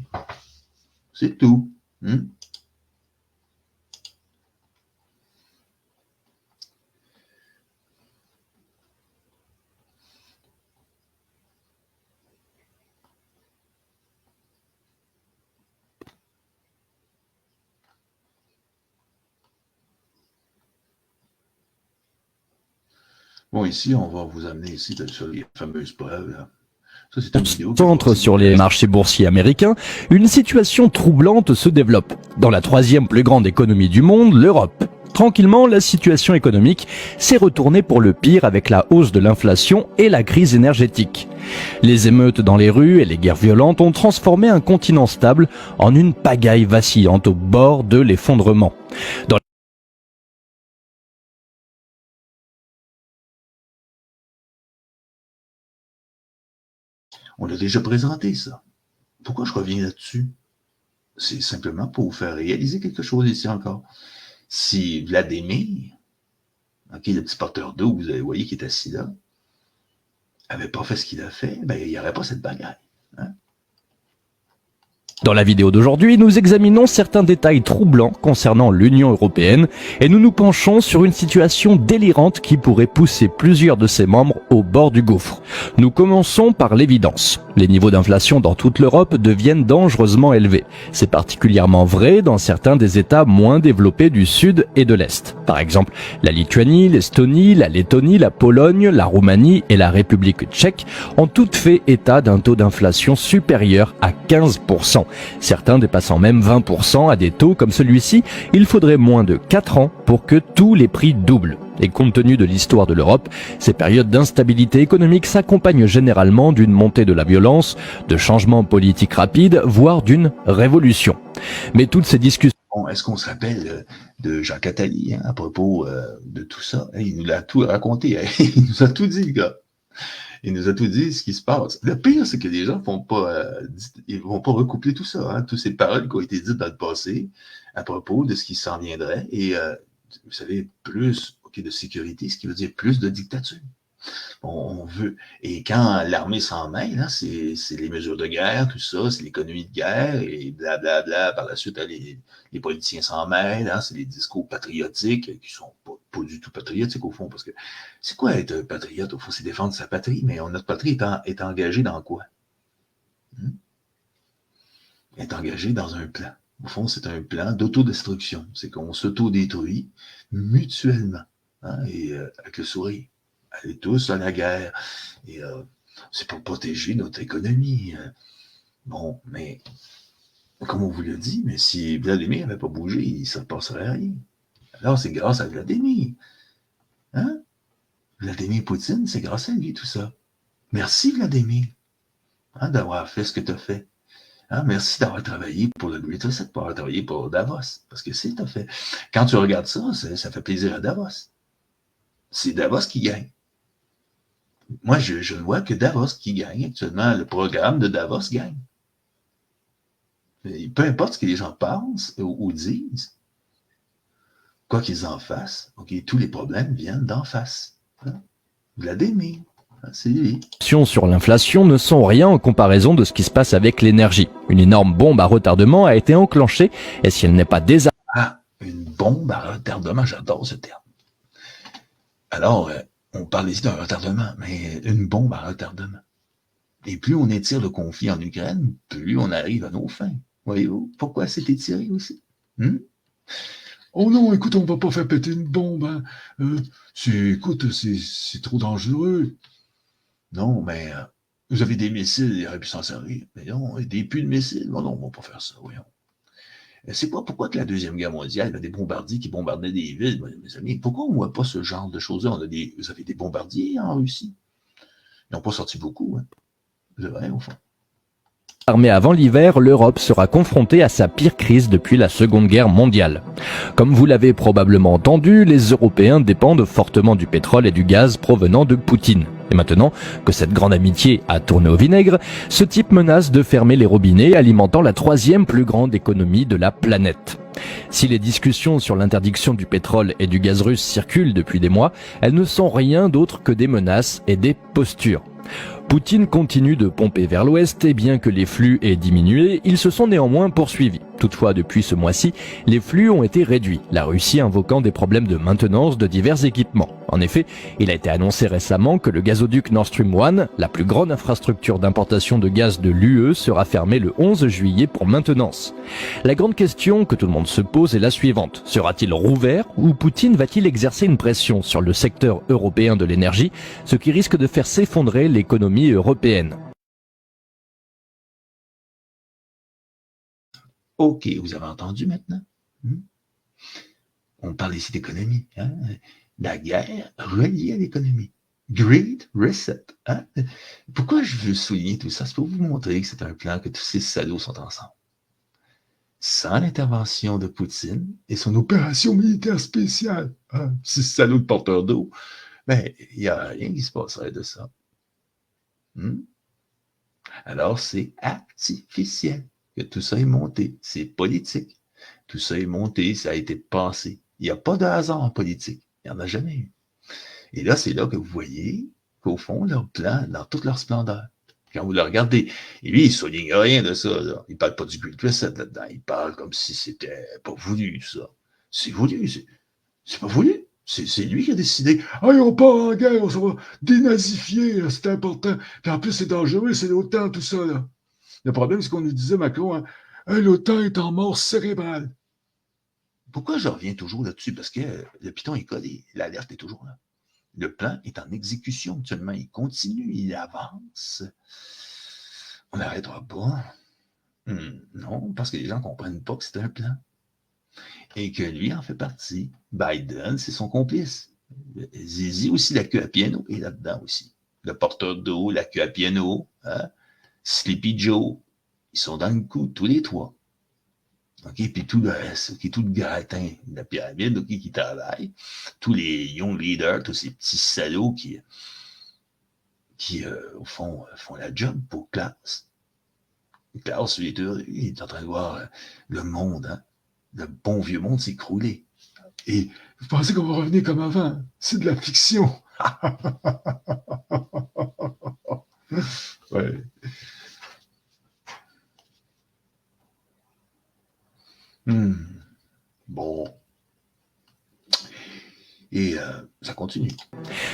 C'est tout. Bon, ici, on va vous amener ici sur les fameuses preuves. Là. Ça, c'est une vidéo. Centre sur les marchés boursiers américains, une situation troublante se développe. Dans la troisième plus grande économie du monde, l'Europe. Tranquillement, la situation économique s'est retournée pour le pire avec la hausse de l'inflation et la crise énergétique. Les émeutes dans les rues et les guerres violentes ont transformé un continent stable en une pagaille vacillante au bord de l'effondrement. On l'a déjà présenté, ça. Pourquoi je reviens là-dessus? C'est simplement pour vous faire réaliser quelque chose ici encore. Si Vladimir, OK, le petit porteur d'eau, vous voyez qui est assis là, avait pas fait ce qu'il a fait, ben, il n'y aurait pas cette bagarre. Hein? Dans la vidéo d'aujourd'hui, nous examinons certains détails troublants concernant l'Union européenne et nous nous penchons sur une situation délirante qui pourrait pousser plusieurs de ses membres au bord du gouffre. Nous commençons par l'évidence. Les niveaux d'inflation dans toute l'Europe deviennent dangereusement élevés. C'est particulièrement vrai dans certains des États moins développés du Sud et de l'Est. Par exemple, la Lituanie, l'Estonie, la Lettonie, la Pologne, la Roumanie et la République tchèque ont toutes fait état d'un taux d'inflation supérieur à 15%. Certains dépassant même 20% à des taux comme celui-ci, il faudrait moins de 4 ans pour que tous les prix doublent. Et compte tenu de l'histoire de l'Europe, ces périodes d'instabilité économique s'accompagnent généralement d'une montée de la violence, de changements politiques rapides, voire d'une révolution. Mais toutes ces discussions... Bon, est-ce qu'on se rappelle de Jacques Attali à propos de tout ça? Il nous l'a tout raconté, il nous a tout dit, le gars. Il nous a tout dit ce qui se passe. Le pire, c'est que les gens ils vont pas recoupler tout ça, toutes ces paroles qui ont été dites dans le passé à propos de ce qui s'en viendrait. Et vous savez, plus de sécurité, ce qui veut dire plus de dictature. On veut. Et quand l'armée s'en mêle, hein, c'est les mesures de guerre, tout ça, c'est l'économie de guerre, et blablabla. Par la suite, les politiciens s'en mêlent, hein, c'est les discours patriotiques qui sont pas du tout patriotiques au fond, parce que c'est quoi être patriote? Au fond, c'est défendre sa patrie, mais notre patrie est engagée dans quoi? Est engagée dans un plan. Au fond, c'est un plan d'autodestruction. C'est qu'on s'autodétruit mutuellement, hein, et avec le sourire. Allez tous à la guerre. Et c'est pour protéger notre économie. Bon, mais comme on vous l'a dit, mais si Vladimir n'avait pas bougé, ça ne passerait rien. Alors, c'est grâce à Vladimir. Hein? Vladimir Poutine, c'est grâce à lui, tout ça. Merci, Vladimir, hein, d'avoir fait ce que tu as fait. Hein, merci d'avoir travaillé pour le Great Reset, d'avoir travaillé pour Davos, parce que c'est t'as fait. Quand tu regardes ça, ça fait plaisir à Davos. C'est Davos qui gagne. Moi, je ne vois que Davos qui gagne. Actuellement, le programme de Davos gagne. Et peu importe ce que les gens pensent ou disent, quoi qu'ils en fassent, okay, tous les problèmes viennent d'en face. Hein? Vladimir. C'est lui. Sur l'inflation ne sont rien en comparaison de ce qui se passe avec l'énergie. Une énorme bombe à retardement a été enclenchée et si elle n'est pas désarmée... Ah, une bombe à retardement, j'adore ce terme. Alors, on parle ici d'un retardement, mais une bombe à retardement. Et plus on étire le conflit en Ukraine, plus on arrive à nos fins. Voyez-vous, pourquoi c'est étiré aussi? Oh non, écoute, on va pas faire péter une bombe. Hein. Écoute, c'est trop dangereux. Non, mais vous avez des missiles, il aurait pu s'en servir. Mais non, des puits de missiles. Non, on ne va pas faire ça, voyons. C'est pas pourquoi que la Deuxième Guerre mondiale, il y a des bombardiers qui bombardaient des villes, mes amis. Pourquoi on ne voit pas ce genre de choses-là? Vous avez des bombardiers en Russie. Ils n'ont pas sorti beaucoup, hein. C'est vrai, au fond. Armée avant l'hiver, l'Europe sera confrontée à sa pire crise depuis la Seconde Guerre mondiale. Comme vous l'avez probablement entendu, les Européens dépendent fortement du pétrole et du gaz provenant de Poutine. Et maintenant que cette grande amitié a tourné au vinaigre, ce type menace de fermer les robinets alimentant la troisième plus grande économie de la planète. Si les discussions sur l'interdiction du pétrole et du gaz russe circulent depuis des mois, elles ne sont rien d'autre que des menaces et des postures. Poutine continue de pomper vers l'ouest et bien que les flux aient diminué, ils se sont néanmoins poursuivis. Toutefois, depuis ce mois-ci, les flux ont été réduits, la Russie invoquant des problèmes de maintenance de divers équipements. En effet, il a été annoncé récemment que le gazoduc Nord Stream 1, la plus grande infrastructure d'importation de gaz de l'UE, sera fermé le 11 juillet pour maintenance. La grande question que tout le monde se pose est la suivante. Sera-t-il rouvert ou Poutine va-t-il exercer une pression sur le secteur européen de l'énergie, ce qui risque de faire s'effondrer l'économie européenne? OK, vous avez entendu maintenant? On parle ici d'économie. Hein? La guerre reliée à l'économie. Great Reset. Hein? Pourquoi je veux souligner tout ça? C'est pour vous montrer que c'est un plan que tous ces salauds sont ensemble. Sans l'intervention de Poutine et son opération militaire spéciale, hein? Ces salauds de porteurs d'eau, ben, il n'y a rien qui se passerait de ça. Alors, c'est artificiel que tout ça est monté. C'est politique. Tout ça est monté, ça a été pensé. Il n'y a pas de hasard en politique. Il n'y en a jamais eu. Et là, c'est là que vous voyez qu'au fond, leur plan, dans toute leur splendeur, quand vous le regardez, et lui, il ne souligne rien de ça. Là. Il ne parle pas du Great Reset là-dedans. Il parle comme si c'était pas voulu, ça. C'est voulu. C'est pas voulu. C'est lui qui a décidé. Hey, on part en guerre, on va dénazifier, c'est important. Puis en plus, c'est dangereux, c'est l'OTAN, tout ça. Là. Le problème, c'est qu'on nous disait, Macron, hein, hey, l'OTAN est en mort cérébrale. Pourquoi je reviens toujours là-dessus? Parce que le piton est collé, l'alerte est toujours là. Le plan est en exécution actuellement, il continue, il avance. On n'arrêtera pas. Non, parce que les gens ne comprennent pas que c'est un plan. Et que lui en fait partie. Biden, c'est son complice. Zizi aussi, la queue à piano, est là-dedans aussi. Le porteur d'eau, la queue à piano, hein? Sleepy Joe, ils sont dans le coup, tous les trois. OK, puis tout le reste, OK, tout le gratin de la pyramide, OK, qui travaille, tous les young leaders, tous ces petits salauds qui au fond, font la job pour Klaus. Klaus, il est en train de voir le monde, hein? Le bon vieux monde s'écrouler. Et vous pensez qu'on va revenir comme avant? C'est de la fiction. Ouais. Bon. Et ça continue.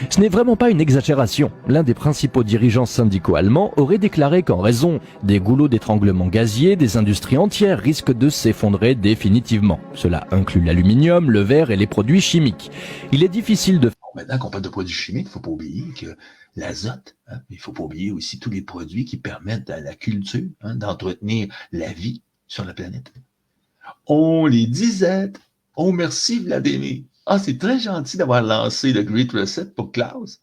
Ce n'est vraiment pas une exagération. L'un des principaux dirigeants syndicaux allemands aurait déclaré qu'en raison des goulots d'étranglement gazier, des industries entières risquent de s'effondrer définitivement. Cela inclut l'aluminium, le verre et les produits chimiques. Il est difficile de... Maintenant qu'on parle de produits chimiques, il ne faut pas oublier que l'azote, hein, il ne faut pas oublier aussi tous les produits qui permettent à la culture d'entretenir la vie sur la planète. On les disait. Oh, merci Vladimir. Ah, c'est très gentil d'avoir lancé le Great Reset pour Klaus.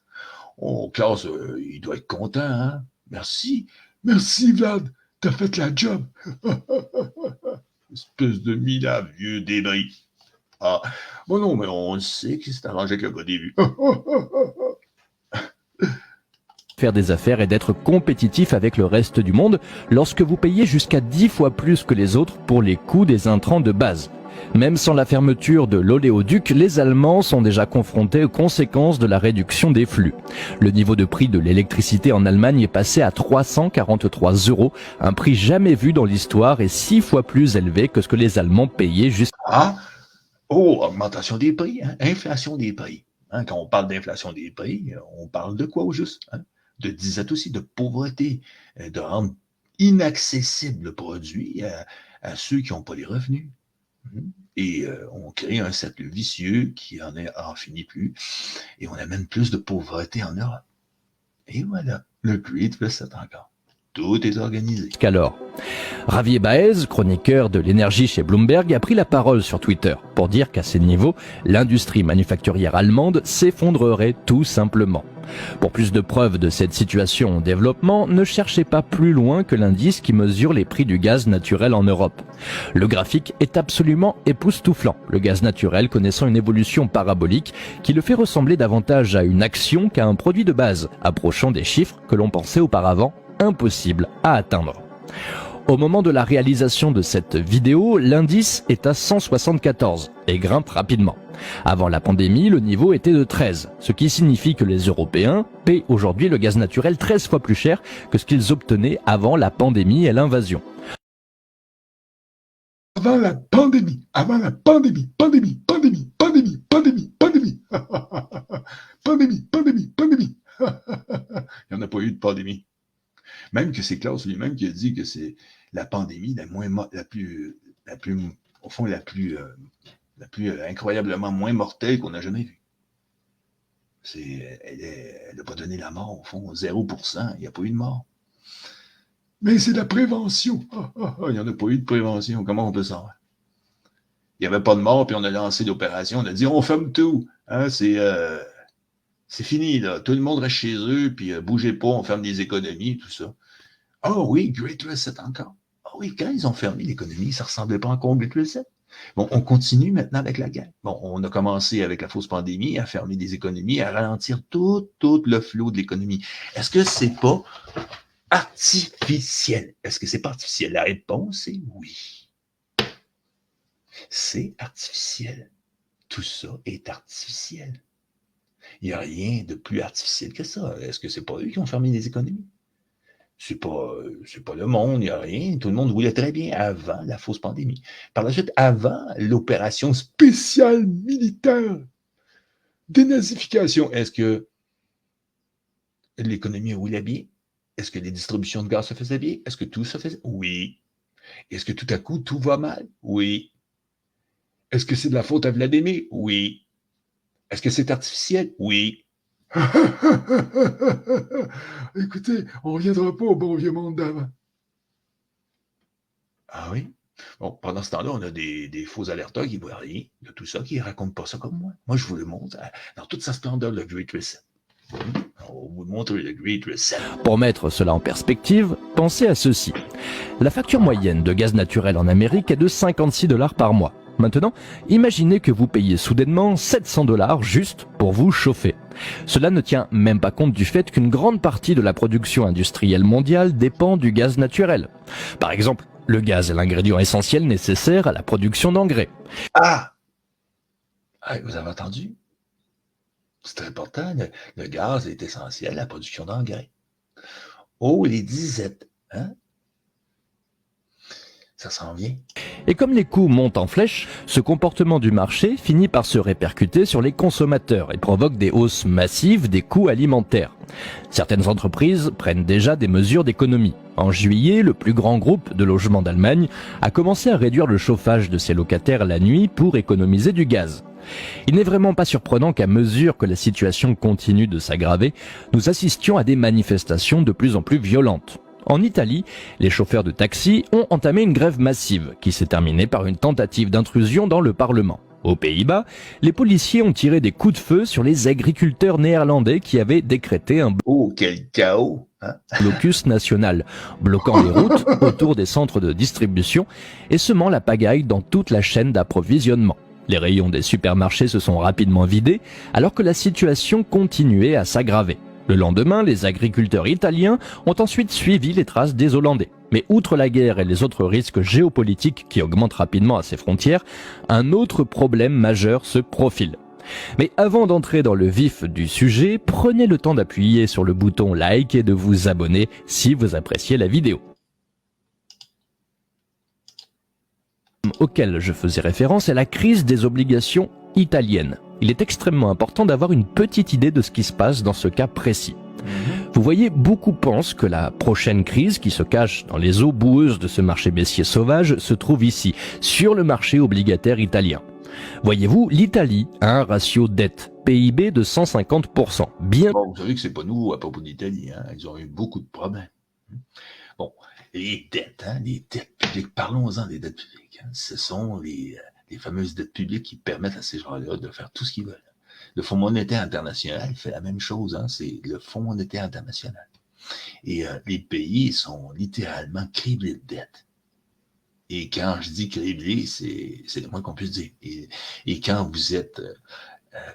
Oh, Klaus, il doit être content, hein? Merci. Merci, Vlad. T'as fait la job. Espèce de minable vieux débris. Ah, bon non, mais on sait qu'il s'est arrangé avec le gars des vues. faire des affaires et d'être compétitif avec le reste du monde lorsque vous payez jusqu'à 10 fois plus que les autres pour les coûts des intrants de base. Même sans la fermeture de l'oléoduc, les Allemands sont déjà confrontés aux conséquences de la réduction des flux. Le niveau de prix de l'électricité en Allemagne est passé à 343 €, un prix jamais vu dans l'histoire et 6 fois plus élevé que ce que les Allemands payaient jusqu'à... Ah! Oh, augmentation des prix, hein? Inflation des prix. Hein? Quand on parle d'inflation des prix, on parle de quoi au juste? Hein? De disette aussi, de pauvreté, de rendre inaccessible le produit à ceux qui n'ont pas les revenus. Et on crée un cercle vicieux qui en finit plus, et on amène plus de pauvreté en Europe. Et voilà, le Great Reset encore. Tout est organisé. Qu'alors, Javier Baez, chroniqueur de l'énergie chez Bloomberg, a pris la parole sur Twitter pour dire qu'à ces niveaux, l'industrie manufacturière allemande s'effondrerait tout simplement. Pour plus de preuves de cette situation en développement, ne cherchez pas plus loin que l'indice qui mesure les prix du gaz naturel en Europe. Le graphique est absolument époustouflant, le gaz naturel connaissant une évolution parabolique qui le fait ressembler davantage à une action qu'à un produit de base, approchant des chiffres que l'on pensait auparavant impossible à atteindre. Au moment de la réalisation de cette vidéo, l'indice est à 174 et grimpe rapidement. Avant la pandémie, le niveau était de 13, ce qui signifie que les Européens paient aujourd'hui le gaz naturel 13 fois plus cher que ce qu'ils obtenaient avant la pandémie et l'invasion. Avant la pandémie. Pandémie. Il n'y en a pas eu de pandémie. Même que c'est Klaus lui-même qui a dit que c'est la pandémie la plus incroyablement moins mortelle qu'on a jamais vue. Elle n'a pas donné la mort, au fond, 0%, il n'y a pas eu de mort. Mais c'est la prévention. Il n'y en a pas eu de prévention, comment on peut savoir? Il n'y avait pas de mort, puis on a lancé l'opération, on a dit on ferme tout. Hein, c'est fini, là. Tout le monde reste chez eux, puis bougez pas, on ferme les économies, tout ça. Ah oui, Great Reset encore. Ah oui, quand ils ont fermé l'économie, ça ressemblait pas encore au Great Reset. Bon, on continue maintenant avec la guerre. Bon, on a commencé avec la fausse pandémie à fermer des économies, à ralentir tout le flot de l'économie. Est-ce que c'est pas artificiel? Est-ce que c'est pas artificiel? La réponse est oui. C'est artificiel. Tout ça est artificiel. Il n'y a rien de plus artificiel que ça. Est-ce que c'est pas eux qui ont fermé les économies? C'est pas le monde, il n'y a rien. Tout le monde roulait très bien avant la fausse pandémie. Par la suite, avant l'opération spéciale militaire dénazification, est-ce que l'économie roulait bien? Est-ce que les distributions de gaz se faisaient bien? Est-ce que tout se faisait? Oui. Est-ce que tout à coup, tout va mal? Oui. Est-ce que c'est de la faute à Vladimir? Oui. Est-ce que c'est artificiel? Oui. Écoutez, on ne reviendra pas au bon vieux monde d'avant. Ah oui? Bon, pendant ce temps-là, on a des faux alerteurs qui ne voient rien de tout ça, qui ne racontent pas ça comme moi. Moi, je vous le montre dans toute sa splendeur, le Great Reset. On vous montre le Great Reset. Pour mettre cela en perspective, pensez à ceci. La facture moyenne de gaz naturel en Amérique est de 56 $ par mois. Maintenant, imaginez que vous payez soudainement 700 $ juste pour vous chauffer. Cela ne tient même pas compte du fait qu'une grande partie de la production industrielle mondiale dépend du gaz naturel. Par exemple, le gaz est l'ingrédient essentiel nécessaire à la production d'engrais. Ah, vous avez entendu? C'est important. Le gaz est essentiel à la production d'engrais. Oh, les disettes, hein? Ça s'en vient. Et comme les coûts montent en flèche, ce comportement du marché finit par se répercuter sur les consommateurs et provoque des hausses massives des coûts alimentaires. Certaines entreprises prennent déjà des mesures d'économie. En juillet, le plus grand groupe de logements d'Allemagne a commencé à réduire le chauffage de ses locataires la nuit pour économiser du gaz. Il n'est vraiment pas surprenant qu'à mesure que la situation continue de s'aggraver, nous assistions à des manifestations de plus en plus violentes. En Italie, les chauffeurs de taxi ont entamé une grève massive qui s'est terminée par une tentative d'intrusion dans le Parlement. Aux Pays-Bas, les policiers ont tiré des coups de feu sur les agriculteurs néerlandais qui avaient décrété un Oh, quel chaos, hein? blocus national, bloquant les routes autour des centres de distribution et semant la pagaille dans toute la chaîne d'approvisionnement. Les rayons des supermarchés se sont rapidement vidés alors que la situation continuait à s'aggraver. Le lendemain, les agriculteurs italiens ont ensuite suivi les traces des Hollandais. Mais outre la guerre et les autres risques géopolitiques qui augmentent rapidement à ces frontières, un autre problème majeur se profile. Mais avant d'entrer dans le vif du sujet, prenez le temps d'appuyer sur le bouton like et de vous abonner si vous appréciez la vidéo. Auquel je faisais référence est la crise des obligations italiennes. Il est extrêmement important d'avoir une petite idée de ce qui se passe dans ce cas précis. Vous voyez, beaucoup pensent que la prochaine crise qui se cache dans les eaux boueuses de ce marché baissier sauvage se trouve ici, sur le marché obligataire italien. Voyez-vous, l'Italie a un ratio dette PIB de 150%. Bien. Bon, vous savez que c'est pas nous à propos d'Italie, hein? Ils ont eu beaucoup de problèmes. Bon, les dettes, hein? Les dettes publiques, parlons-en des dettes publiques. Hein? Ce sont les fameuses dettes publiques qui permettent à ces gens-là de faire tout ce qu'ils veulent. Le Fonds monétaire international fait la même chose, hein? C'est le Fonds monétaire international. Et les pays sont littéralement criblés de dettes. Et quand je dis criblés, c'est le moins qu'on puisse dire. Et quand vous êtes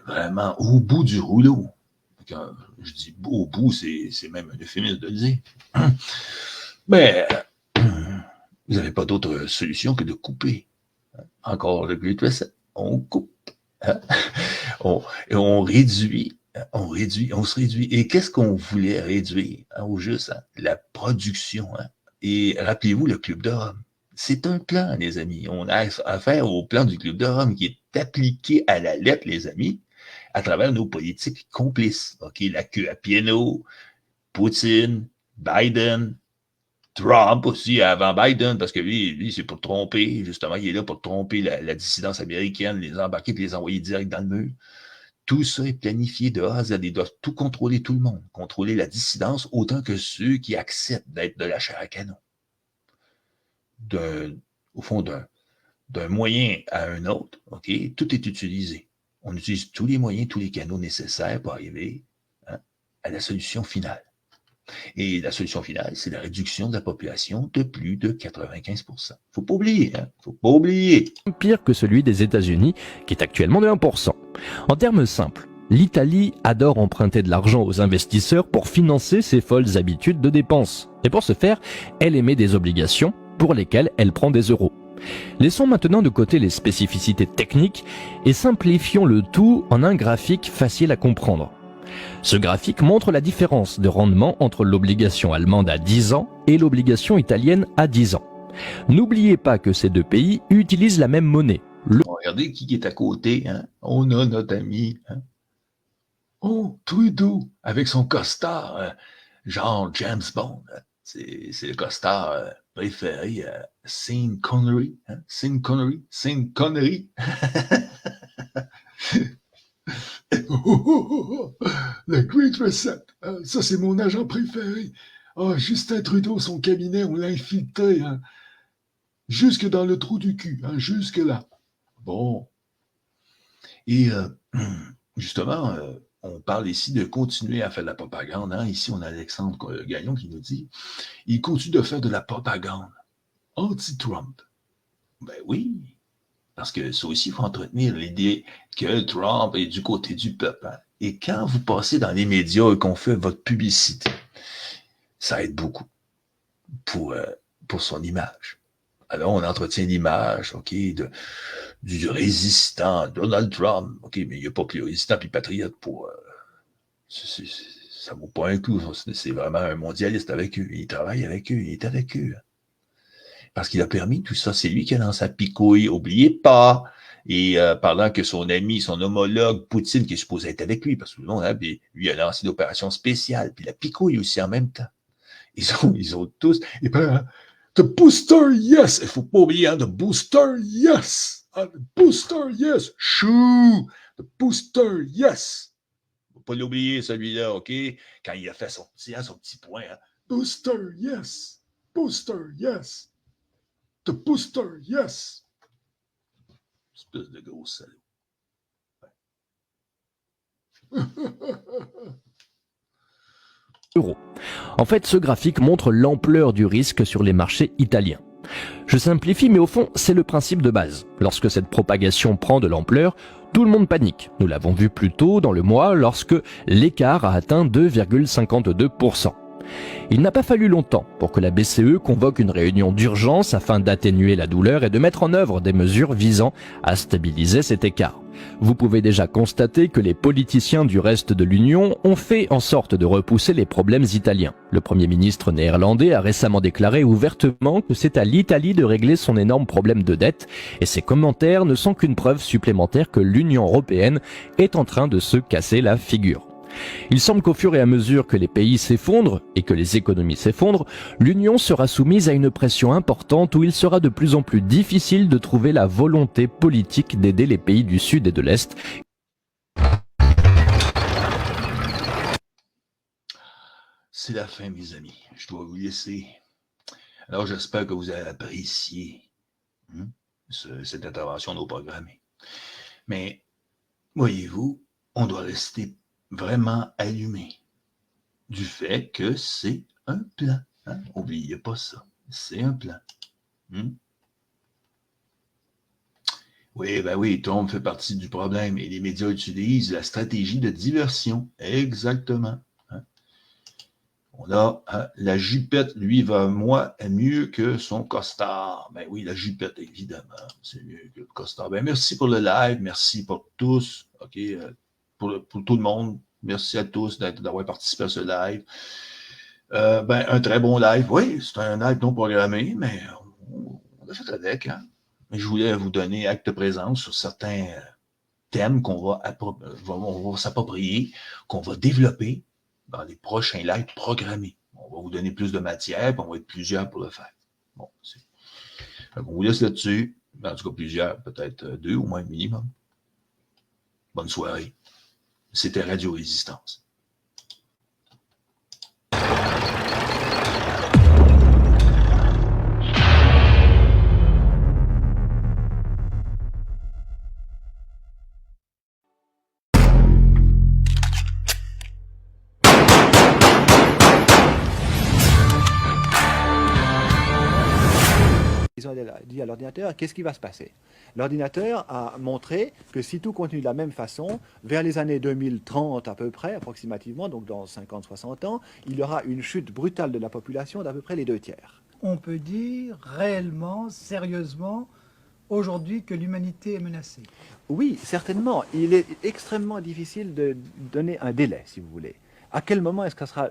vraiment au bout du rouleau, quand je dis au bout, c'est même un euphémisme de le dire, mais vous n'avez pas d'autre solution que de couper. Encore le Great Reset, on coupe. Hein? On se réduit. Et qu'est-ce qu'on voulait réduire, hein, au juste? Hein? La production. Hein? Et rappelez-vous le Club de Rome. C'est un plan, les amis. On a affaire au plan du Club de Rome qui est appliqué à la lettre, les amis, à travers nos politiques complices. OK, la queue à piano, Poutine, Biden, Trump aussi, avant Biden, parce que lui c'est pour tromper, justement, il est là pour tromper la dissidence américaine, les embarquer et les envoyer direct dans le mur. Tout ça est planifié de A à Z. Ils doivent tout contrôler, tout le monde. Contrôler la dissidence autant que ceux qui acceptent d'être de la chair à canon. Au fond, d'un moyen à un autre, OK, tout est utilisé. On utilise tous les moyens, tous les canaux nécessaires pour arriver, hein, à la solution finale. Et la solution finale, c'est la réduction de la population de plus de 95%. Faut pas oublier, hein? Faut pas oublier. Pire que celui des États-Unis, qui est actuellement de 1%. En termes simples, l'Italie adore emprunter de l'argent aux investisseurs pour financer ses folles habitudes de dépenses. Et pour ce faire, elle émet des obligations pour lesquelles elle prend des euros. Laissons maintenant de côté les spécificités techniques et simplifions le tout en un graphique facile à comprendre. Ce graphique montre la différence de rendement entre l'obligation allemande à 10 ans et l'obligation italienne à 10 ans. N'oubliez pas que ces deux pays utilisent la même monnaie. Regardez qui est à côté. Hein? On a notre ami. Hein? Oh, Trudeau, avec son costard, genre James Bond. Hein? C'est le costard préféré à Sean Connery. Hein? Sean Connery. Le Great Reset, ça c'est mon agent préféré. Justin Trudeau, son cabinet, on l'a infiltré, hein, jusque dans le trou du cul, hein, jusque là. Bon. Et justement, on parle ici de continuer à faire de la propagande. Hein. Ici, on a Alexandre Gagnon qui nous dit « Il continue de faire de la propagande anti-Trump. » Ben oui. Parce que ça aussi, il faut entretenir l'idée que Trump est du côté du peuple. Hein. Et quand vous passez dans les médias et qu'on fait votre publicité, ça aide beaucoup pour son image. Alors, on entretient l'image, OK, du résistant Donald Trump. OK, mais il n'y a pas que le résistant puis patriote pour... ça vaut pas un coup. C'est vraiment un mondialiste avec eux. Il travaille avec eux. Il est avec eux. Parce qu'il a permis tout ça. C'est lui qui a lancé la picouille. Oubliez pas. Et pendant que son ami, son homologue, Poutine, qui est supposé être avec lui, parce que non, hein, lui a lancé l'opération spéciale, puis la picouille aussi en même temps. Ils ont tous... Et puis, the booster, yes! Il ne faut pas oublier, hein, the booster, yes! The booster, yes! Chou! The booster, yes! Il ne faut pas l'oublier, celui-là, OK? Quand il a fait son petit point, hein. Booster, yes! Booster, yes! The booster, yes! Espèce de gros salaud. Ouais. Euros. En fait, ce graphique montre l'ampleur du risque sur les marchés italiens. Je simplifie, mais au fond, c'est le principe de base. Lorsque cette propagation prend de l'ampleur, tout le monde panique. Nous l'avons vu plus tôt dans le mois lorsque l'écart a atteint 2,52%. Il n'a pas fallu longtemps pour que la BCE convoque une réunion d'urgence afin d'atténuer la douleur et de mettre en œuvre des mesures visant à stabiliser cet écart. Vous pouvez déjà constater que les politiciens du reste de l'Union ont fait en sorte de repousser les problèmes italiens. Le Premier ministre néerlandais a récemment déclaré ouvertement que c'est à l'Italie de régler son énorme problème de dette, et ses commentaires ne sont qu'une preuve supplémentaire que l'Union européenne est en train de se casser la figure. Il semble qu'au fur et à mesure que les pays s'effondrent et que les économies s'effondrent, l'Union sera soumise à une pression importante où il sera de plus en plus difficile de trouver la volonté politique d'aider les pays du Sud et de l'Est. C'est la fin, mes amis. Je dois vous laisser. Alors, j'espère que vous avez apprécié cette intervention non programmée. Mais, voyez-vous, on doit rester vraiment allumé du fait que c'est un plan. Hein? N'oubliez pas ça. C'est un plan. Oui, ben oui, Trump fait partie du problème et les médias utilisent la stratégie de diversion. Exactement. Hein? On a la jupette, lui, va mieux que son costard. Ben oui, la jupette, évidemment, c'est mieux que le costard. Ben merci pour le live, merci pour tous. OK, pour tout le monde. Merci à tous d'avoir participé à ce live. Un très bon live. Oui, c'est un live non programmé, mais on a fait avec. Hein? Mais je voulais vous donner acte de présence sur certains thèmes qu'on va s'approprier, qu'on va développer dans les prochains lives programmés. On va vous donner plus de matière, puis on va être plusieurs pour le faire. Bon, on vous laisse là-dessus. En tout cas, plusieurs, peut-être 2 au moins minimum. Bonne soirée. C'était Radio Résistance. Ils ont dit à l'ordinateur, qu'est-ce qui va se passer? L'ordinateur a montré que si tout continue de la même façon, vers les années 2030 à peu près, approximativement, donc dans 50-60 ans, il y aura une chute brutale de la population d'à peu près les 2/3. On peut dire réellement, sérieusement, aujourd'hui que l'humanité est menacée. Oui, certainement. Il est extrêmement difficile de donner un délai, si vous voulez. À quel moment est-ce que ça sera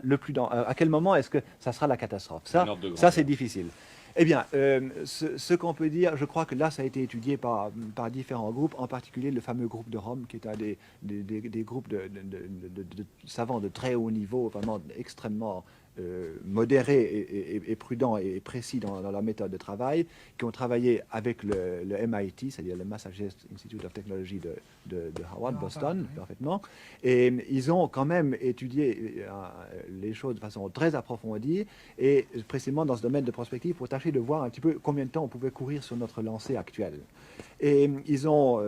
à quel moment est-ce que ça sera la catastrophe? Ça c'est difficile. Eh bien, ce qu'on peut dire, je crois que là, ça a été étudié par différents groupes, en particulier le fameux groupe de Rome, qui est un des groupes de savants de très haut niveau, vraiment extrêmement modérés et prudents et précis dans leur méthode de travail, qui ont travaillé avec le MIT, c'est-à-dire le Massachusetts Institute of Technology de Harvard, Boston, parfaitement. Et ils ont quand même étudié les choses de façon très approfondie, et précisément dans ce domaine de prospective, pour tâcher de voir un petit peu combien de temps on pouvait courir sur notre lancée actuelle. Et ils ont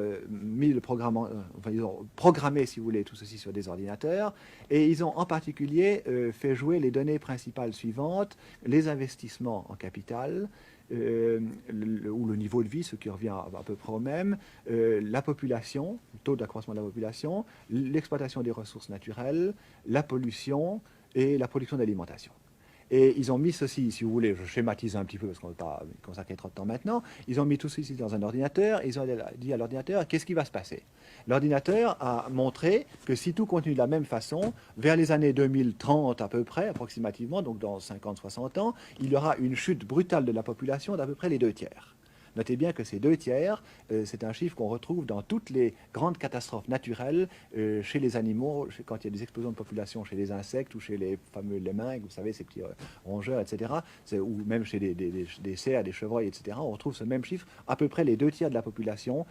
ils ont programmé, si vous voulez, tout ceci sur des ordinateurs, et ils ont en particulier fait jouer les données principales suivantes: les investissements en capital, ou le niveau de vie, ce qui revient à peu près au même, la population, le taux d'accroissement de la population, l'exploitation des ressources naturelles, la pollution et la production d'alimentation. Et ils ont mis ceci, si vous voulez, je schématise un petit peu parce qu'on ne va pas consacrer trop de temps maintenant, ils ont mis tout ceci dans un ordinateur, et ils ont dit à l'ordinateur, qu'est-ce qui va se passer? L'ordinateur a montré que si tout continue de la même façon, vers les années 2030 à peu près, approximativement, donc dans 50-60 ans, il y aura une chute brutale de la population d'à peu près les 2/3. Notez bien que ces 2/3, c'est un chiffre qu'on retrouve dans toutes les grandes catastrophes naturelles chez les animaux, quand il y a des explosions de population chez les insectes ou chez les fameux lemmings, vous savez, ces petits rongeurs, etc., ou même chez des cerfs, des chevreuils, etc., on retrouve ce même chiffre. À peu près les 2/3 de la population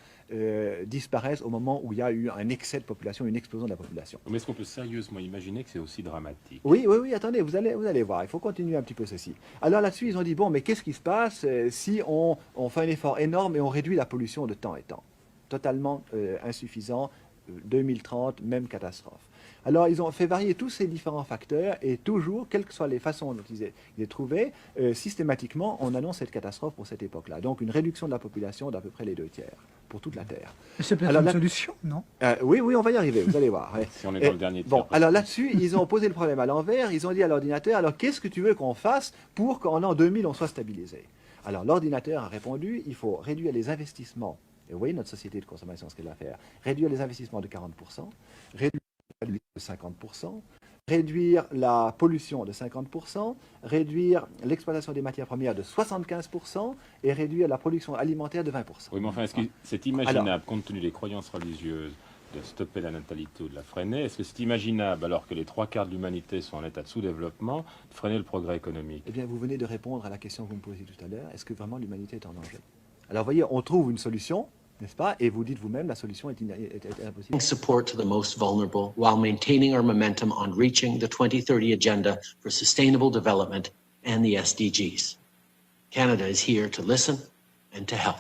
disparaissent au moment où il y a eu un excès de population, une explosion de la population. Mais est-ce qu'on peut sérieusement imaginer que c'est aussi dramatique? Oui, attendez, vous allez voir, il faut continuer un petit peu ceci. Alors là-dessus, ils ont dit, bon, mais qu'est-ce qui se passe si on fait un effort énorme et on réduit la pollution de temps et temps? Totalement insuffisant, 2030, même catastrophe. Alors, ils ont fait varier tous ces différents facteurs et toujours, quelles que soient les façons dont ils aient trouvé, systématiquement, on annonce cette catastrophe pour cette époque-là. Donc, une réduction de la population d'à peu près les 2/3 pour toute la Terre. C'est peut-être une solution, non? Oui, on va y arriver, vous allez voir. Ouais. Si on est dans le dernier Bon, alors là-dessus, ils ont posé le problème à l'envers. Ils ont dit à l'ordinateur, alors qu'est-ce que tu veux qu'on fasse pour qu'en l'an 2000, on soit stabilisé? Alors, l'ordinateur a répondu, il faut réduire les investissements. Et vous voyez notre société de consommation, ce qu'elle va faire. Réduire les investissements de 40%, réduire de 50%, réduire la pollution de 50%, réduire l'exploitation des matières premières de 75% et réduire la production alimentaire de 20%. Oui, mais enfin, est-ce que c'est imaginable, compte tenu des croyances religieuses, de stopper la natalité ou de la freiner? Est-ce que c'est imaginable, alors que les 3/4 de l'humanité sont en état de sous-développement, de freiner le progrès économique? Eh bien, vous venez de répondre à la question que vous me posiez tout à l'heure. Est-ce que vraiment l'humanité est en danger? Alors, vous voyez, on trouve une solution, n'est-ce pas? Et vous dites vous-même, la solution est impossible. Support to the most vulnerable while maintaining our momentum on reaching the 2030 Agenda for Sustainable Development and the SDGs. Canada is here to listen and to help.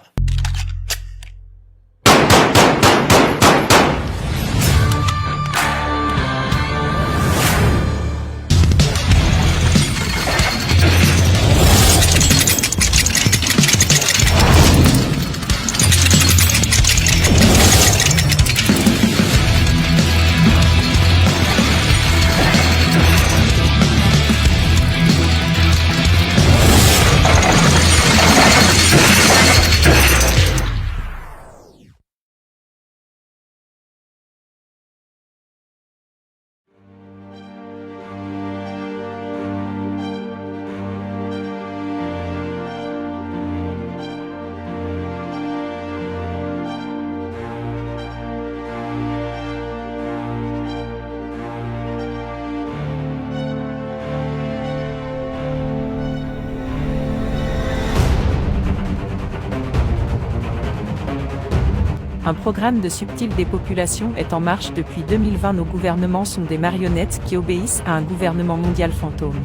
Un programme de subtil dépopulation est en marche depuis 2020. Nos gouvernements sont des marionnettes qui obéissent à un gouvernement mondial fantôme.